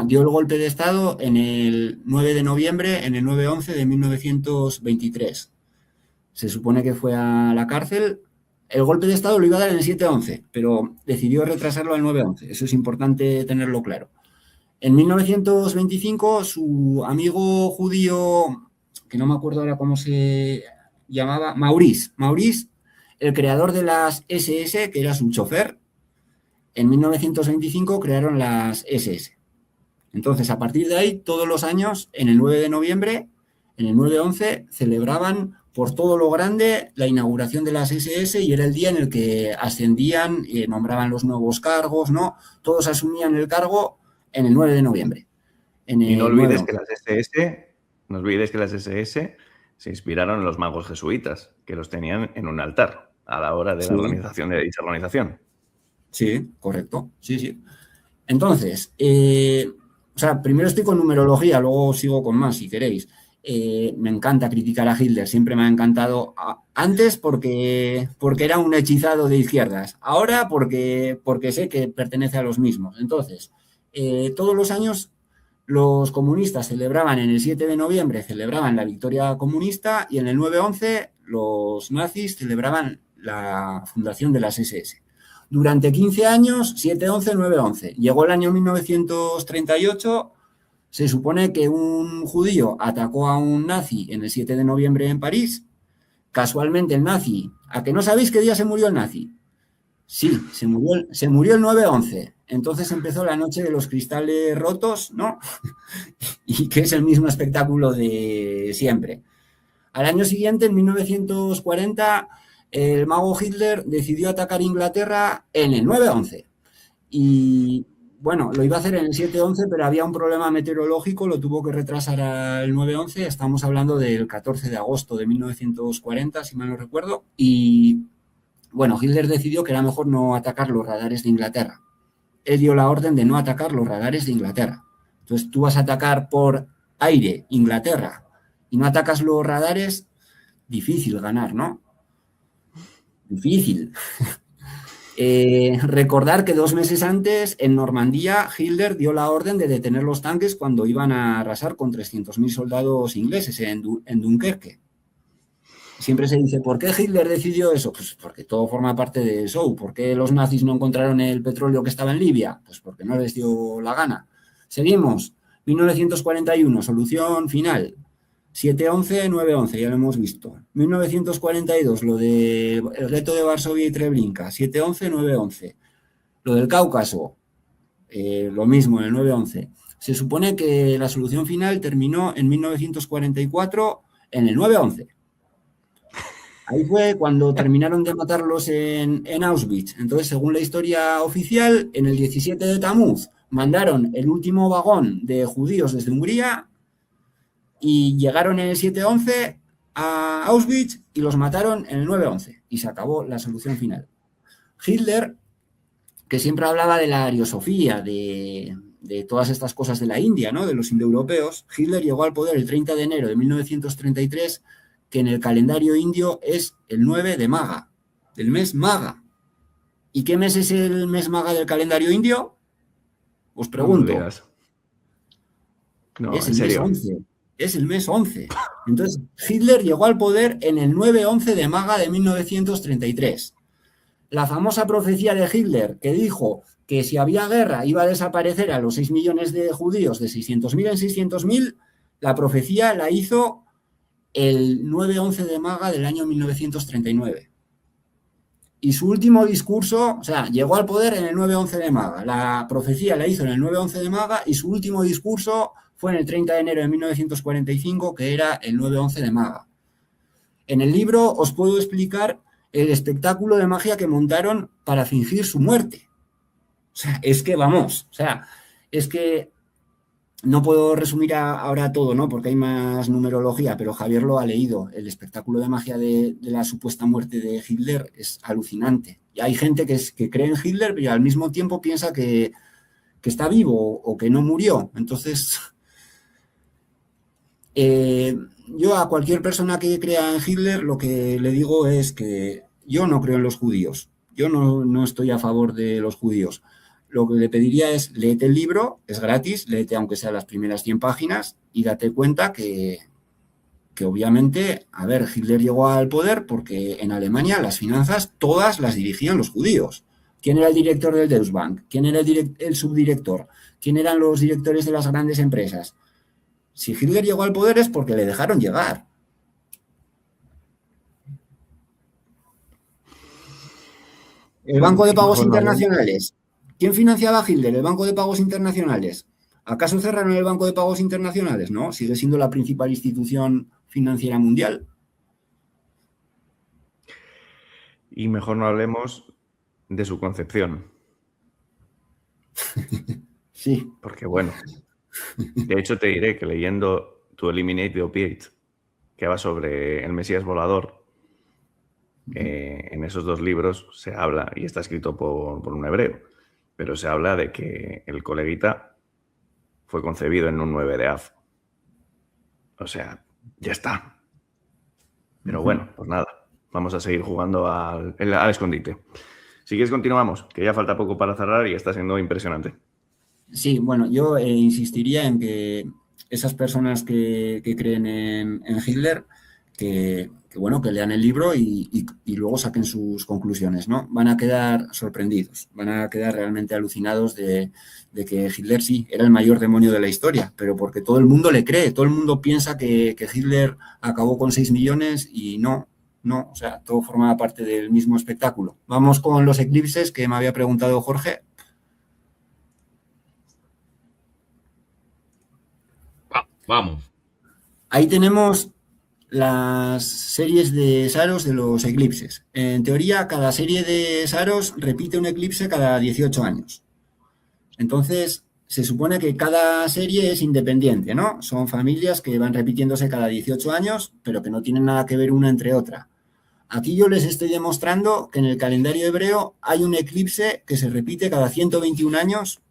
dio el golpe de Estado en el 9 de noviembre, en el 9-11 de 1923. Se supone que fue a la cárcel. El golpe de Estado lo iba a dar en el 7-11, pero decidió retrasarlo al 9-11. Eso es importante tenerlo claro. En 1925, su amigo judío, que no me acuerdo ahora cómo se llamaba, Maurice, el creador de las SS, que era su chofer, en 1925 crearon las SS. Entonces, a partir de ahí, todos los años, en el 9 de noviembre, en el 9-11, celebraban por todo lo grande la inauguración de las SS y era el día en el que ascendían y nombraban los nuevos cargos, ¿no? Todos asumían el cargo en el 9 de noviembre. Y no olvides que las SS se inspiraron en los magos jesuitas, que los tenían en un altar a la hora de la organización de dicha organización. Sí, correcto. Sí. Entonces, primero estoy con numerología, luego sigo con más, si queréis. Me encanta criticar a Hitler, siempre me ha encantado. Antes porque era un hechizado de izquierdas, ahora porque sé que pertenece a los mismos. Entonces, todos los años los comunistas celebraban en el 7 de noviembre, celebraban la victoria comunista y en el 9-11 los nazis celebraban la fundación de las SS. Durante 15 años, 7-11, 9-11. Llegó el año 1938, se supone que un judío atacó a un nazi en el 7 de noviembre en París. Casualmente el nazi, ¿a que no sabéis qué día se murió el nazi? Sí, se murió el 9/11. Entonces empezó la noche de los cristales rotos, ¿no? Y que es el mismo espectáculo de siempre. Al año siguiente, en 1940, el mago Hitler decidió atacar Inglaterra en el 9/11. Y bueno, lo iba a hacer en el 7/11, pero había un problema meteorológico, lo tuvo que retrasar al 9/11. Estamos hablando del 14 de agosto de 1940, si mal no recuerdo. Y bueno, Hitler decidió que era mejor no atacar los radares de Inglaterra. Él dio la orden de no atacar los radares de Inglaterra. Entonces tú vas a atacar por aire Inglaterra y no atacas los radares, difícil ganar, ¿no? Difícil. Recordar que 2 meses antes, en Normandía, Hitler dio la orden de detener los tanques cuando iban a arrasar con 300.000 soldados ingleses en Dunkerque. Siempre se dice, ¿por qué Hitler decidió eso? Pues porque todo forma parte del show. ¿Por qué los nazis no encontraron el petróleo que estaba en Libia? Pues porque no les dio la gana. Seguimos. 1941, solución final. 7/11, 9/11, ya lo hemos visto. 1942, lo del gueto de Varsovia y Treblinka. 7/11, 9/11. Lo del Cáucaso, lo mismo, en el 9/11. Se supone que la solución final terminó en 1944, en el 9/11. Ahí fue cuando terminaron de matarlos en Auschwitz. Entonces, según la historia oficial, en el 17 de Tamuz mandaron el último vagón de judíos desde Hungría y llegaron en el 7/11 a Auschwitz y los mataron en el 9/11. Y se acabó la solución final. Hitler, que siempre hablaba de la ariosofía, de todas estas cosas de la India, ¿no? De los indoeuropeos, Hitler llegó al poder el 30 de enero de 1933, que en el calendario indio es el 9 de Maga, del mes Maga. ¿Y qué mes es el mes Maga del calendario indio? Os pregunto. No, es en el serio. mes 11. Es el mes 11. Entonces, Hitler llegó al poder en el 9/11 de Maga de 1933. La famosa profecía de Hitler, que dijo que si había guerra iba a desaparecer a los 6 millones de judíos de 600.000 en 600.000, la profecía la hizo el 9/11 de Maga del año 1939. Y su último discurso, o sea, llegó al poder en el 9/11 de Maga. La profecía la hizo en el 9/11 de Maga y su último discurso fue en el 30 de enero de 1945, que era el 9/11 de Maga. En el libro os puedo explicar el espectáculo de magia que montaron para fingir su muerte. O sea, es que vamos, o sea, es que no puedo resumir ahora todo, ¿no? Porque hay más numerología, pero Javier lo ha leído. El espectáculo de magia de la supuesta muerte de Hitler es alucinante. Y hay gente que cree en Hitler, pero al mismo tiempo piensa que está vivo o que no murió. Entonces, yo a cualquier persona que crea en Hitler lo que le digo es que yo no creo en los judíos. Yo no estoy a favor de los judíos. Lo que le pediría es, léete el libro, es gratis, léete aunque sea las primeras 100 páginas y date cuenta que obviamente, a ver, Hitler llegó al poder porque en Alemania las finanzas todas las dirigían los judíos. ¿Quién era el director del Deutsche Bank? ¿Quién era el subdirector? ¿Quién eran los directores de las grandes empresas? Si Hitler llegó al poder es porque le dejaron llegar. El Banco de Pagos Internacionales. ¿Quién financiaba a Hitler? El Banco de Pagos Internacionales. ¿Acaso cerraron el Banco de Pagos Internacionales? No, sigue siendo la principal institución financiera mundial. Y mejor no hablemos de su concepción. Sí. Porque bueno, de hecho te diré que leyendo To Eliminate the Opiate, que va sobre el Mesías volador, en esos 2 libros se habla, y está escrito por un hebreo, pero se habla de que el coleguita fue concebido en un 9 de Av. O sea, ya está. Pero bueno, pues nada, vamos a seguir jugando al escondite. Si quieres continuamos, que ya falta poco para cerrar y está siendo impresionante. Sí, bueno, yo insistiría en que esas personas que creen en Hitler, que lean el libro y luego saquen sus conclusiones, ¿no? Van a quedar sorprendidos, van a quedar realmente alucinados de que Hitler sí era el mayor demonio de la historia, pero porque todo el mundo le cree, todo el mundo piensa que Hitler acabó con 6 millones y no, no, o sea, todo formaba parte del mismo espectáculo. Vamos con los eclipses que me había preguntado Jorge. Vamos. Ahí tenemos las series de Saros de los eclipses. En teoría, cada serie de Saros repite un eclipse cada 18 años. Entonces, se supone que cada serie es independiente, ¿no? Son familias que van repitiéndose cada 18 años, pero que no tienen nada que ver una entre otra. Aquí yo les estoy demostrando que en el calendario hebreo hay un eclipse que se repite cada 121 años.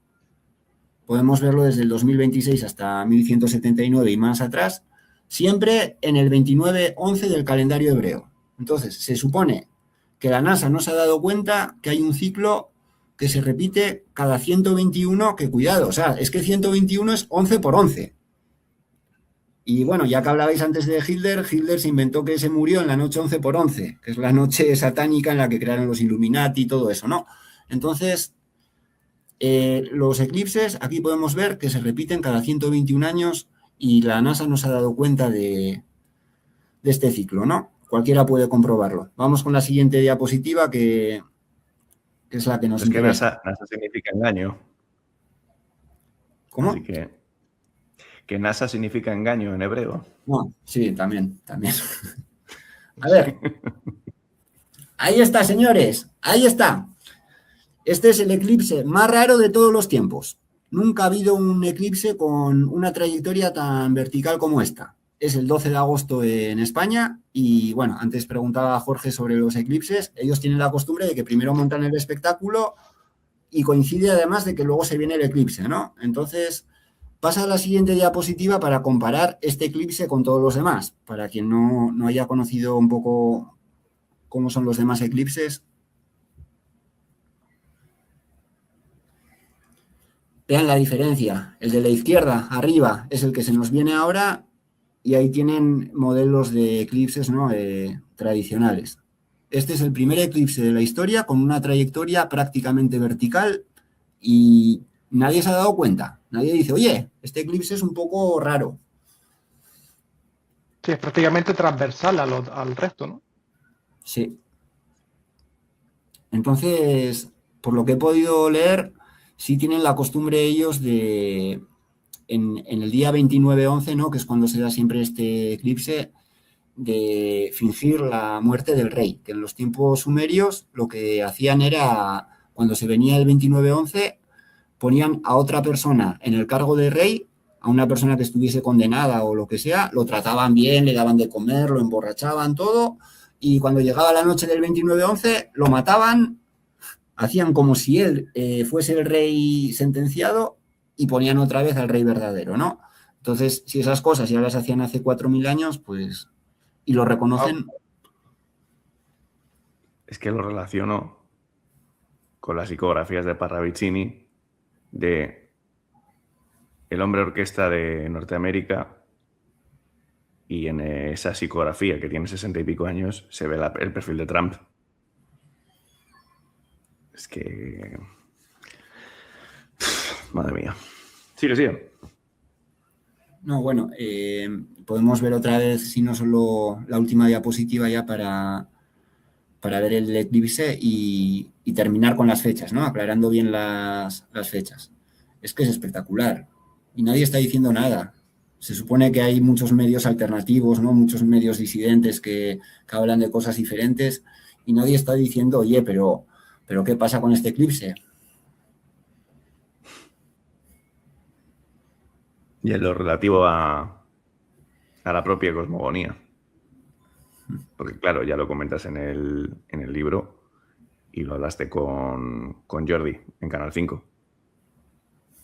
Podemos verlo desde el 2026 hasta 1179 y más atrás, siempre en el 29-11 del calendario hebreo. Entonces, se supone que la NASA no se ha dado cuenta que hay un ciclo que se repite cada 121, que cuidado, o sea, es que 121 es 11 por 11. Y bueno, ya que hablabais antes de Hitler, Hitler se inventó que se murió en la noche 11 por 11, que es la noche satánica en la que crearon los Illuminati y todo eso, ¿no? Entonces, los eclipses, aquí podemos ver que se repiten cada 121 años y la NASA no se ha dado cuenta de este ciclo, ¿no? Cualquiera puede comprobarlo. Vamos con la siguiente diapositiva, que es la que nos interesa. Que NASA significa engaño. ¿Cómo? Así que NASA significa engaño en hebreo. No, sí, también. A ver. Ahí está, señores. Ahí está. Este es el eclipse más raro de todos los tiempos. Nunca ha habido un eclipse con una trayectoria tan vertical como esta. Es el 12 de agosto en España y, bueno, antes preguntaba a Jorge sobre los eclipses. Ellos tienen la costumbre de que primero montan el espectáculo y coincide además de que luego se viene el eclipse, ¿no? Entonces, pasa a la siguiente diapositiva para comparar este eclipse con todos los demás. Para quien no haya conocido un poco cómo son los demás eclipses. Vean la diferencia. El de la izquierda, arriba, es el que se nos viene ahora y ahí tienen modelos de eclipses, ¿no? Tradicionales. Este es el primer eclipse de la historia con una trayectoria prácticamente vertical y nadie se ha dado cuenta. Nadie dice, oye, este eclipse es un poco raro. Sí, es prácticamente transversal al resto, ¿no? Sí. Entonces, por lo que he podido leer, sí tienen la costumbre ellos de, en el día 29-11, ¿no? Que es cuando se da siempre este eclipse, de fingir la muerte del rey. Que en los tiempos sumerios lo que hacían era, cuando se venía el 29-11, ponían a otra persona en el cargo de rey, a una persona que estuviese condenada o lo que sea, lo trataban bien, le daban de comer, lo emborrachaban, todo, y cuando llegaba la noche del 29-11, lo mataban, hacían como si él fuese el rey sentenciado y ponían otra vez al rey verdadero, ¿no? Entonces, si esas cosas ya las hacían hace 4.000 años, pues, y lo reconocen. Es que lo relaciono con las psicografías de Parravicini de El hombre orquesta de Norteamérica, y en esa psicografía que tiene 60 y pico años se ve el perfil de Trump. Es que... Madre mía. Sigue. No, bueno, podemos ver otra vez, si no solo la última diapositiva ya para ver el eclipse y terminar con las fechas, ¿no? Aclarando bien las fechas. Es que es espectacular y nadie está diciendo nada. Se supone que hay muchos medios alternativos, ¿no? Muchos medios disidentes que hablan de cosas diferentes y nadie está diciendo, oye, pero ¿qué pasa con este eclipse? Y en lo relativo a la propia cosmogonía. Porque claro, ya lo comentas en el libro y lo hablaste con Jordi en Canal 5.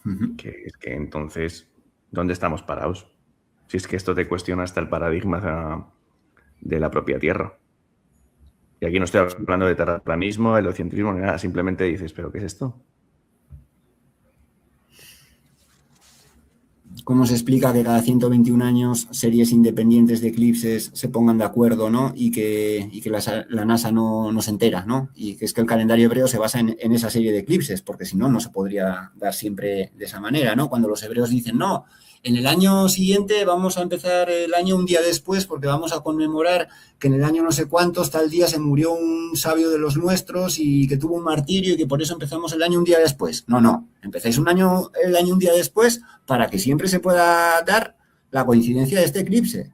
Uh-huh. Que es que entonces, ¿dónde estamos parados? Si es que esto te cuestiona hasta el paradigma de la propia Tierra. Y aquí no estoy hablando de terraplanismo, heliocentrismo, ni nada. Simplemente dices, ¿pero qué es esto? ¿Cómo se explica que cada 121 años series independientes de eclipses se pongan de acuerdo, ¿no? Y que la NASA no se entera, ¿no? Y que es que el calendario hebreo se basa en esa serie de eclipses, porque si no, no se podría dar siempre de esa manera, ¿no? Cuando los hebreos dicen, no, En el año siguiente vamos a empezar el año un día después porque vamos a conmemorar que en el año no sé cuántos, tal día, se murió un sabio de los nuestros y que tuvo un martirio y que por eso empezamos el año un día después. No, empezáis el año un día después para que siempre se pueda dar la coincidencia de este eclipse.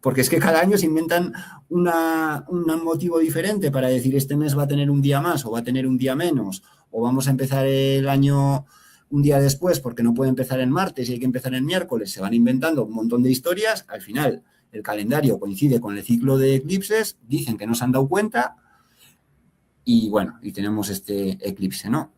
Porque es que cada año se inventan un motivo diferente para decir este mes va a tener un día más o va a tener un día menos, o vamos a empezar el año un día después porque no puede empezar en martes y hay que empezar en miércoles. Se van inventando un montón de historias. Al final, el calendario coincide con el ciclo de eclipses, dicen que no se han dado cuenta y bueno, y tenemos este eclipse, ¿no?